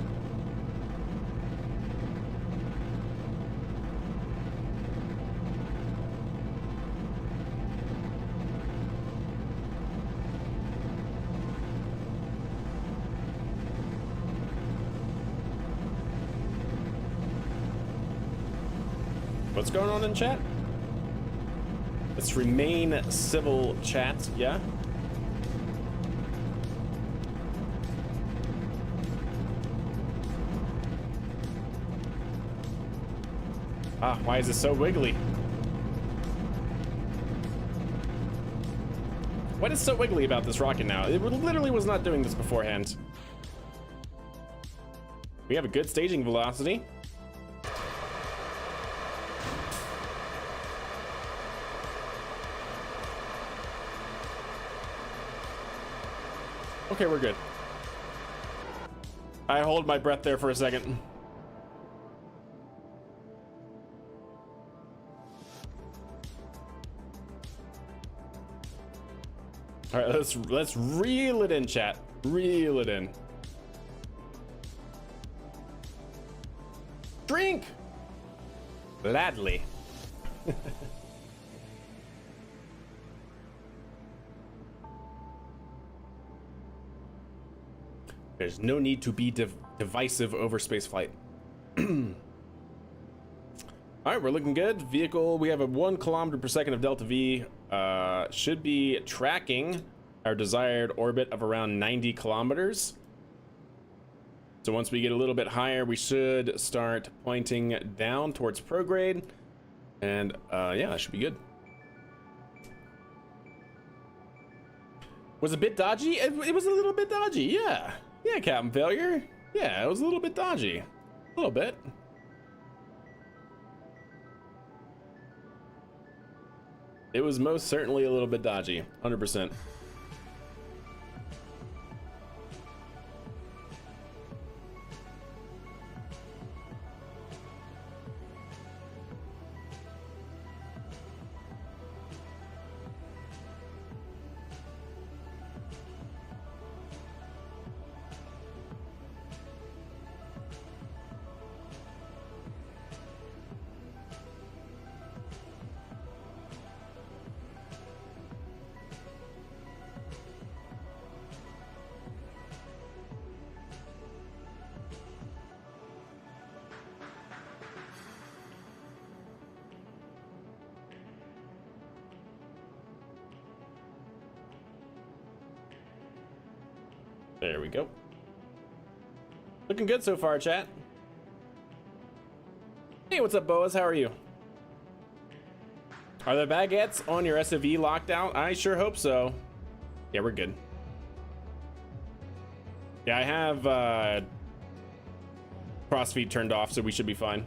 [SPEAKER 1] What's going on in chat? Let's remain civil, chat, yeah? Ah, why is it so wiggly? What is so wiggly about this rocket now? It literally was not doing this beforehand. We have a good staging velocity. Okay, we're good. I hold my breath there for a second. All right, let's reel it in, chat. Reel it in. Drink! Gladly. There's no need to be divisive over spaceflight. All right, we're looking good. Vehicle, we have a 1 kilometer per second of delta V. Should be tracking our desired orbit of around 90 kilometers. So once we get a little bit higher, we should start pointing down towards prograde. And yeah, that should be good. Was it a bit dodgy? It was a little bit dodgy, yeah. Yeah, Captain Failure. Yeah, it was a little bit dodgy. A little bit. It was most certainly a little bit dodgy, 100%. There we go. Looking good so far, chat. Hey, what's up, Boas? How are you? Are the baguettes on your SUV locked out? I sure hope so. Yeah, we're good. Yeah, I have cross feed turned off, so we should be fine.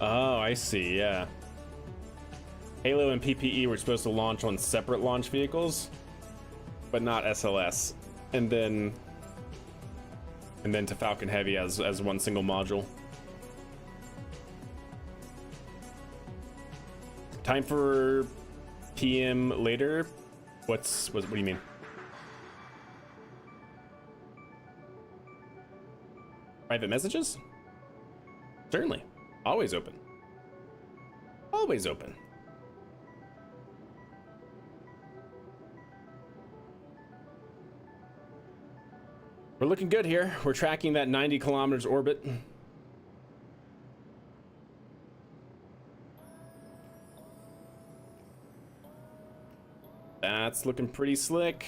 [SPEAKER 1] Oh, I see, yeah. Halo and PPE were supposed to launch on separate launch vehicles, but not SLS. And then to Falcon Heavy as one single module. Time for PM later? What do you mean? Private messages? Certainly. Always open. Always open. We're looking good here. We're tracking that 90 kilometers orbit. That's looking pretty slick.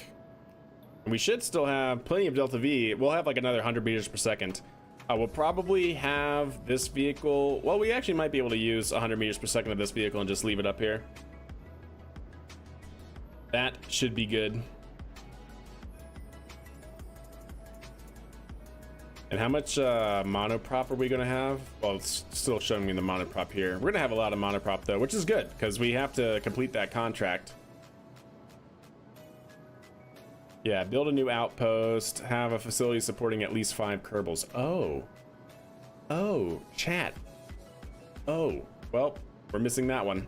[SPEAKER 1] And we should still have plenty of delta V. We'll have like another 100 meters per second. We'll probably have this vehicle. Well, we actually might be able to use 100 meters per second of this vehicle and just leave it up here. That should be good. And how much monoprop are we gonna have? Well, it's still showing me the monoprop here. We're gonna have a lot of monoprop though, which is good because we have to complete that contract. Yeah, build a new outpost, have a facility supporting at least 5 Kerbals. Oh, chat. Oh, well, we're missing that one.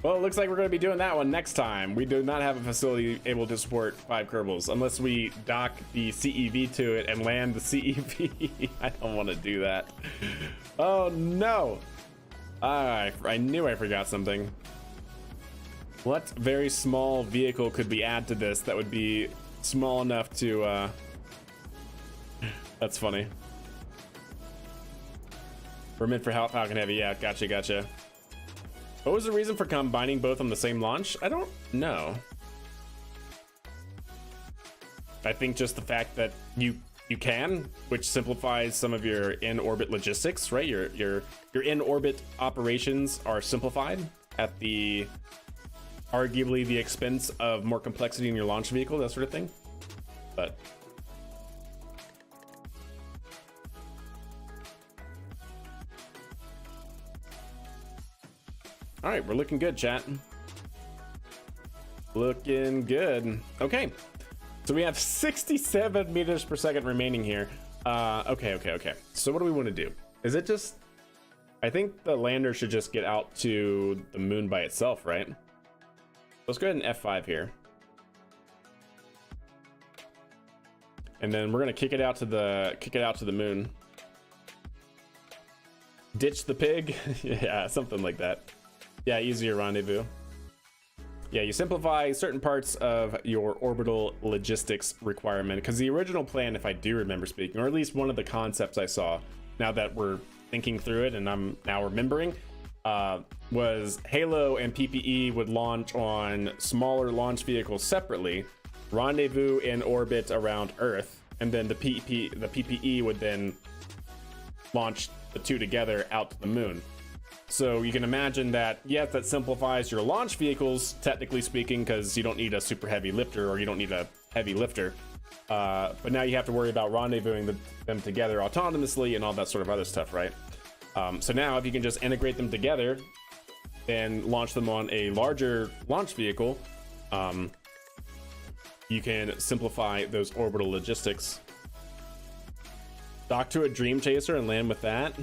[SPEAKER 1] Well, it looks like we're going to be doing that one next time. We do not have a facility able to support 5 Kerbals unless we dock the CEV to it and land the CEV. I don't want to do that. Oh, no. I knew I forgot something. What very small vehicle could we add to this that would be small enough to, that's funny. We're meant for Falcon Heavy, yeah, gotcha. What was the reason for combining both on the same launch? I don't know. I think just the fact that you you can, which simplifies some of your in-orbit logistics, right? Your in-orbit operations are simplified at the arguably the expense of more complexity in your launch vehicle, that sort of thing. But all right, we're looking good, chat. Looking good. Okay, so we have 67 meters per second remaining here. Okay. So what do we want to do? Is it just, I think the lander should just get out to the moon by itself, right? Let's go ahead and F5 here. And then we're gonna kick it out to the moon. Ditch the pig. Yeah, something like that. Yeah, easier rendezvous. Yeah, you simplify certain parts of your orbital logistics requirement, because the original plan, if I do remember speaking, or at least one of the concepts I saw, now that we're thinking through it and I'm now remembering, was Halo and PPE would launch on smaller launch vehicles separately, rendezvous in orbit around Earth, and then the PPE would then launch the two together out to the moon. So you can imagine that, yes, that simplifies your launch vehicles, technically speaking, because you don't need a super heavy lifter, or you don't need a heavy lifter. But now you have to worry about rendezvousing them together autonomously and all that sort of other stuff, right? So now if you can just integrate them together and launch them on a larger launch vehicle, you can simplify those orbital logistics. Dock to a Dream Chaser and land with that.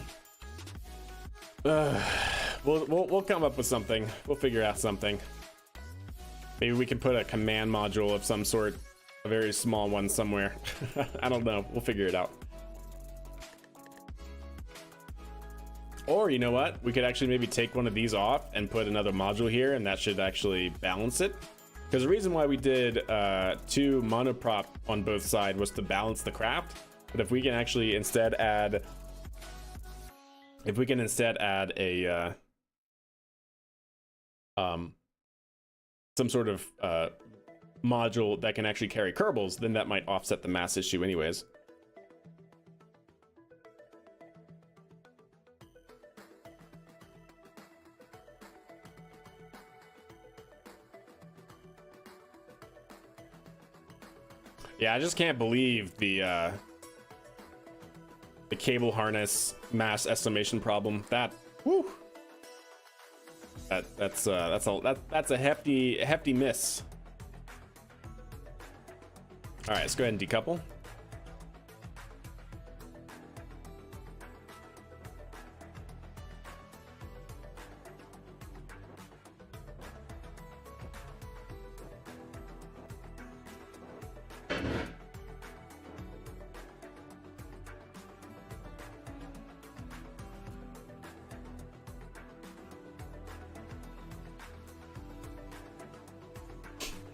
[SPEAKER 1] We'll come up with something. We'll figure out something. Maybe we can put a command module of some sort, a very small one somewhere. I don't know. We'll figure it out. Or you know what? We could actually maybe take one of these off and put another module here, and that should actually balance it. Because the reason why we did 2 monoprop on both sides was to balance the craft. But if we can actually instead add a some sort of module that can actually carry Kerbals, then that might offset the mass issue anyways. Yeah, I just can't believe the cable harness mass estimation problem. That, whew, that's a hefty miss. All right, let's go ahead and decouple.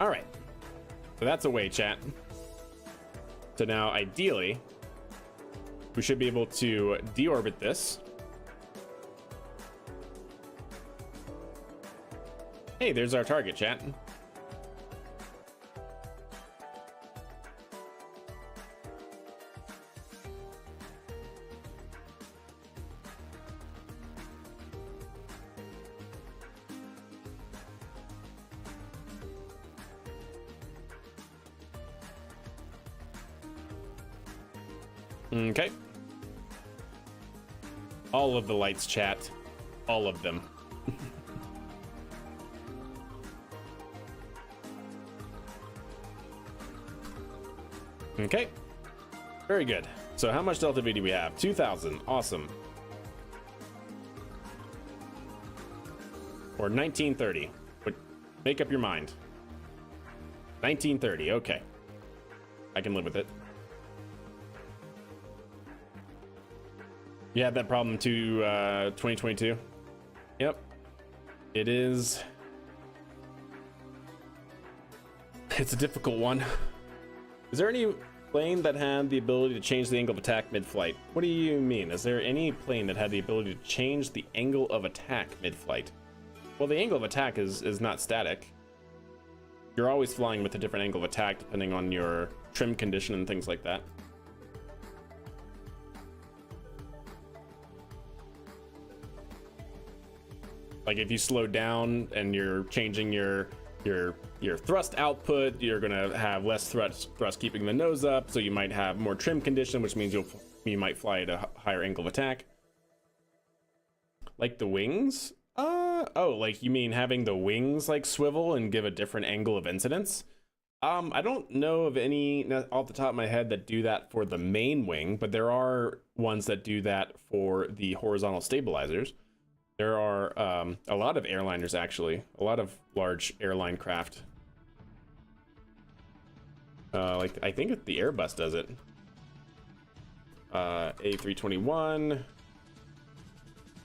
[SPEAKER 1] All right, so that's away, chat. So now, ideally, we should be able to deorbit this. Hey, there's our target, chat. Okay. All of the lights, chat. All of them. Okay. Very good. So how much Delta V do we have? 2,000. Awesome. Or 1930. But make up your mind. 1930. Okay. I can live with it. You had that problem too, 2022. Yep, it is. It's a difficult one. Is there any plane that had the ability to change the angle of attack mid-flight? What do you mean? Is there any plane that had the ability to change the angle of attack mid-flight? Well, the angle of attack is not static. You're always flying with a different angle of attack depending on your trim condition and things like that. Like if you slow down and you're changing your thrust output, you're gonna have less thrust keeping the nose up, so you might have more trim condition, which means you might fly at a higher angle of attack. Like the wings? Oh, like you mean having the wings like swivel and give a different angle of incidence? I don't know of any off the top of my head that do that for the main wing, but there are ones that do that for the horizontal stabilizers. There are a lot of airliners, actually, a lot of large airline craft. Like I think the Airbus does it. A321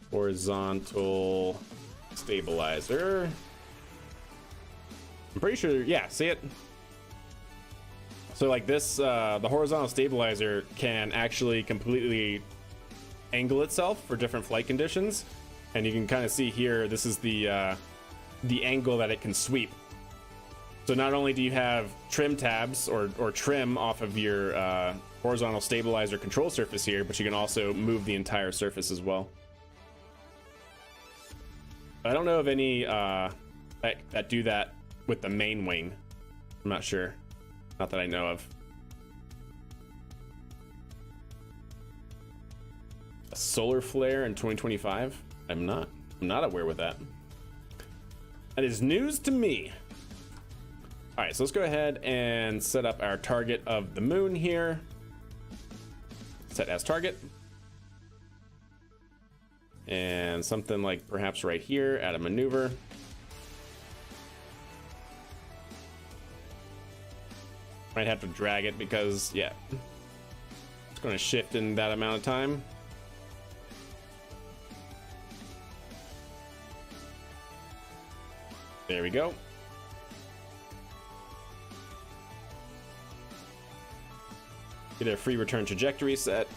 [SPEAKER 1] horizontal stabilizer. I'm pretty sure, yeah, see it? So like this, the horizontal stabilizer can actually completely angle itself for different flight conditions. And you can kind of see here, this is the angle that it can sweep. So not only do you have trim tabs or trim off of your horizontal stabilizer control surface here, but you can also move the entire surface as well. I don't know of any that do that with the main wing. I'm not sure. Not that I know of. A solar flare in 2025? I'm not aware with that. That is news to me. All right, so let's go ahead and set up our target of the moon here. Set as target. And something like perhaps right here, add a maneuver. Might have to drag it because, yeah, it's going to shift in that amount of time. There we go. Get a free return trajectory set.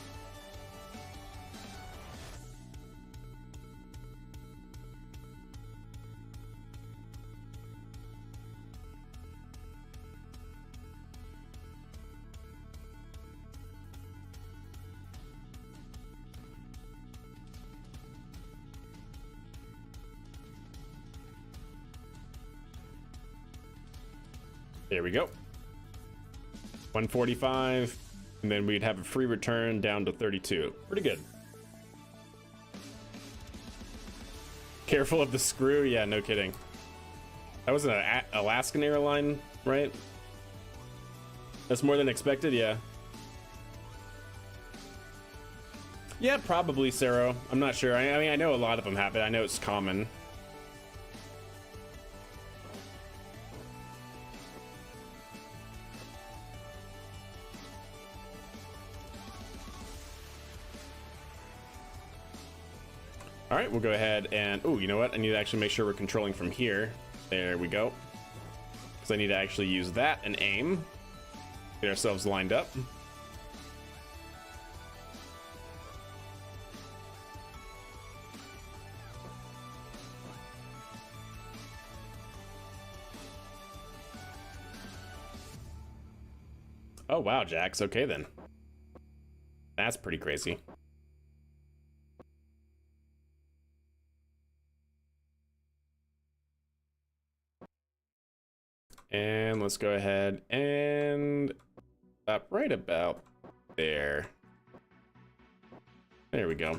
[SPEAKER 1] There we go. 145, and then we'd have a free return down to 32. Pretty good. Careful of the screw. Yeah, no kidding. That was an Alaskan airline, right? That's more than expected. Yeah. Yeah, probably Cero. I'm not sure. I mean, I know a lot of them have it. I know it's common. All right, we'll go ahead and, oh, you know what? I need to actually make sure we're controlling from here. There we go. Because I need to actually use that and aim. Get ourselves lined up. Oh, wow, Jax. Okay, then. That's pretty crazy. And let's go ahead and stop right about there. There we go.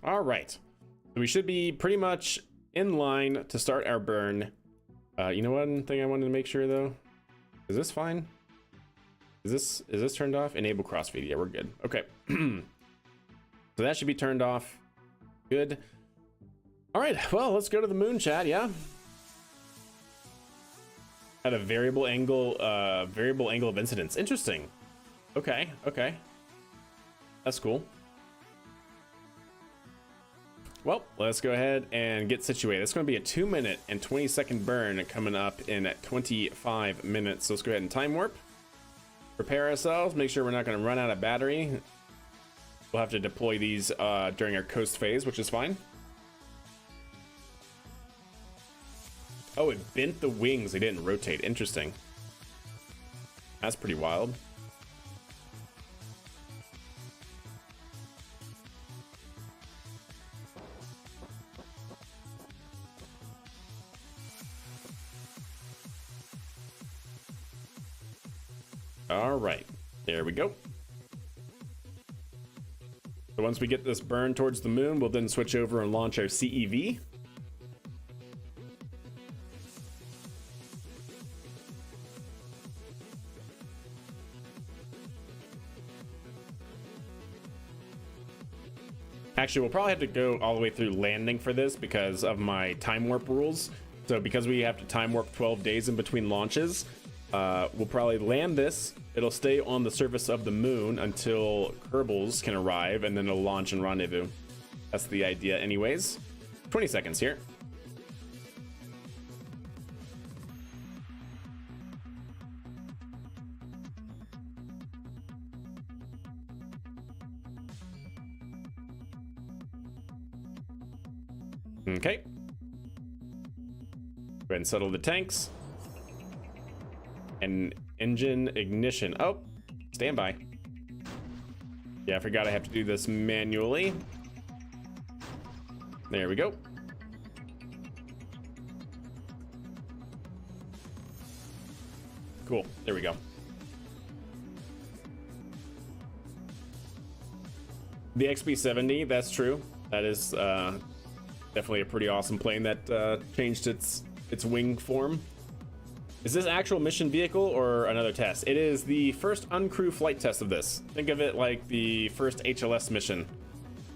[SPEAKER 1] All right. We should be pretty much in line to start our burn. You know, one thing I wanted to make sure though, is this fine? Is this turned off? Enable crossfeed. Yeah, we're good. Okay. So that should be turned off. Good. All right, well, let's go to the moon, chat. Yeah. At a variable angle of incidence. Interesting. Okay, okay. That's cool. Well, let's go ahead and get situated. It's going to be a 2-minute and 20-second burn coming up in 25 minutes. So let's go ahead and time warp. Prepare ourselves. Make sure we're not going to run out of battery. We'll have to deploy these during our coast phase, which is fine. Oh, it bent the wings. They didn't rotate. Interesting. That's pretty wild. All right, there we go. So once we get this burn towards the moon, we'll then switch over and launch our CEV. Actually, we'll probably have to go all the way through landing for this because of my time warp rules. So because we have to time warp 12 days in between launches, we'll probably land this. It'll stay on the surface of the moon until Kerbals can arrive, and then it'll launch and rendezvous. That's the idea anyways. 20 seconds here. Okay. Go ahead and settle the tanks. And engine ignition. Oh, stand by. Yeah, I forgot I have to do this manually. There we go. Cool. There we go. The XP70, that's true. That is definitely a pretty awesome plane that changed its wing form. Is this actual mission vehicle or another test? It is the first uncrew flight test of this. Think of it like the first HLS mission,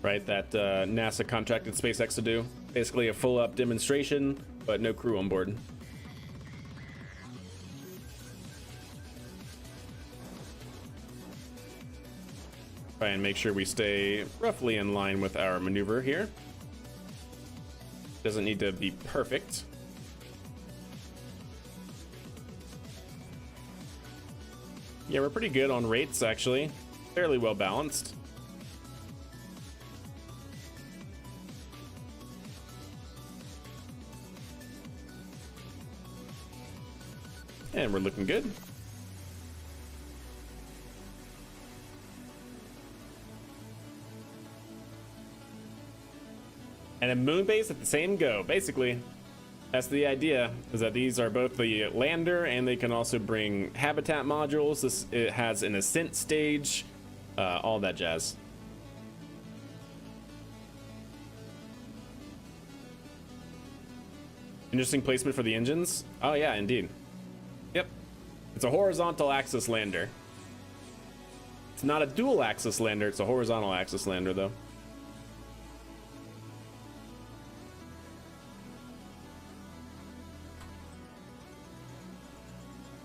[SPEAKER 1] right? That NASA contracted SpaceX to do. Basically a full up demonstration, but no crew on board. Try and make sure we stay roughly in line with our maneuver here. Doesn't need to be perfect. Yeah, we're pretty good on rates, actually. Fairly well balanced. And we're looking good. And a moon base at the same go. Basically, that's the idea, is that these are both the lander and they can also bring habitat modules. It has an ascent stage, all that jazz. Interesting placement for the engines. Oh yeah, indeed. Yep. It's a horizontal axis lander. It's not a dual axis lander, it's a horizontal axis lander though.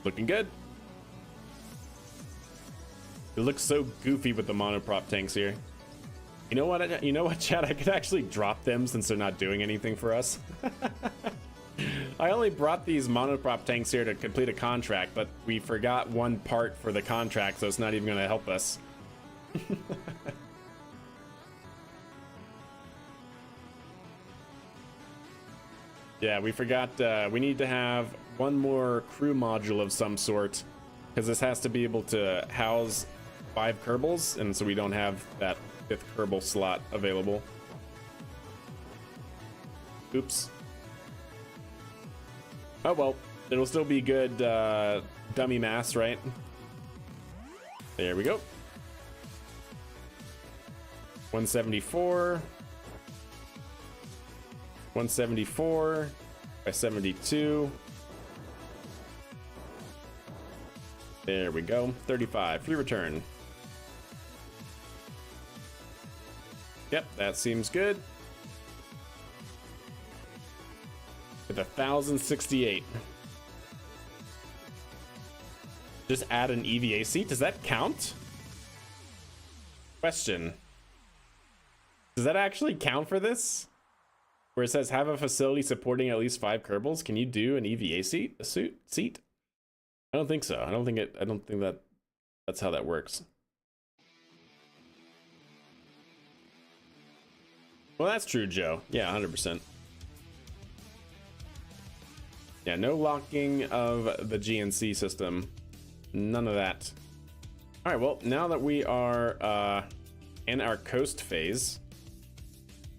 [SPEAKER 1] Looking good. It looks so goofy with the monoprop tanks here. You know what, Chad? I could actually drop them since they're not doing anything for us. I only brought these monoprop tanks here to complete a contract, but we forgot one part for the contract, so it's not even going to help us. Yeah, we forgot. We need to have one more crew module of some sort, because this has to be able to house 5 Kerbals, and so we don't have that 5th Kerbal slot available. Oops. Oh well, it'll still be good dummy mass, right? There we go. 174. 174 by 72. There we go. 35. Free return. Yep, that seems good. With 1,068. Just add an EVA seat. Does that count? Question. Does that actually count for this? Where it says have a facility supporting at least 5 Kerbals. Can you do an EVA seat? Seat? I don't think so. I don't think that's how that works. Well, that's true, Joe. Yeah, 100%. Yeah, no locking of the GNC system. None of that. All right, well, now that we are in our coast phase,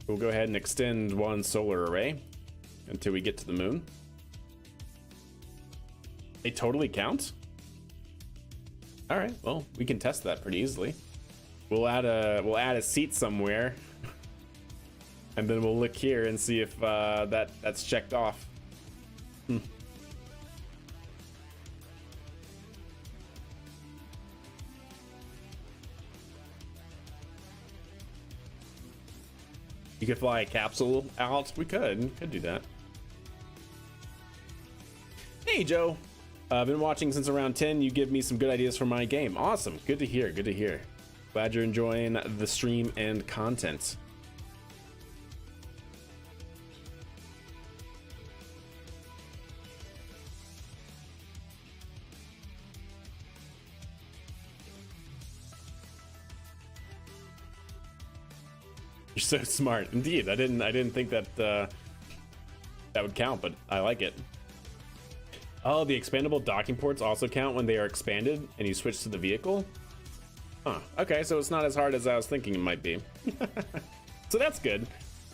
[SPEAKER 1] we'll go ahead and extend one solar array until we get to the moon. They totally count? All right, well, we can test that pretty easily. We'll add a seat somewhere, and then we'll look here and see if that's checked off. You could fly a capsule out. We could do that. Hey, Joe. I've been watching since around 10. You give me some good ideas for my game. Awesome. Good to hear. Good to hear. Glad you're enjoying the stream and content. You're so smart. Indeed. I didn't think that that would count, but I like it. Oh, the expandable docking ports also count when they are expanded and you switch to the vehicle? Huh. Okay, so it's not as hard as I was thinking it might be. So that's good.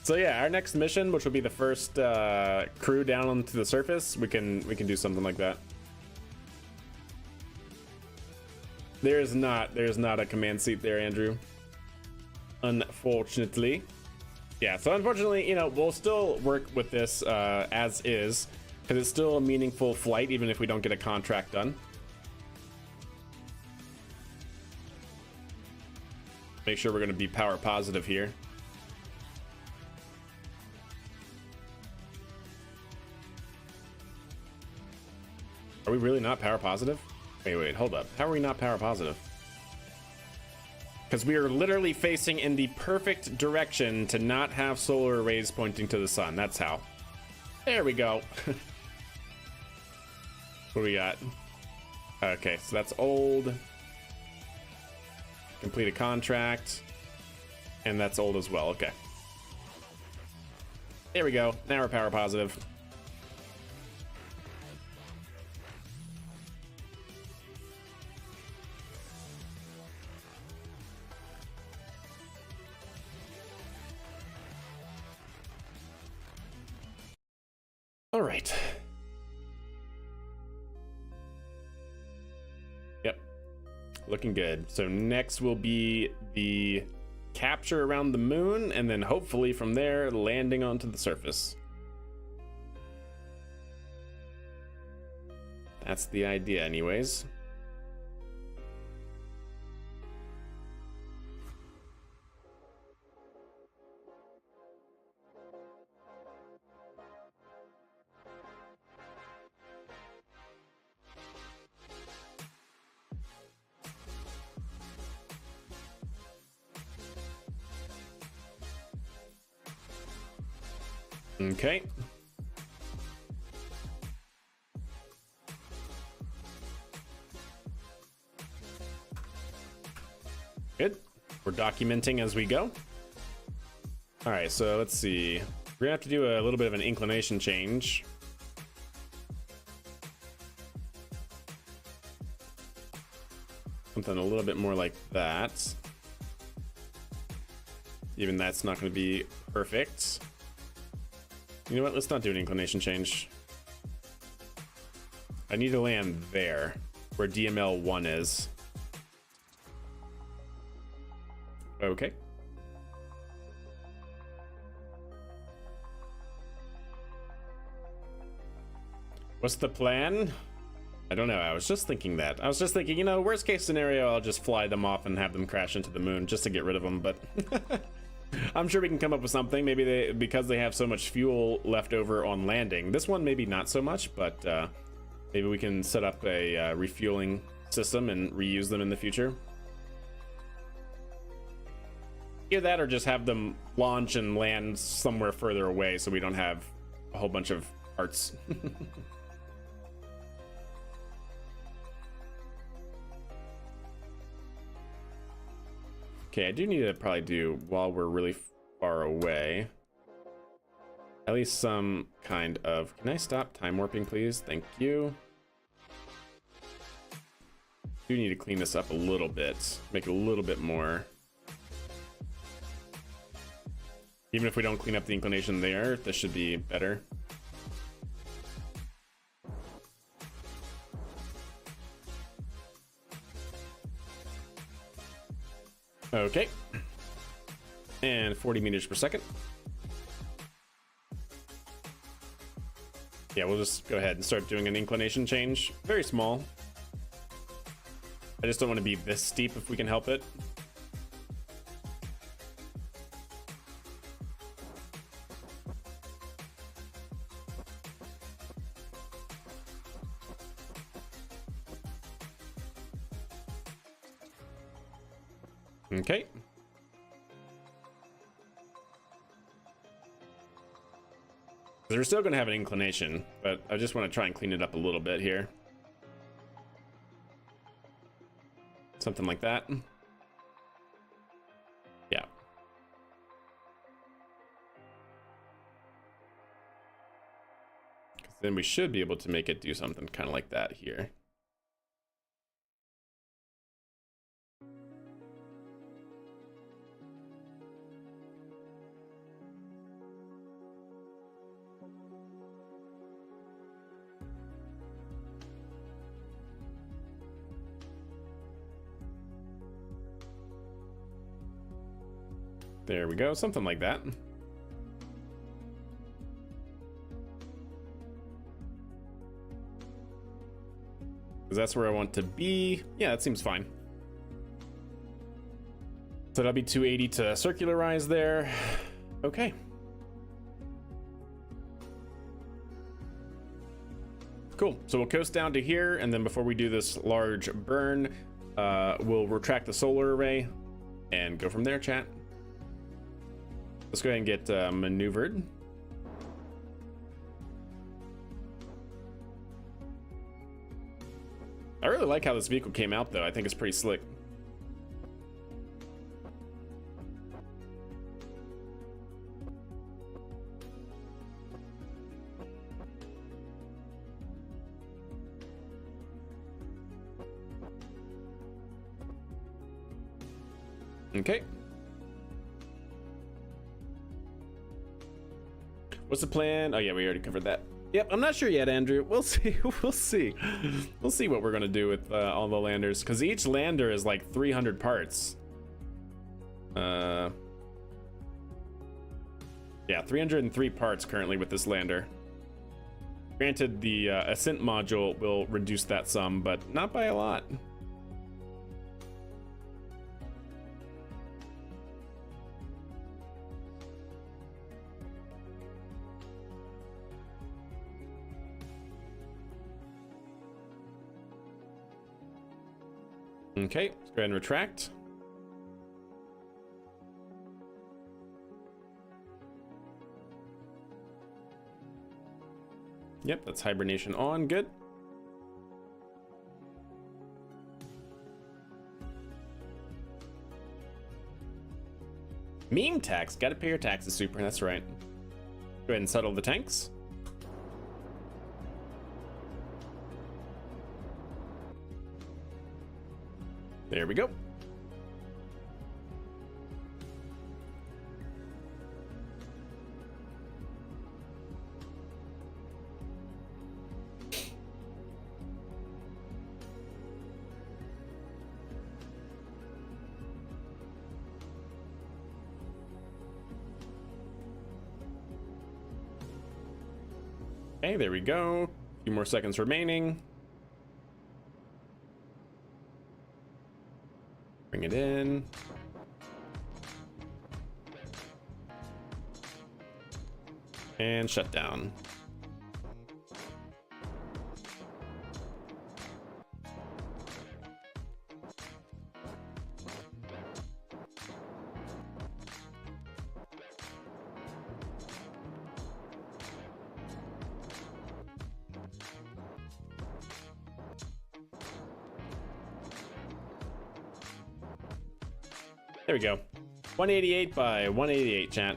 [SPEAKER 1] So yeah, our next mission, which will be the first crew down onto the surface, we can do something like that. There's not a command seat there, Andrew. Unfortunately. Yeah, so unfortunately, you know, we'll still work with this as is, because it's still a meaningful flight, even if we don't get a contract done. Make sure we're going to be power positive here. Are we really not power positive? Wait, hold up. How are we not power positive? Because we are literally facing in the perfect direction to not have solar arrays pointing to the sun. That's how. There we go. What do we got? Okay, so that's old. Complete a contract. And that's old as well. Okay. There we go. Now we're power positive. All right. Yep. Looking good. So next will be the capture around the moon, and then hopefully from there landing onto the surface. That's the idea anyways. Okay. Good. We're documenting as we go. All right, so let's see. We're gonna have to do a little bit of an inclination change. Something a little bit more like that. Even that's not gonna be perfect. You know what? Let's not do an inclination change. I need to land there, where DML 1 is. Okay. What's the plan? I don't know. I was just thinking that. I was just thinking, you know, worst case scenario, I'll just fly them off and have them crash into the moon just to get rid of them, but I'm sure we can come up with something. Maybe because they have so much fuel left over on landing. This one maybe not so much, but maybe we can set up a refueling system and reuse them in the future. Either that or just have them launch and land somewhere further away so we don't have a whole bunch of parts. Okay, I do need to probably do, while we're really far away, at least some kind of... Can I stop time warping, please? Thank you. Do need to clean this up a little bit. Make it a little bit more. Even if we don't clean up the inclination there, this should be better. Okay. And 40 meters per second. Yeah, we'll just go ahead and start doing an inclination change. Very small. I just don't want to be this steep if we can help it. Okay. We're still going to have an inclination, but I just want to try and clean it up a little bit here. Something like that. Yeah. Because then we should be able to make it do something kind of like that here. There we go, something like that. Because that's where I want to be. Yeah, that seems fine. So that'll be 280 to circularize there. Okay. Cool, so we'll coast down to here, and then before we do this large burn, we'll retract the solar array and go from there, chat. Let's go ahead and get maneuvered. I really like how this vehicle came out, though. I think it's pretty slick. Okay. What's the plan? Oh yeah, we already covered that. Yep, I'm not sure yet, Andrew. We'll see. We'll see. We'll see what we're gonna do with all the landers, because each lander is like 300 parts. Yeah, 303 parts currently with this lander. Granted, the ascent module will reduce that some, but not by a lot. Okay, let's go ahead and retract. Yep, that's hibernation on. Good. Meme tax. Gotta pay your taxes, super. That's right. Go ahead and settle the tanks. There we go. Okay, there we go. A few more seconds remaining. Bring it in. And shut down. There we go. 188 by 188, chat.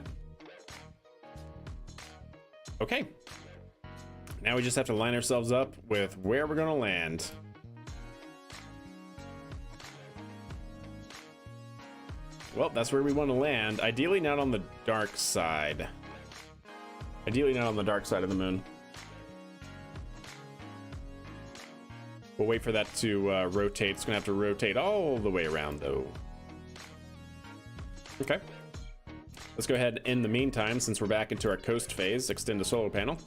[SPEAKER 1] Okay. Now we just have to line ourselves up with where we're gonna land. Well, that's where we want to land. Ideally not on the dark side. Ideally not on the dark side of the moon. We'll wait for that to rotate. It's gonna have to rotate all the way around, though. Okay. Let's go ahead in the meantime, since we're back into our coast phase, extend the solar panel.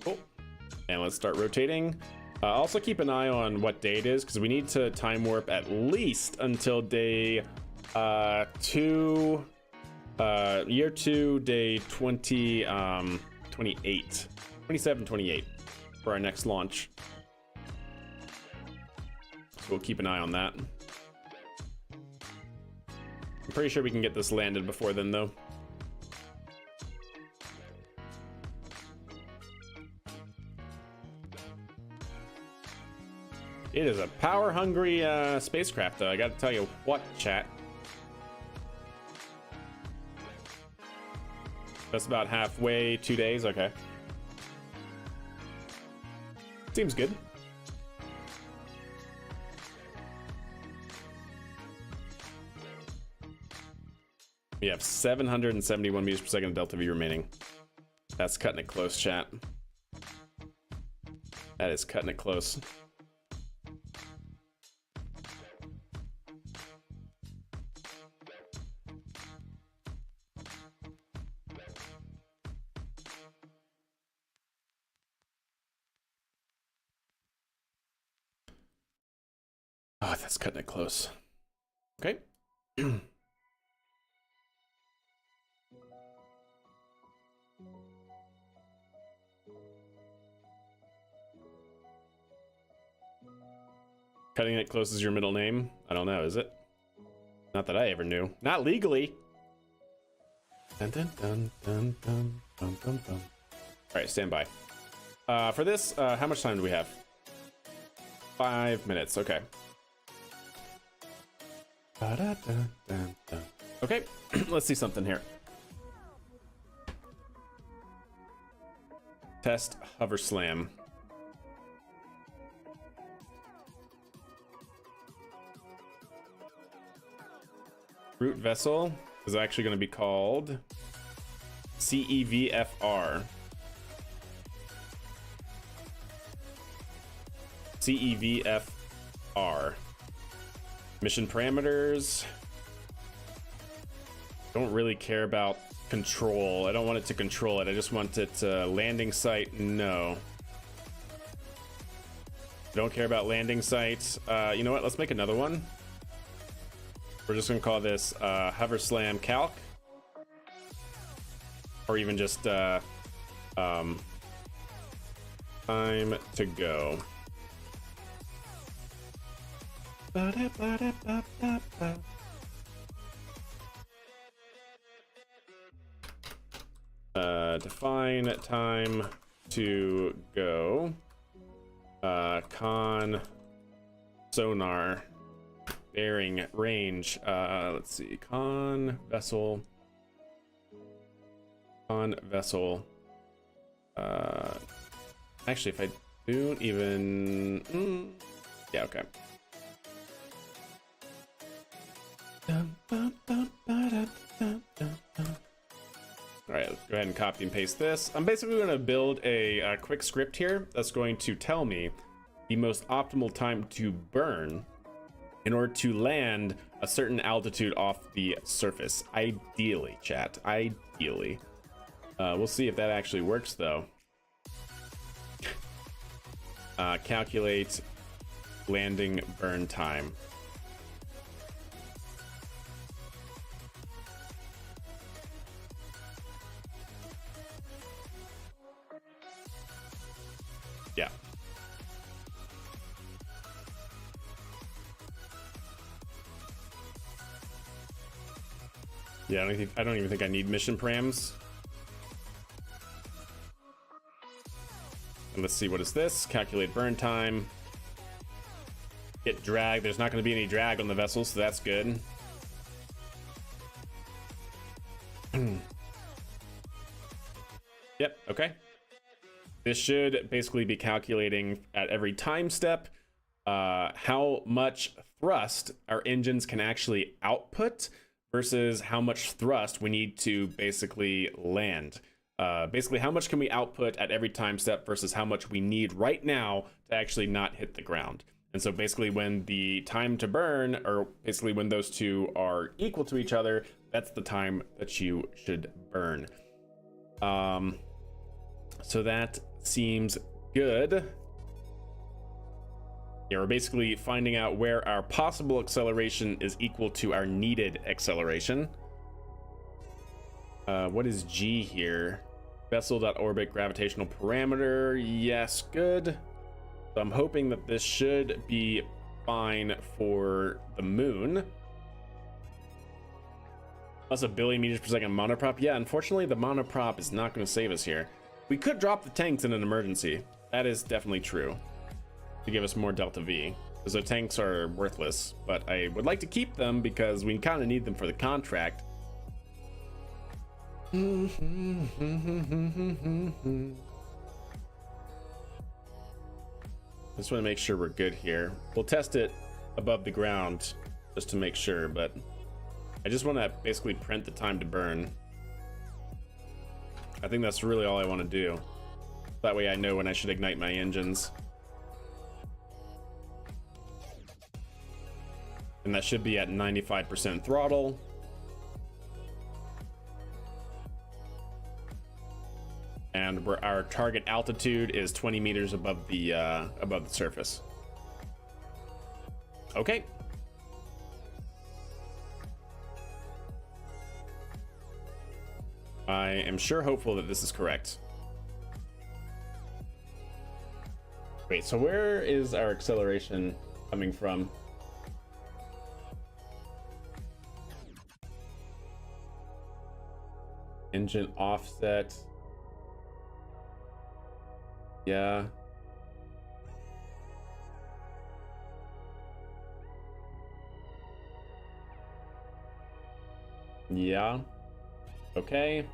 [SPEAKER 1] Cool. And let's start rotating. Also keep an eye on what day it is, because we need to time warp at least until day year 2, day 28, 27, 28 for our next launch. So we'll keep an eye on that. I'm pretty sure we can get this landed before then, though. It is a power-hungry spacecraft, though. I gotta tell you what, chat. That's about halfway, 2 days, okay. Seems good. We have 771 meters per second delta V remaining. That's cutting it close, chat. That is cutting it close. Oh, that's cutting it close. Okay. Cutting it close is your middle name? I don't know, is it? Not that I ever knew. Not legally. Dun, dun, dun, dun, dun, dun, dun, dun. All right, stand by. For this, how much time do we have? 5 minutes, okay. Okay, let's see something here. Test hover slam. Root vessel is actually going to be called CEVFR. CEVFR. Mission parameters. Don't really care about control. I don't want it to control it. I just want it to landing site. No. Don't care about landing sites. You know what? Let's make another one. We're just gonna call this hover slam calc, or even just time to go. Define time to go. Con sonar bearing range. Let's see. Con vessel. Actually, if I don't even. Yeah, okay. All right, let's go ahead and copy and paste this. I'm basically going to build a quick script here that's going to tell me the most optimal time to burn in order to land a certain altitude off the surface. Ideally, chat. Ideally. We'll see if that actually works, though. Calculate landing burn time. Yeah. Yeah, I don't even think I need mission params. And let's see, what is this? Calculate burn time. Get drag. There's not going to be any drag on the vessel, so that's good. Yep, okay. This should basically be calculating at every time step how much thrust our engines can actually output versus how much thrust we need to basically land. Basically, how much can we output at every time step versus how much we need right now to actually not hit the ground. And so basically when the time to burn, or basically when those two are equal to each other, that's the time that you should burn. So that seems good. Yeah, we're basically finding out where our possible acceleration is equal to our needed acceleration. What is G here? Vessel.orbit gravitational parameter. Yes, good. So I'm hoping that this should be fine for the moon. Plus a billion meters per second monoprop. Yeah, unfortunately the monoprop is not going to save us here. We could drop the tanks in an emergency. That is definitely true. To give us more delta V. Because the tanks are worthless. But I would like to keep them because we kind of need them for the contract. Just want to make sure we're good here. We'll test it above the ground just to make sure, but I just want to basically print the time to burn. I think that's really all I want to do. That way I know when I should ignite my engines. And that should be at 95% throttle. And where our target altitude is 20 meters above the surface. Okay. I am sure hopeful that this is correct. Wait, so where is our acceleration coming from? Engine offset. Yeah. Yeah. Okay.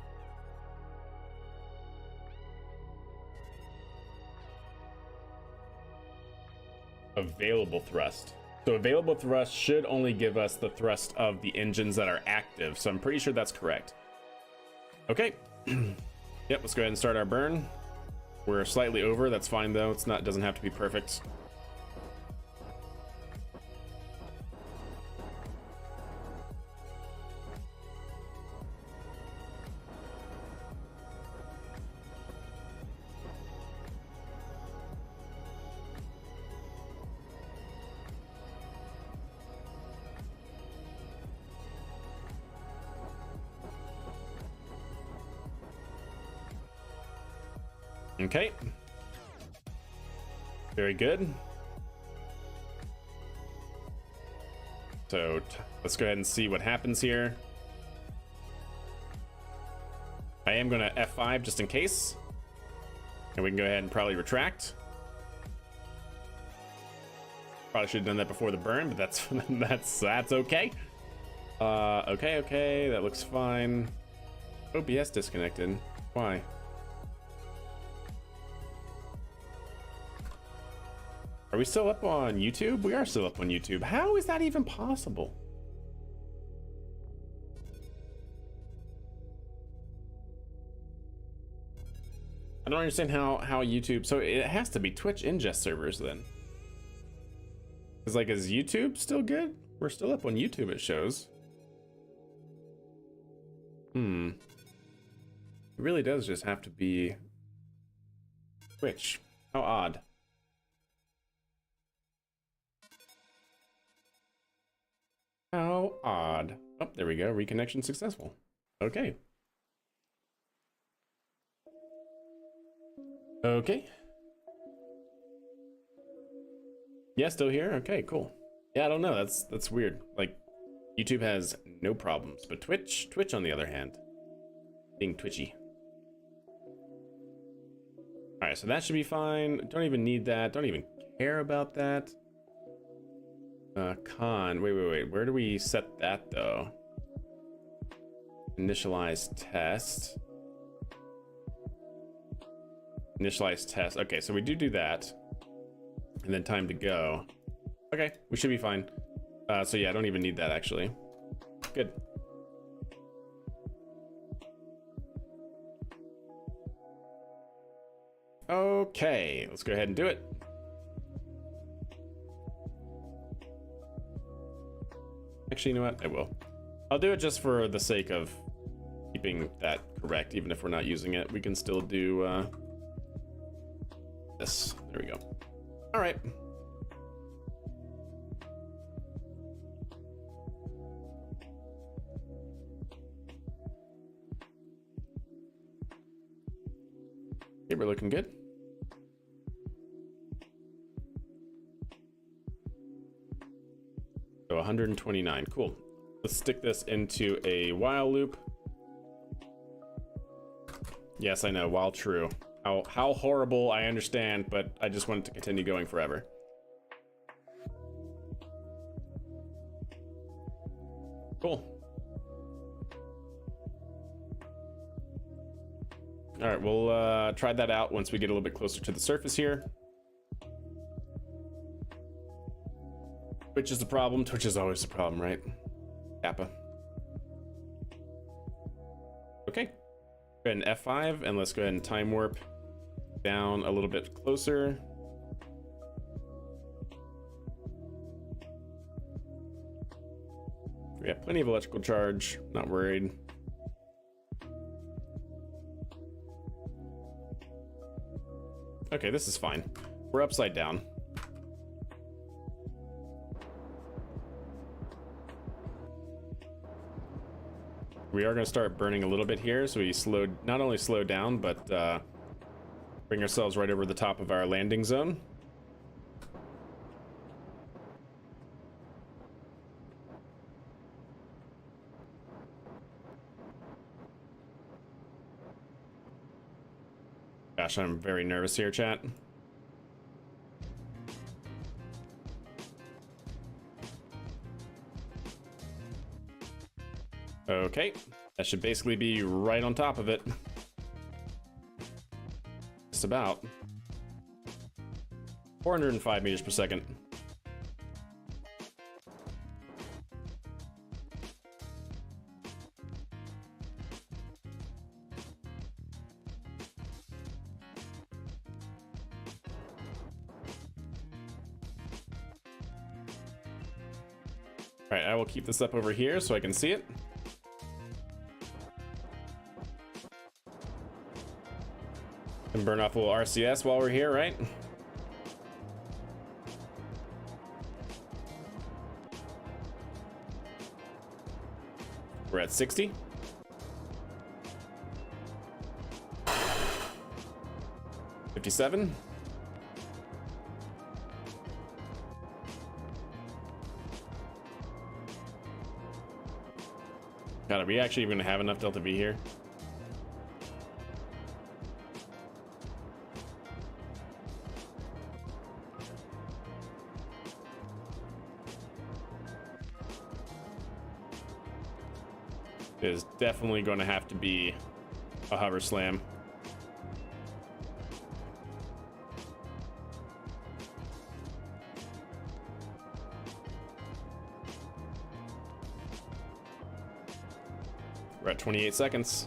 [SPEAKER 1] Available thrust. So available thrust should only give us the thrust of the engines that are active. So I'm pretty sure that's correct. Okay. Yep, let's go ahead and start our burn. We're slightly over, that's fine though. It's not, doesn't have to be perfect. Okay. Very good. So let's go ahead and see what happens here. I am going to F5 just in case. And we can go ahead and probably retract. Probably should have done that before the burn, but that's okay. Okay, that looks fine. OBS disconnected. Why? Are we still up on YouTube? We are still up on YouTube. How is that even possible? I don't understand how YouTube, so it has to be Twitch ingest servers then. Cause like, is YouTube still good? We're still up on YouTube, it shows. It really does just have to be Twitch. How odd. How odd. Oh, there we go. Reconnection successful. Okay. Okay. Yeah, still here? Okay, cool. Yeah, I don't know. That's weird. Like, YouTube has no problems, but Twitch on the other hand, being twitchy. All right, so that should be fine. Don't even need that. Don't even care about that. Wait. Where do we set that though? Initialize test. Initialize test. Okay, so we do that. And then time to go. Okay, we should be fine. So yeah, I don't even need that actually. Good. Okay, let's go ahead and do it. Actually, you know what? I will. I'll do it just for the sake of keeping that correct. Even if we're not using it, we can still do this. There we go. All right. Okay, we're looking good. So 129, cool. Let's stick this into a while loop. Yes, I know, while true. How horrible, I understand, but I just want it to continue going forever. Cool. All right, we'll try that out once we get a little bit closer to the surface here. Twitch is the problem. Twitch is always the problem, right? Kappa. Okay. Go ahead and F5, and let's go ahead and time warp down a little bit closer. We have plenty of electrical charge, not worried. Okay, this is fine. We're upside down. We are going to start burning a little bit here, so we not only slow down, but bring ourselves right over the top of our landing zone. Gosh, I'm very nervous here, chat. Okay, that should basically be right on top of it. Just about. 405 meters per second. All right, I will keep this up over here so I can see it. And burn off a little RCS while we're here, right? We're at 60. $57. God, are we actually even gonna have enough Delta V here? It is definitely going to have to be a hover slam. We're at 28 seconds.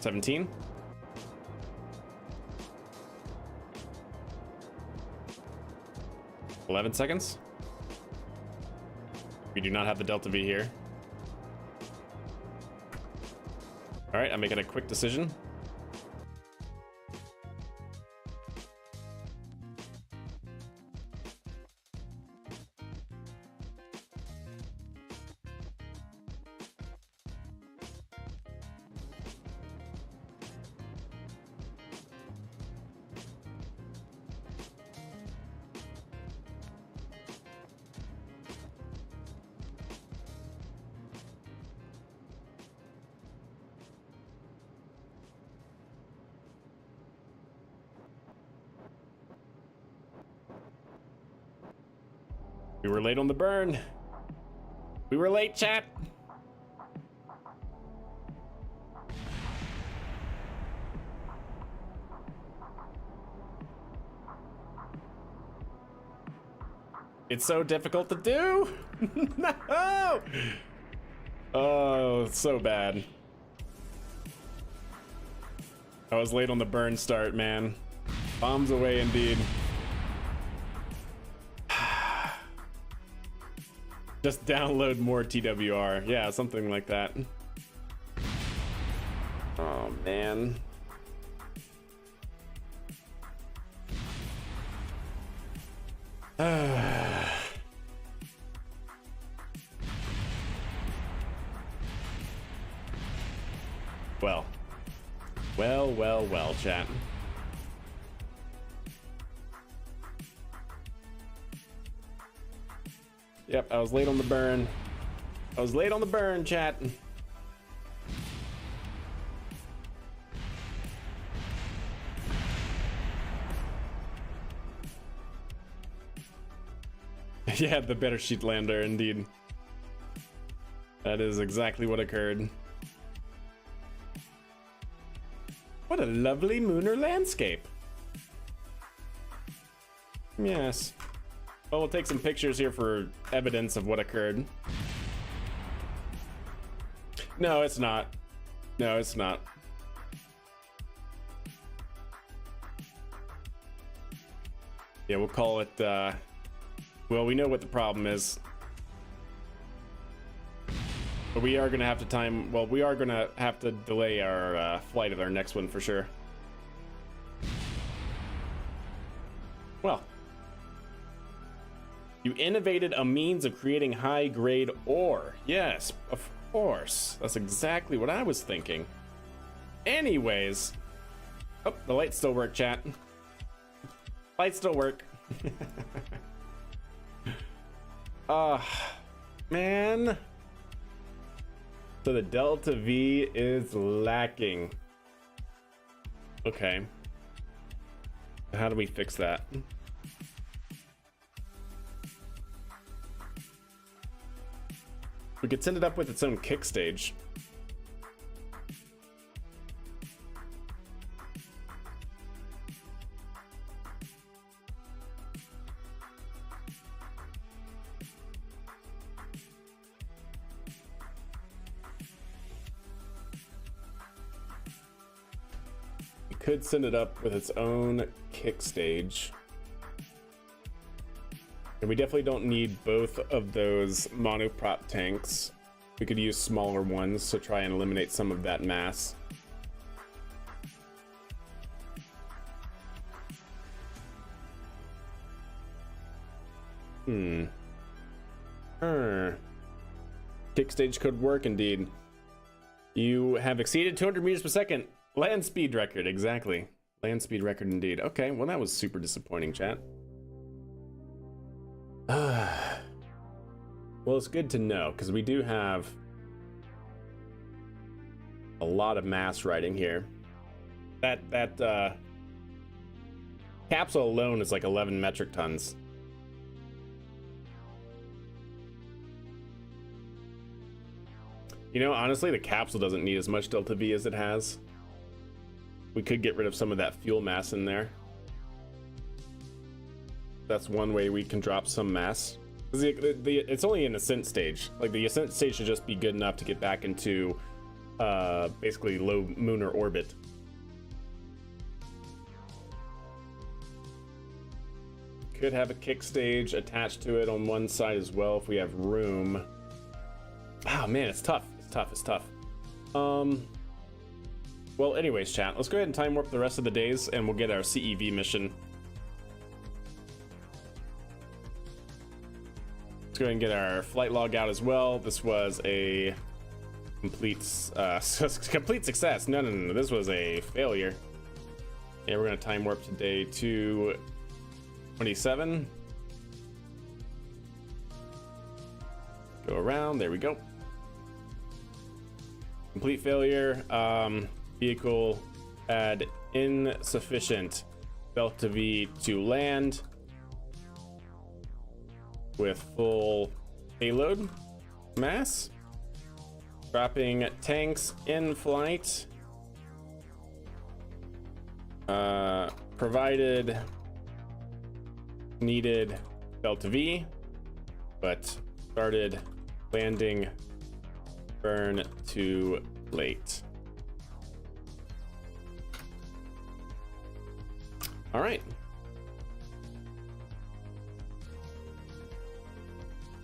[SPEAKER 1] $17. 11 seconds. We do not have the Delta V here. All right, I'm making a quick decision. We were late on the burn. We were late, chat. It's so difficult to do. No. Oh, it's so bad. I was late on the burn start, man. Bombs away indeed. Just download more TWR. Yeah, something like that. Oh, man. Well, chat. Yep, I was late on the burn. I was late on the burn, chat. Yeah, the better sheet lander, indeed. That is exactly what occurred. What a lovely lunar landscape. Yes. Well, we'll take some pictures here for evidence of what occurred. No, it's not. No, it's not. Yeah, we'll call it, well, we know what the problem is. But we are gonna have to we are gonna have to delay our flight of our next one for sure. Well, you innovated a means of creating high-grade ore. Yes, of course. That's exactly what I was thinking. Anyways, oh, the lights still work, chat. Lights still work. Man. So the Delta V is lacking. Okay. How do we fix that? We could send it up with its own kick stage. Could send it up with its own kick stage. And we definitely don't need both of those monoprop tanks. We could use smaller ones to try and eliminate some of that mass. Kick stage could work indeed. You have exceeded 200 meters per second. Land speed record, exactly. Land speed record indeed. Okay, well that was super disappointing, chat. Well, it's good to know, because we do have a lot of mass riding here. That capsule alone is like 11 metric tons. You know, honestly, the capsule doesn't need as much Delta V as it has. We could get rid of some of that fuel mass in there. That's one way we can drop some mass. It's only an ascent stage. Like, the ascent stage should just be good enough to get back into basically low lunar orbit. Could have a kick stage attached to it on one side as well if we have room. Oh man, it's tough. It's tough. Well, anyways, chat, let's go ahead and time warp the rest of the days and we'll get our CEV mission. Let's go ahead and get our flight log out as well. This was a complete success. No, this was a failure. Yeah, we're gonna time warp to day 227. Go around, there we go. Complete failure. Vehicle had insufficient Delta V to land with full payload mass. Dropping tanks in flight. Provided needed Delta V, but started landing burn too late. All right.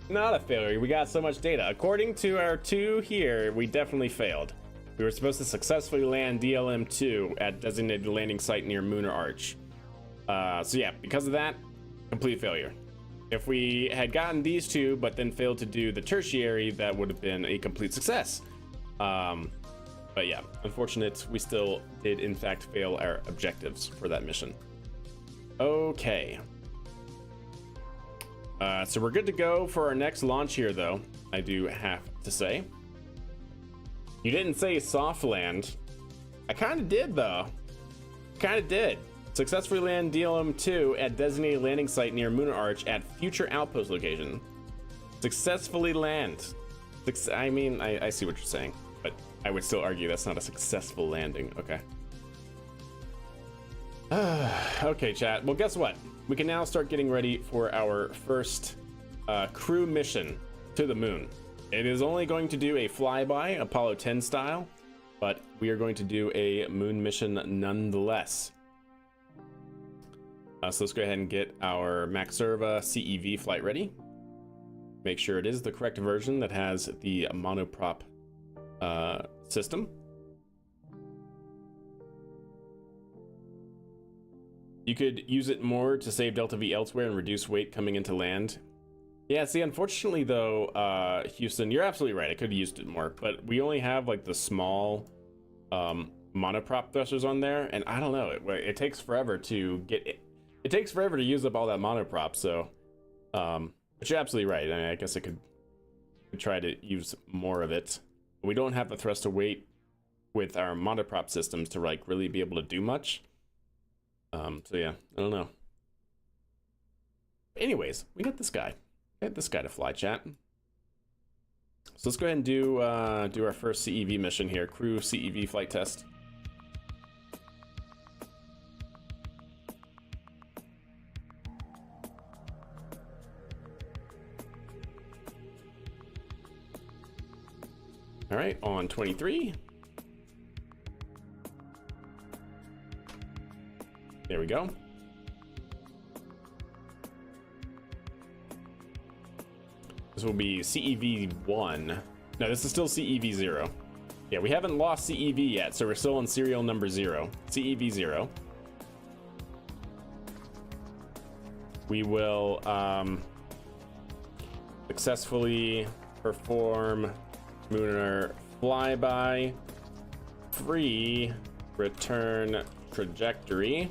[SPEAKER 1] Not a failure. We got so much data. According to our two here, we definitely failed. We were supposed to successfully land DLM-2 at designated landing site near Moon or Arch. So yeah, because of that, complete failure. If we had gotten these two, but then failed to do the tertiary, that would have been a complete success. But yeah, unfortunate, we still did in fact fail our objectives for that mission. Okay. So we're good to go for our next launch here, though, I do have to say. You didn't say soft land. I kind of did, though. Kind of did. Successfully land DLM-2 at designated landing site near Moon Arch at future outpost location. Successfully land. I mean, I see what you're saying, but I would still argue that's not a successful landing. Okay. Okay, chat. Well, guess what? We can now start getting ready for our first crew mission to the moon. It is only going to do a flyby, Apollo 10 style, but we are going to do a moon mission nonetheless. So let's go ahead and get our Maxerva CEV flight ready. Make sure it is the correct version that has the monoprop system. You could use it more to save Delta V elsewhere and reduce weight coming into land. Yeah, see, unfortunately though, Houston, you're absolutely right. I could have used it more, but we only have like the small monoprop thrusters on there, and I don't know, it takes forever to get it. It takes forever to use up all that monoprop, so but you're absolutely right. I mean, I guess I could try to use more of it. We don't have the thrust to weight with our monoprop systems to like really be able to do much. So yeah, I don't know. Anyways, we got this guy. We got this guy to fly, chat. So let's go ahead and do our first CEV mission here, crew CEV flight test. All right, on 23. There we go. This will be CEV1. No, this is still CEV0. Yeah, we haven't lost CEV yet, so we're still on serial number 0. CEV0. We will successfully perform lunar flyby, free return trajectory,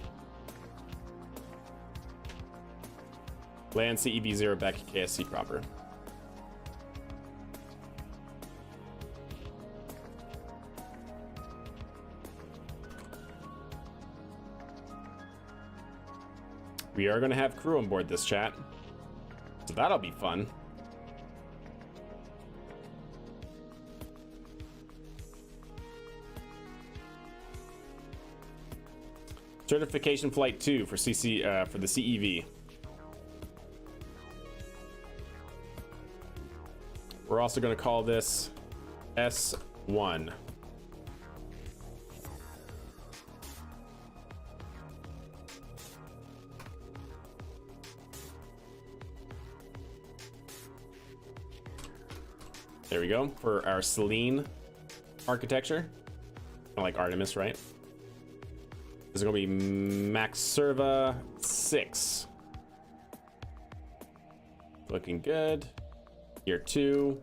[SPEAKER 1] land CEV0 back at KSP proper. We are going to have crew on board this, chat, so that'll be fun. Certification flight 2 for for the CEV. We're also going to call this S1. There we go, for our Selene architecture. Kind of like Artemis, right? This is going to be Maxerva 6. Looking good. Year 2,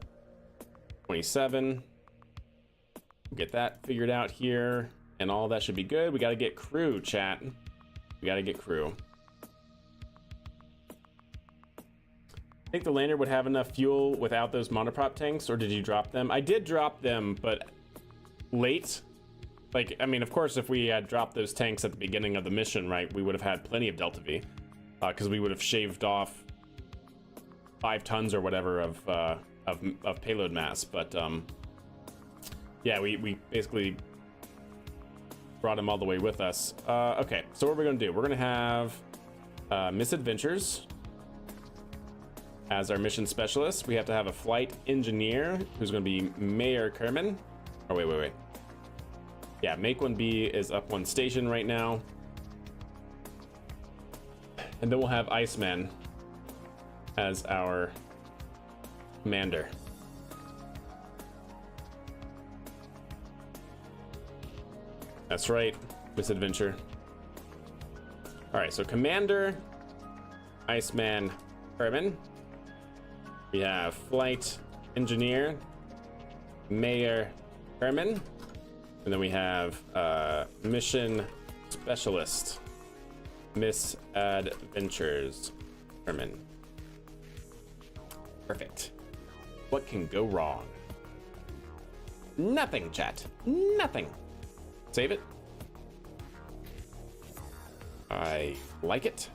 [SPEAKER 1] 27. Get that figured out here, and all that should be good. We got to get crew, chat. We got to get crew. I think the lander would have enough fuel without those monoprop tanks, or did you drop them? I did drop them, but late. Like, I mean, of course, if we had dropped those tanks at the beginning of the mission, right, we would have had plenty of Delta V, because we would have shaved off 5 tons or whatever of payload mass. But yeah, we basically brought them all the way with us. Okay, so what we're gonna do? We're gonna have Misadventures as our mission specialist. We have to have a flight engineer who's going to be Mayor Kerman. Oh, wait. Yeah, Make 1B is up one station right now. And then we'll have Iceman as our commander. That's right, Misadventure. All right, so Commander, Iceman, Herman. We have Flight Engineer, Mayor Herman. And then we have Mission Specialist, Misadventures Herman. Perfect. What can go wrong? Nothing, chat. Nothing. Save it. I like it.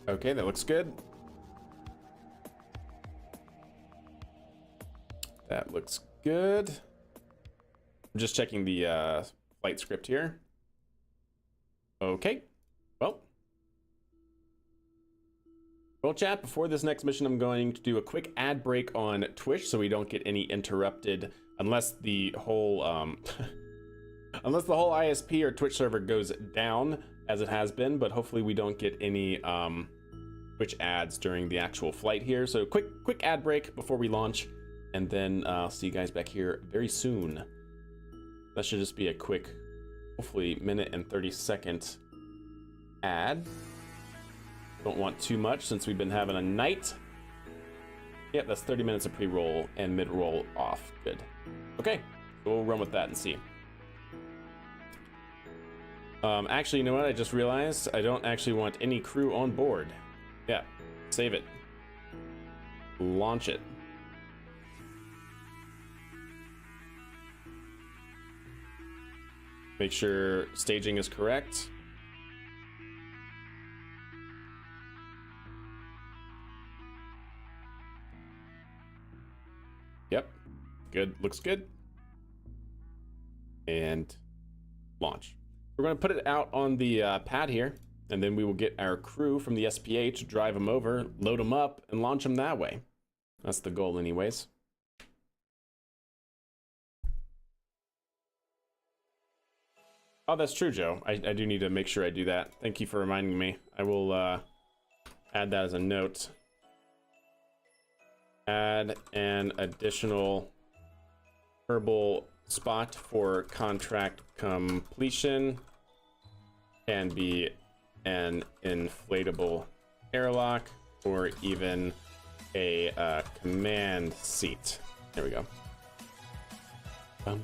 [SPEAKER 1] Okay, that looks good. That looks good. I'm just checking the flight script here. Okay, well, chat, before this next mission, I'm going to do a quick ad break on Twitch so we don't get any interrupted, unless the whole unless the whole ISP or Twitch server goes down, as it has been, but hopefully we don't get any Twitch ads during the actual flight here. So quick ad break before we launch, and then I'll see you guys back here very soon. That should just be a quick, hopefully minute and 30-second ad. Don't want too much since we've been having a night. Yep, that's 30 minutes of pre-roll and mid-roll off. Good. Okay, so we'll run with that and see. Actually, you know what? I just realized I don't actually want any crew on board. Yeah, save it. Launch it. Make sure staging is correct. Yep, good, looks good. And launch. We're gonna put it out on the pad here, and then we will get our crew from the SPH, drive them over, load them up, and launch them that way. That's the goal anyways. Oh, that's true, Joe. I do need to make sure I do that. Thank you for reminding me. I will add that as a note. Add an additional herbal spot for contract completion. Can be an inflatable airlock or even a command seat. There we go. All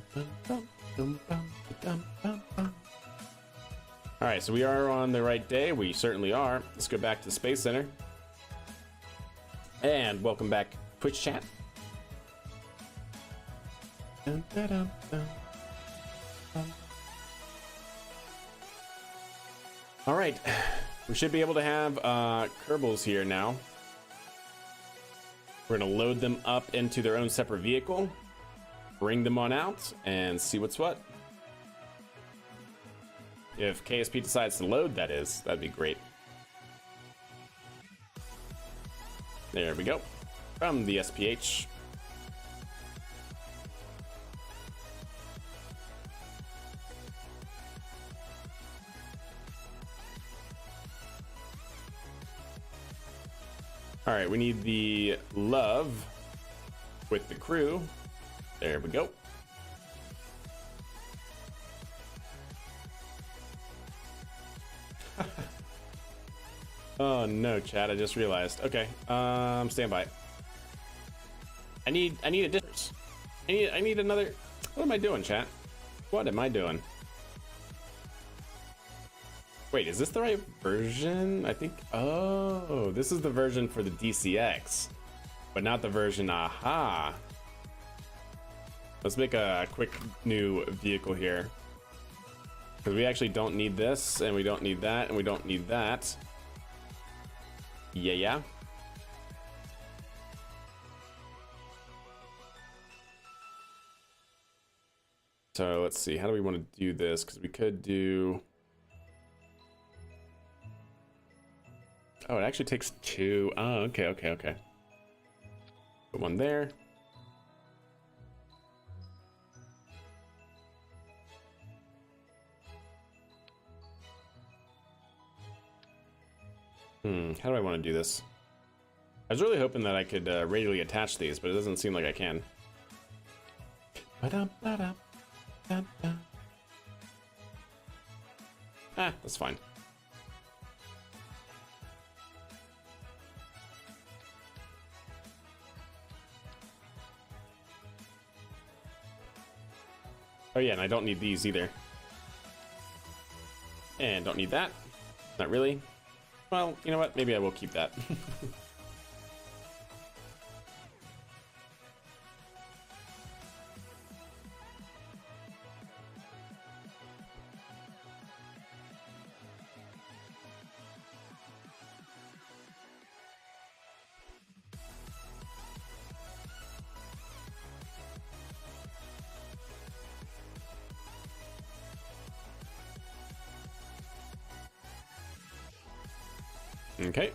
[SPEAKER 1] right, so we are on the right day. We certainly are. Let's go back to the Space Center. And welcome back, Twitch chat. All right, we should be able to have Kerbals here now. We're gonna load them up into their own separate vehicle, bring them on out, and see what's what. If KSP decides to load, that is, that'd be great. There we go. From the SPH. All right, we need the love with the crew. There we go. Oh no, chat, I just realized. Okay, stand by. I need additions. I need another. What am I doing, chat? What am I doing? Wait, is this the right version? I think, oh, this is the version for the DCX, but not the version, aha. Let's make a quick new vehicle here. Because we actually don't need this, and we don't need that, and we don't need that. Yeah. So let's see, how do we want to do this? Because we could do... Oh, it actually takes 2. Oh, okay, okay, okay. Put one there. How do I want to do this? I was really hoping that I could radially attach these, but it doesn't seem like I can. Ah, that's fine. Oh yeah, and I don't need these either. And don't need that. Not really. Well, you know what? Maybe I will keep that. Okay.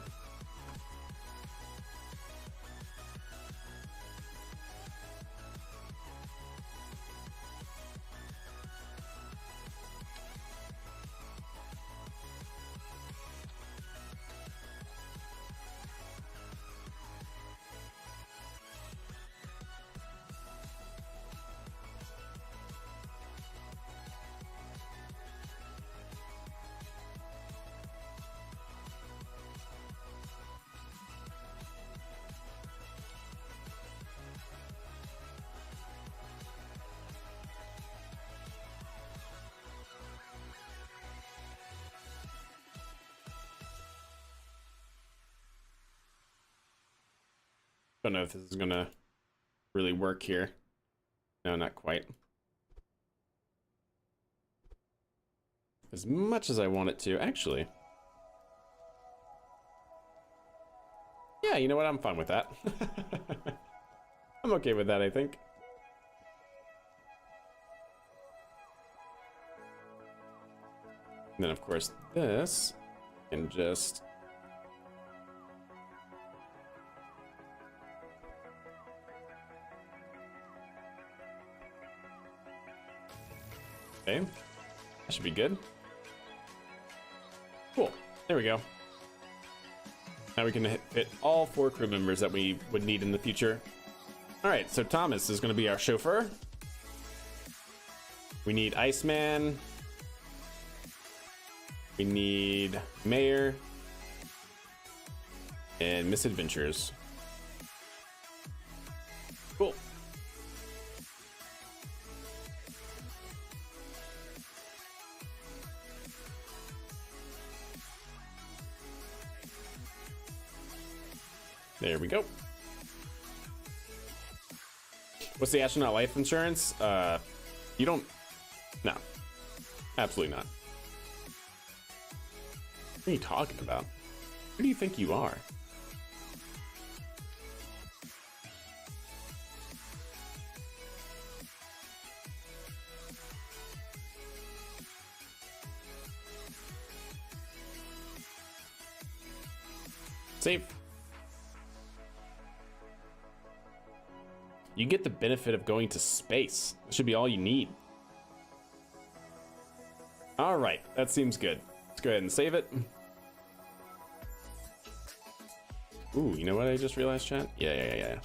[SPEAKER 1] Don't know if this is gonna really work here. No, not quite. As much as I want it to, actually. Yeah, you know what? I'm fine with that. I'm okay with that, I think. And then, of course, this can just... Okay, that should be good. Cool, there we go. Now we can fit all 4 crew members that we would need in the future. All right, so Thomas is gonna be our chauffeur. We need Iceman. We need Mayor. And Misadventures. Cool. There we go. What's the astronaut life insurance? You don't... No. Absolutely not. What are you talking about? Who do you think you are? Save. You get the benefit of going to space. That should be all you need. All right, that seems good. Let's go ahead and save it. Ooh, you know what I just realized, chat? Yeah.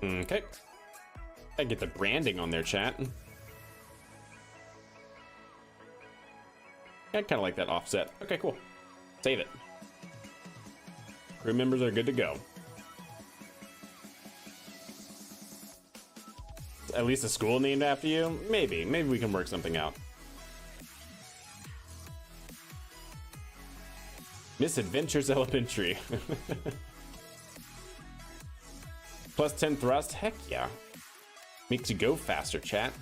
[SPEAKER 1] Okay. I get the branding on their chat. I kind of like that offset. Okay, cool. Save it. Crew members are good to go. At least a school named after you? Maybe. Maybe we can work something out. Misadventures Elementary. Plus 10 thrust? Heck yeah. Makes you go faster, chat.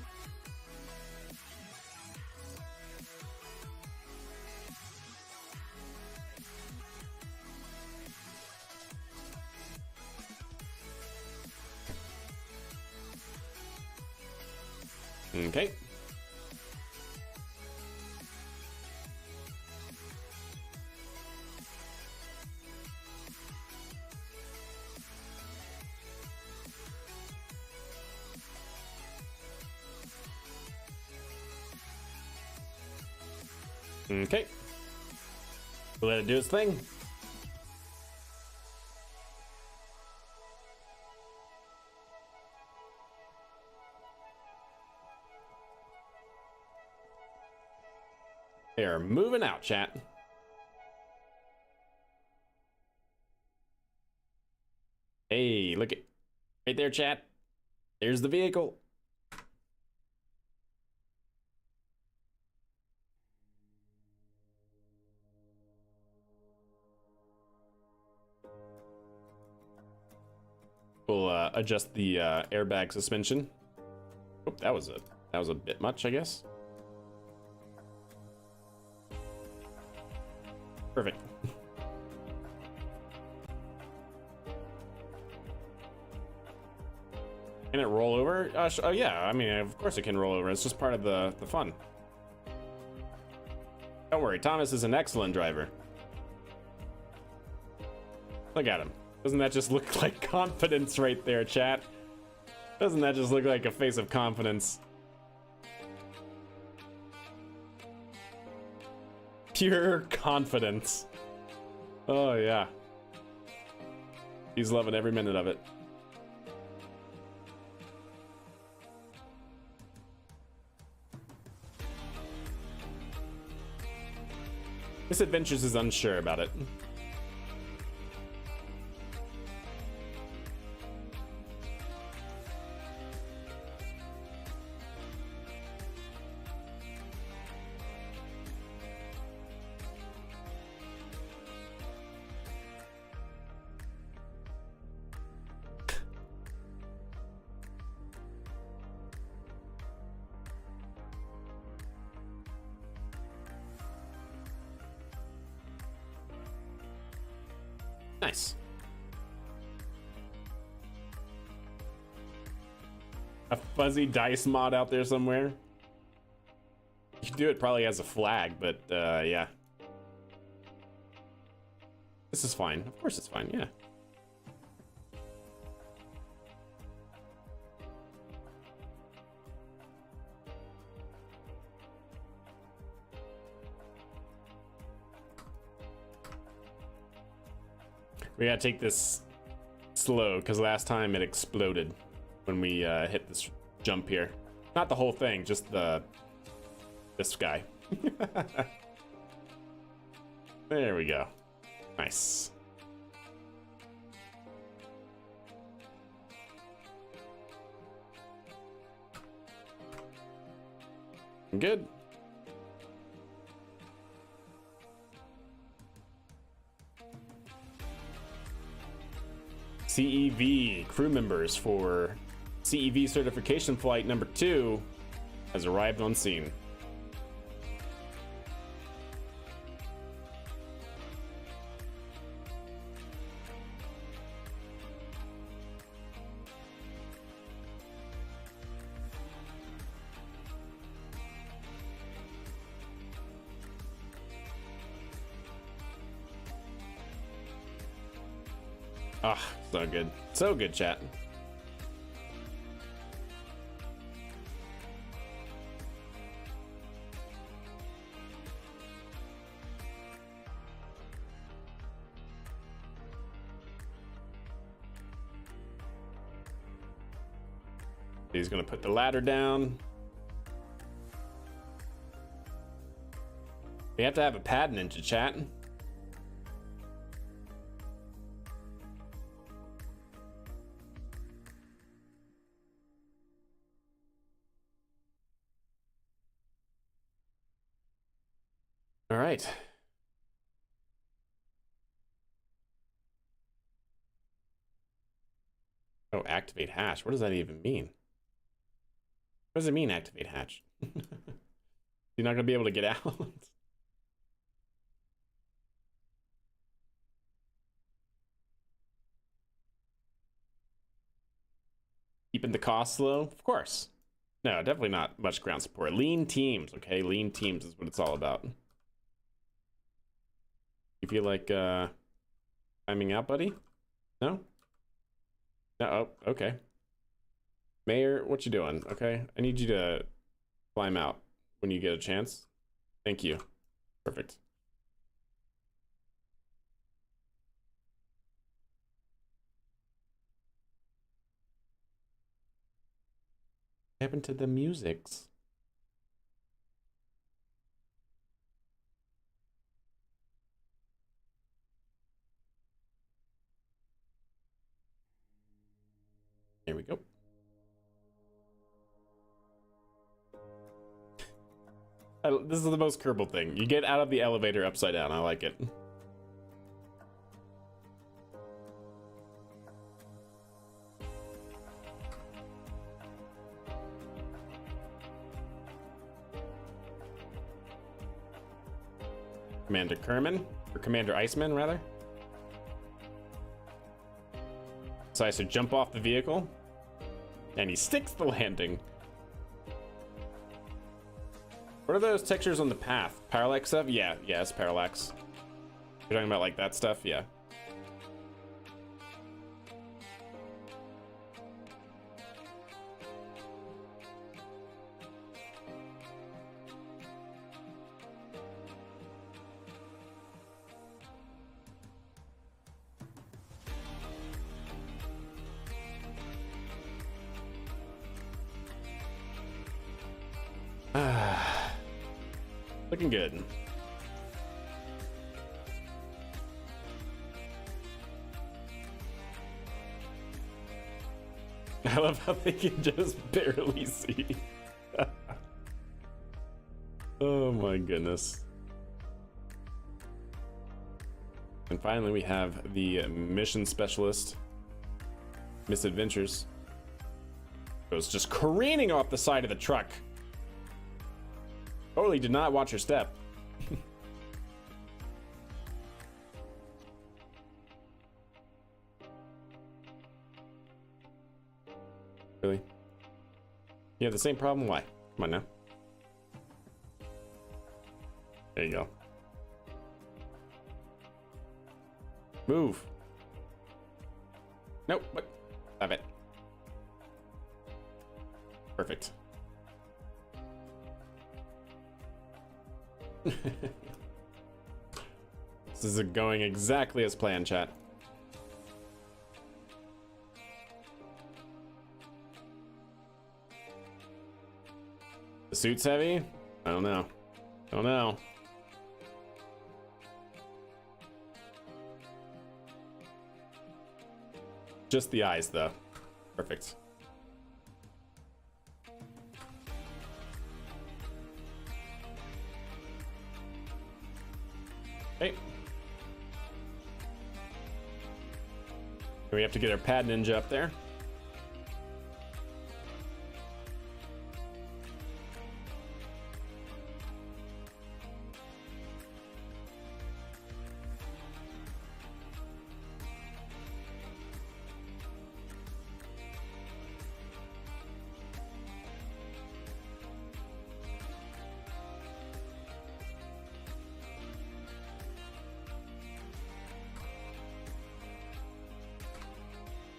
[SPEAKER 1] Okay. Okay. We'll let it do its thing. They are moving out, chat. Hey, look at right there, chat. There's the vehicle. We'll adjust the airbag suspension. Oh, that was a bit much, I guess. Perfect. Can it roll over? Oh yeah, I mean, of course it can roll over. It's just part of the fun. Don't worry, Thomas is an excellent driver. Look at him. Doesn't that just look like confidence right there, chat? Doesn't that just look like a face of confidence? Pure confidence. Oh yeah. He's loving every minute of it. Miss Adventures is unsure about it. Nice. A fuzzy dice mod out there somewhere. You can do it probably as a flag, but yeah. This is fine. Of course it's fine, yeah. We gotta take this slow, because last time it exploded when we hit this jump here. Not the whole thing, just this guy. There we go. Nice. Good. CEV crew members for CEV certification flight number 2 has arrived on scene. Ah, so good. So good, chat. He's gonna put the ladder down. We have to have a pad ninja, chat. All right. Oh, activate hatch. What does that even mean? What does it mean, activate hatch? You're not gonna be able to get out. Keeping the costs low? Of course. No, definitely not much ground support. Lean teams, okay? Lean teams is what it's all about. You feel like timing out, buddy? No? No, oh, okay. Mayor, what you doing? Okay, I need you to climb out when you get a chance. Thank you. Perfect. What happened to the musics? Here we go. This is the most Kerbal thing. You get out of the elevator upside down. I like it. Commander Kerman, or Commander Iceman, rather. Decides to jump off the vehicle, and he sticks the landing. What are those textures on the path? Parallax stuff? Yeah, it's parallax. You're talking about like that stuff? Yeah. Looking good. I love how they can just barely see. Oh my goodness. And finally we have the mission specialist, Misadventures. Goes just careening off the side of the truck. Totally did not watch her step. Really? You have the same problem? Why? Come on now. There you go. Move. Nope. What? Stop it. Perfect. This is going exactly as planned, chat. The suit's heavy? I don't know. Don't know. Just the eyes, though. Perfect. Okay. We have to get our pad ninja up there.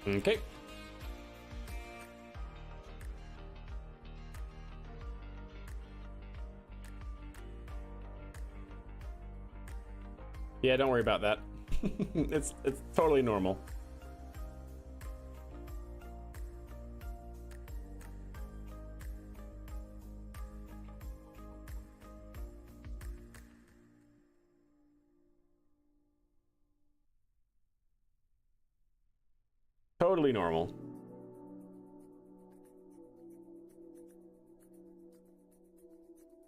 [SPEAKER 1] Okay. Yeah, don't worry about that. It's totally normal. Totally normal.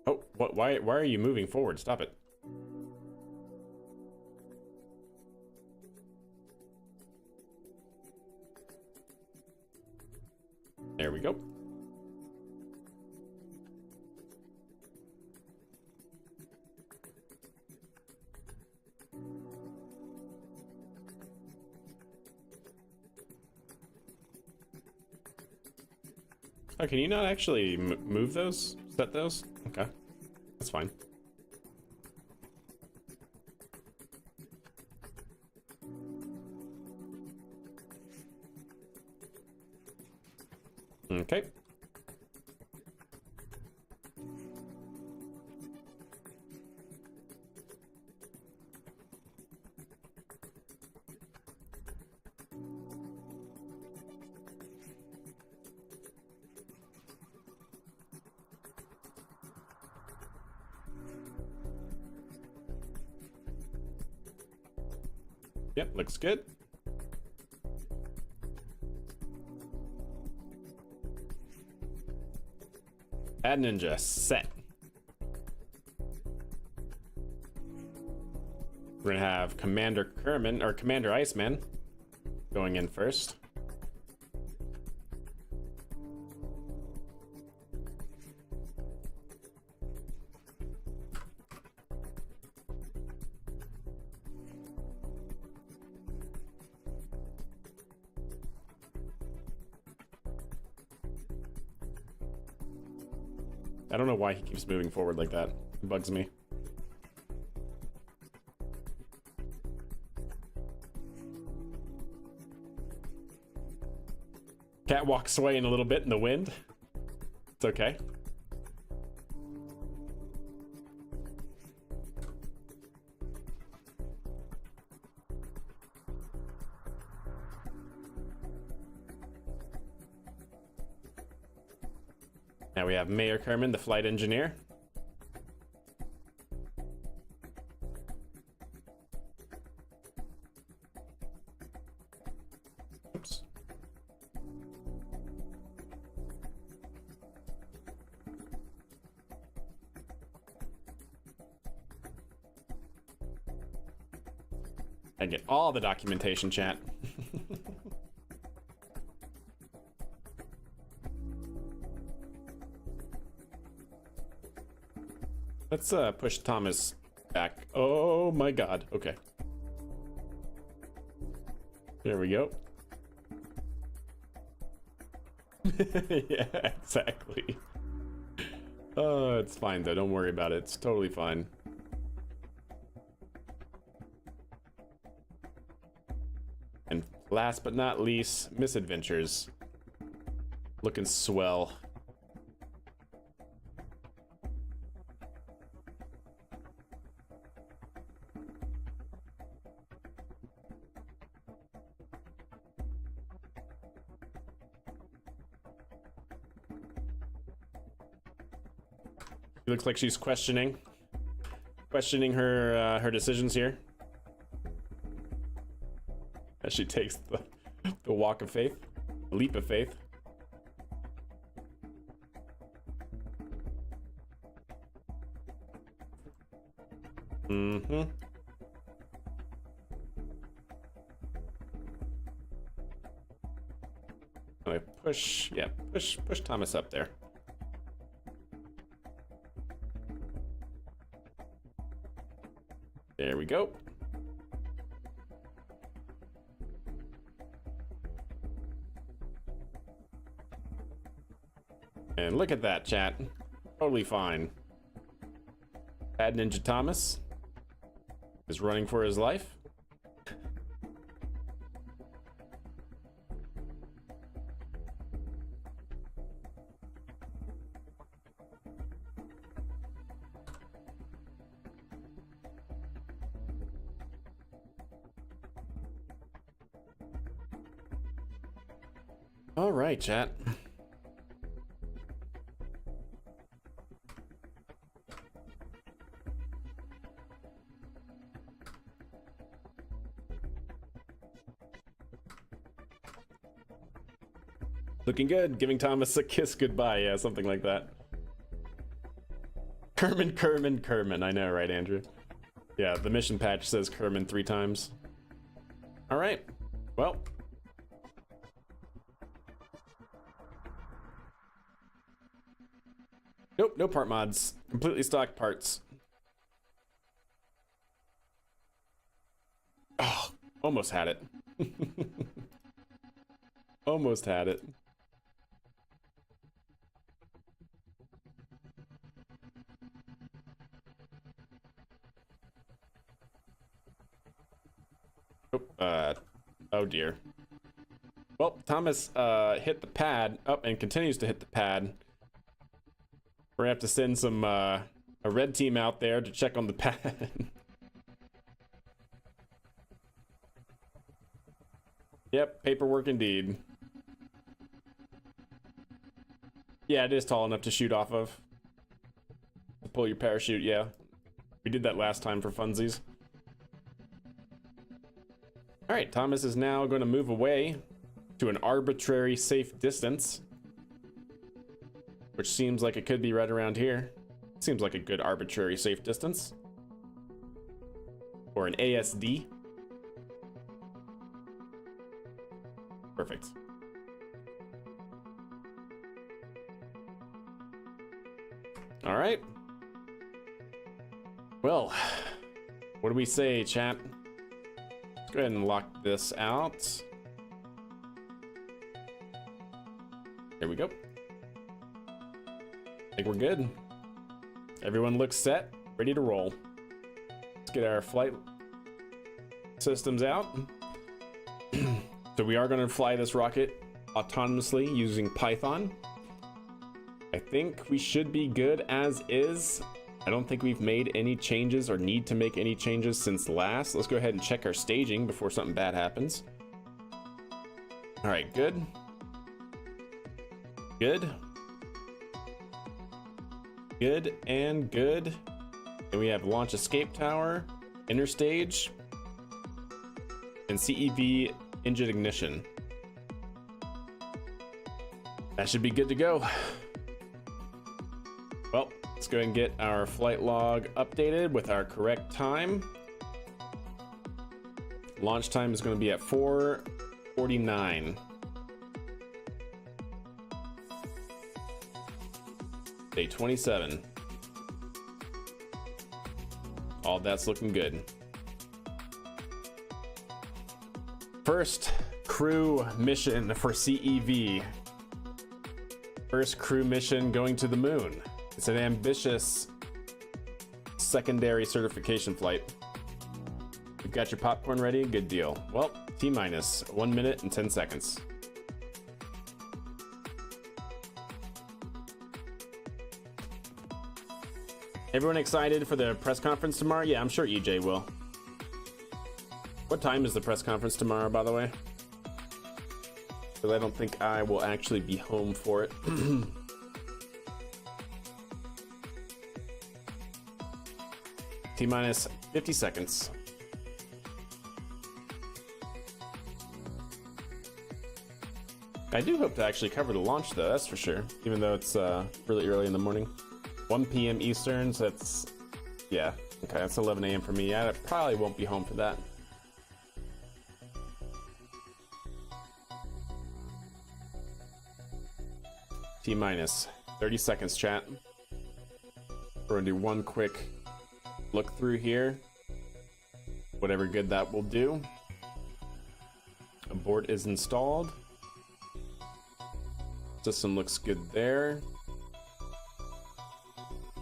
[SPEAKER 1] Oh, what? Why are you moving forward? Stop it. There we go. Oh, can you not actually move those? Set those? Okay. That's fine. Okay. Yep, looks good. Add ninja set. We're gonna have Commander Kerman or Commander Iceman going in first. I don't know why he keeps moving forward like that. It bugs me. Catwalk swaying a little bit in the wind. It's okay. Now we have Mayor Kerman, the flight engineer. Oops. I get all the documentation, chat. Let's push Thomas back. Oh my god. Okay. There we go. Yeah, exactly. Oh, it's fine though. Don't worry about it. It's totally fine. And last but not least, Misadventures. Looking swell. She looks like she's questioning her her decisions here as she takes the walk of faith, leap of faith. Mm-hmm. Push Thomas up there. There we go. And look at that, chat. Totally fine. Bad Ninja Thomas is running for his life. All right, chat. Looking good. Giving Thomas a kiss goodbye. Yeah, something like that. Kerman. I know, right, Andrew? Yeah, the mission patch says Kerman 3 times. All right. Well. Nope, no part mods. Completely stocked parts. Oh, almost had it. Almost had it. Oh dear. Well, Thomas hit the pad up and continues to hit the pad. We're gonna have to send some a red team out there to check on the pad. Yep, paperwork indeed. Yeah, it is tall enough to shoot off of. Pull your parachute, yeah. We did that last time for funsies. Alright, Thomas is now going to move away to an arbitrary safe distance, which seems like it could be right around here. Seems like a good arbitrary safe distance. Or an ASD. Perfect. All right. Well, what do we say, chat? Let's go ahead and lock this out. There we go. I think we're good. Everyone looks set, ready to roll. Let's get our flight systems out. So we are going to fly this rocket autonomously using Python. I think we should be good as is. I don't think we've made any changes or need to make any changes since last. Let's go ahead and check our staging before something bad happens. All right, good. Good. Good and good. And we have launch escape tower, interstage, and CEV engine ignition. That should be good to go. Well, let's go ahead and get our flight log updated with our correct time. Launch time is going to be at 4:49. Day 27. All that's looking good. First crew mission for CEV. First crew mission going to the moon. It's an ambitious secondary certification flight. You've got your popcorn ready? Good deal. Well, T-minus 1 minute and 10 seconds. Everyone excited for the press conference tomorrow? Yeah, I'm sure EJ will. What time is the press conference tomorrow, by the way? Because I don't think I will actually be home for it. T-minus 50 seconds. I do hope to actually cover the launch, though, that's for sure. Even though it's really early in the morning. 1 p.m. Eastern, so that's... Yeah, okay, that's 11 a.m. for me. I probably won't be home for that. T-minus 30 seconds, chat. We're gonna do one quick look through here. Whatever good that will do. Abort is installed. System looks good there.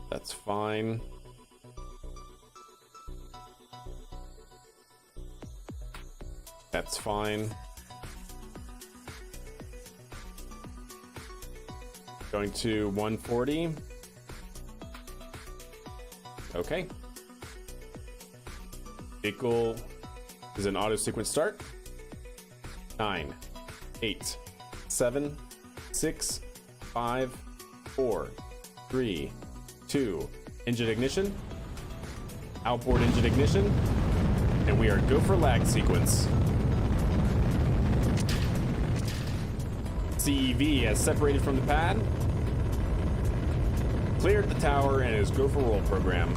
[SPEAKER 1] That's fine. That's fine. Going to 140. Okay. Vehicle is an auto sequence start. 9, 8, 7, 6, 5, 4, 3, 2. Engine ignition. Outboard engine ignition. And we are go for lag sequence. CEV has separated from the pad. Cleared the tower and is go for roll program.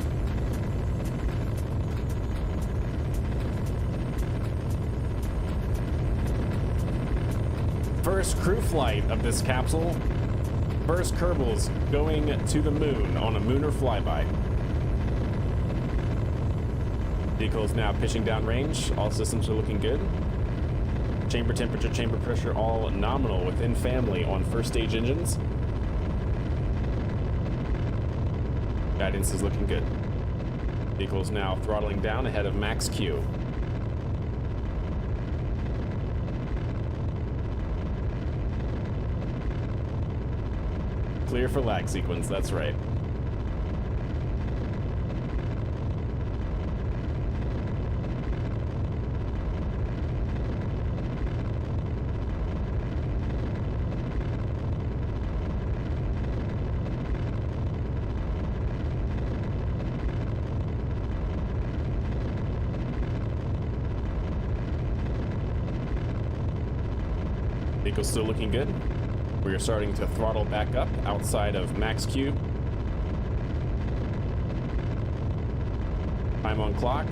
[SPEAKER 1] First crew flight of this capsule. First Kerbals going to the moon on a Mooner flyby. Vehicle is now pitching down range. All systems are looking good. Chamber temperature, chamber pressure, all nominal within family on first stage engines. Guidance is looking good. Vehicle is now throttling down ahead of max Q. Clear for lag sequence, that's right. Vehicle's still looking good. We are starting to throttle back up outside of max Q. Time on clock.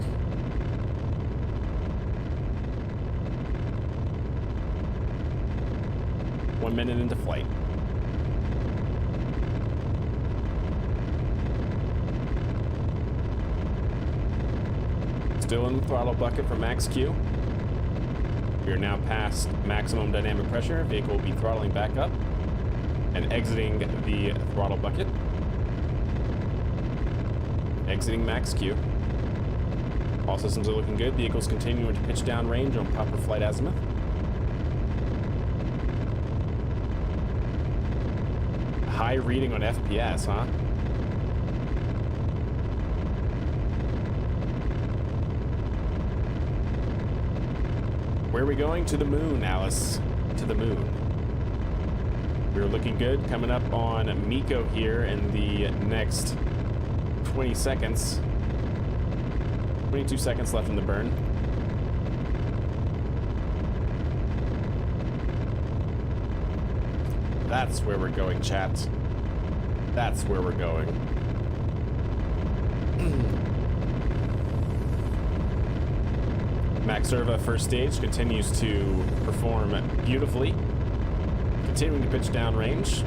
[SPEAKER 1] One minute into flight. Still in the throttle bucket for max Q. We are now past maximum dynamic pressure. Vehicle will be throttling back up and exiting the throttle bucket. Exiting max Q. All systems are looking good. Vehicle's continuing to pitch down range on proper flight azimuth. High reading on FPS, huh? Where are we going? To the moon, Alice. To the moon. We're looking good. Coming up on Miko here in the next 20 seconds. 22 seconds left in the burn. That's where we're going, chat. That's where we're going. Max Serva first stage continues to perform beautifully. Continuing to pitch down range.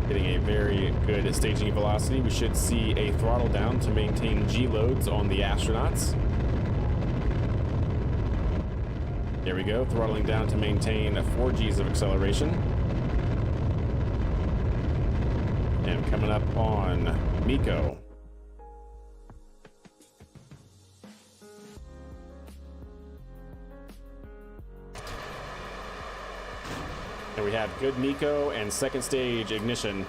[SPEAKER 1] Getting a very good staging velocity. We should see a throttle down to maintain G loads on the astronauts. There we go, throttling down to maintain 4 Gs of acceleration. And coming up on Miko. And we have good Miko and second stage ignition.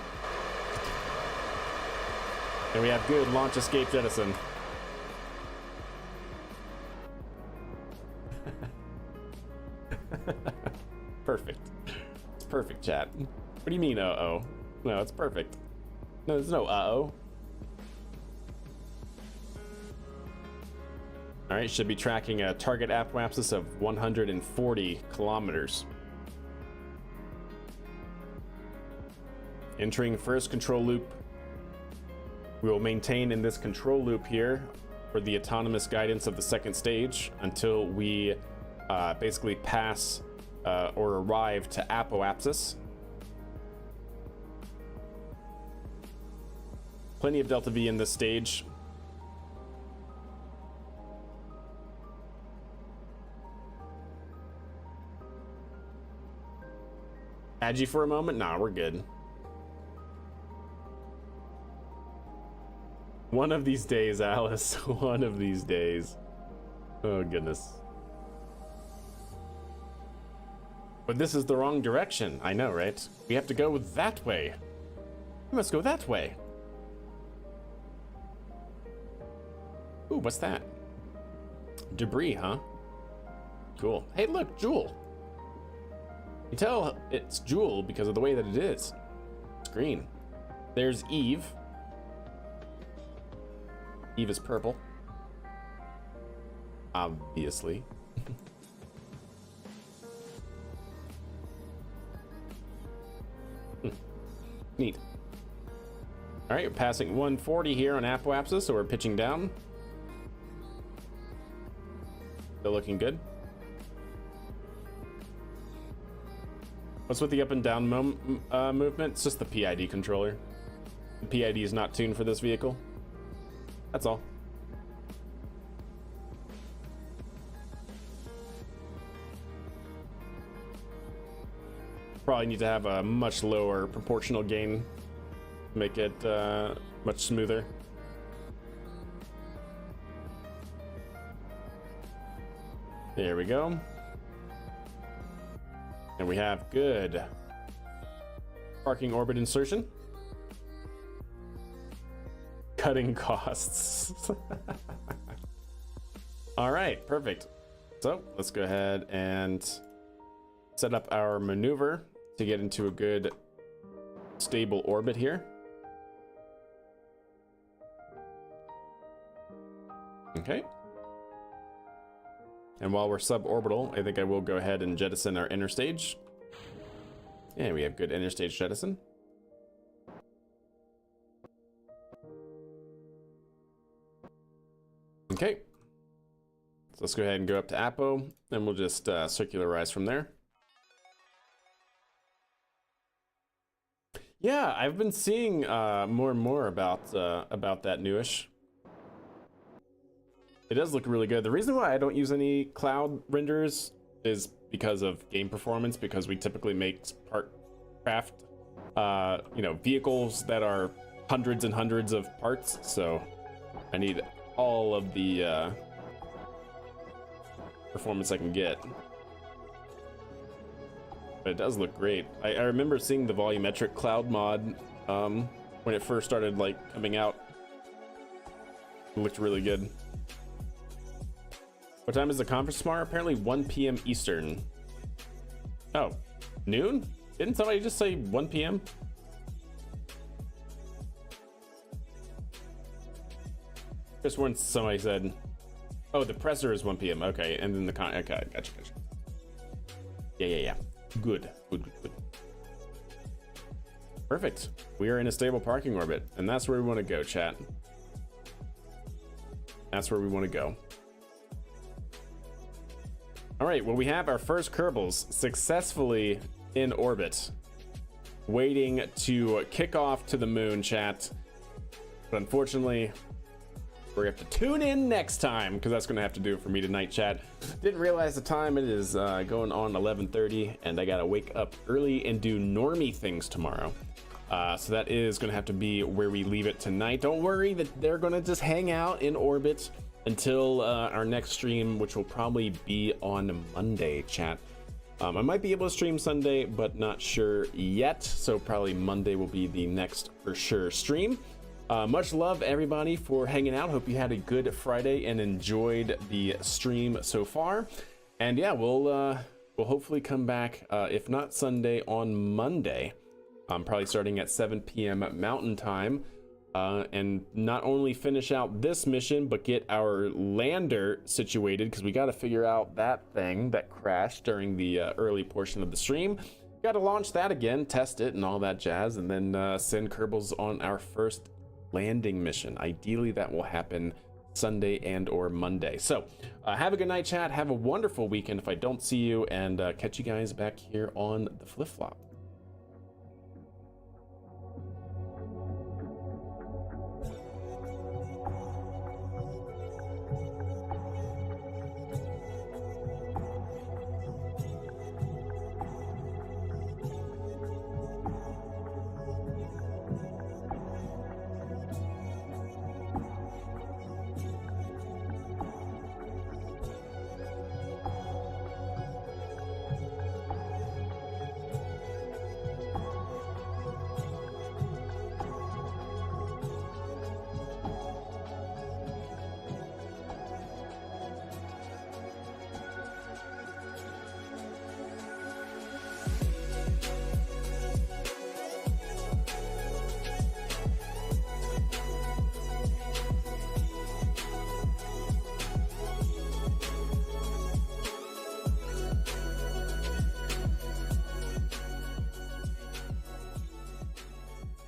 [SPEAKER 1] And we have good launch escape jettison. Perfect. It's perfect, chat. What do you mean, uh-oh? No, it's perfect. No, there's no uh-oh. All right, should be tracking a target apoapsis of 140 kilometers. Entering first control loop. We will maintain in this control loop here for the autonomous guidance of the second stage until we basically pass or arrive to apoapsis. Plenty of delta V in this stage. Agi for a moment? Nah, we're good. One of these days, Alice. One of these days. Oh, goodness. But this is the wrong direction. I know, right? We have to go that way. We must go that way. Ooh, what's that? Debris, huh? Cool. Hey, look, Jewel. You tell it's Jewel because of the way that it is. It's green. There's Eve. Eve is purple. Obviously. Neat. All right, we're passing 140 here on apoapsis, so we're pitching down. Still looking good. What's with the up and down movement? It's just the PID controller. The PID is not tuned for this vehicle. That's all. Probably need to have a much lower proportional gain to make it much smoother. There we go. And we have good Parking orbit insertion. Cutting costs. All right, perfect. So let's go ahead and set up our maneuver to get into a good stable orbit here. Okay. And while we're suborbital, I think I will go ahead and jettison our inner stage. Yeah, we have good inner stage jettison. Okay. So let's go ahead and go up to Apo, and we'll just circularize from there. Yeah, I've been seeing more and more about that newish. It does look really good. The reason why I don't use any cloud renders is because of game performance, because we typically make craft, you know, vehicles that are hundreds and hundreds of parts. So I need all of the performance I can get. But it does look great. I remember seeing the volumetric cloud mod when it first started like coming out. It looked really good. What time is the conference tomorrow? Apparently 1 p.m. Eastern. Oh, noon? Didn't somebody just say 1 p.m.? Just once somebody said, oh, the presser is 1 p.m. Okay, and then the okay, gotcha. Yeah. Good. Perfect. We are in a stable parking orbit, and that's where we want to go, chat. That's where we want to go. All right, well, we have our first Kerbals successfully in orbit, waiting to kick off to the moon, chat. But unfortunately, we're gonna have to tune in next time, because that's gonna have to do it for me tonight, chat. Didn't realize the time. It is going on 11:30, and I gotta wake up early and do normie things tomorrow. So that is gonna have to be where we leave it tonight. Don't worry that they're gonna just hang out in orbit until our next stream, which will probably be on Monday, chat. I might be able to stream Sunday, but not sure yet. So probably Monday will be the next for sure stream. Much love, everybody, for hanging out. Hope you had a good Friday and enjoyed the stream so far. And yeah, we'll hopefully come back, if not Sunday, on Monday. Probably starting at 7 p.m. Mountain Time. And not only finish out this mission, but get our lander situated, because we got to figure out that thing that crashed during the early portion of the stream. Got to launch that again, test it, and all that jazz, and then send Kerbals on our first landing mission. Ideally, that will happen Sunday and or Monday. So have a good night, chat. Have a wonderful weekend if I don't see you, and catch you guys back here on the flip-flop.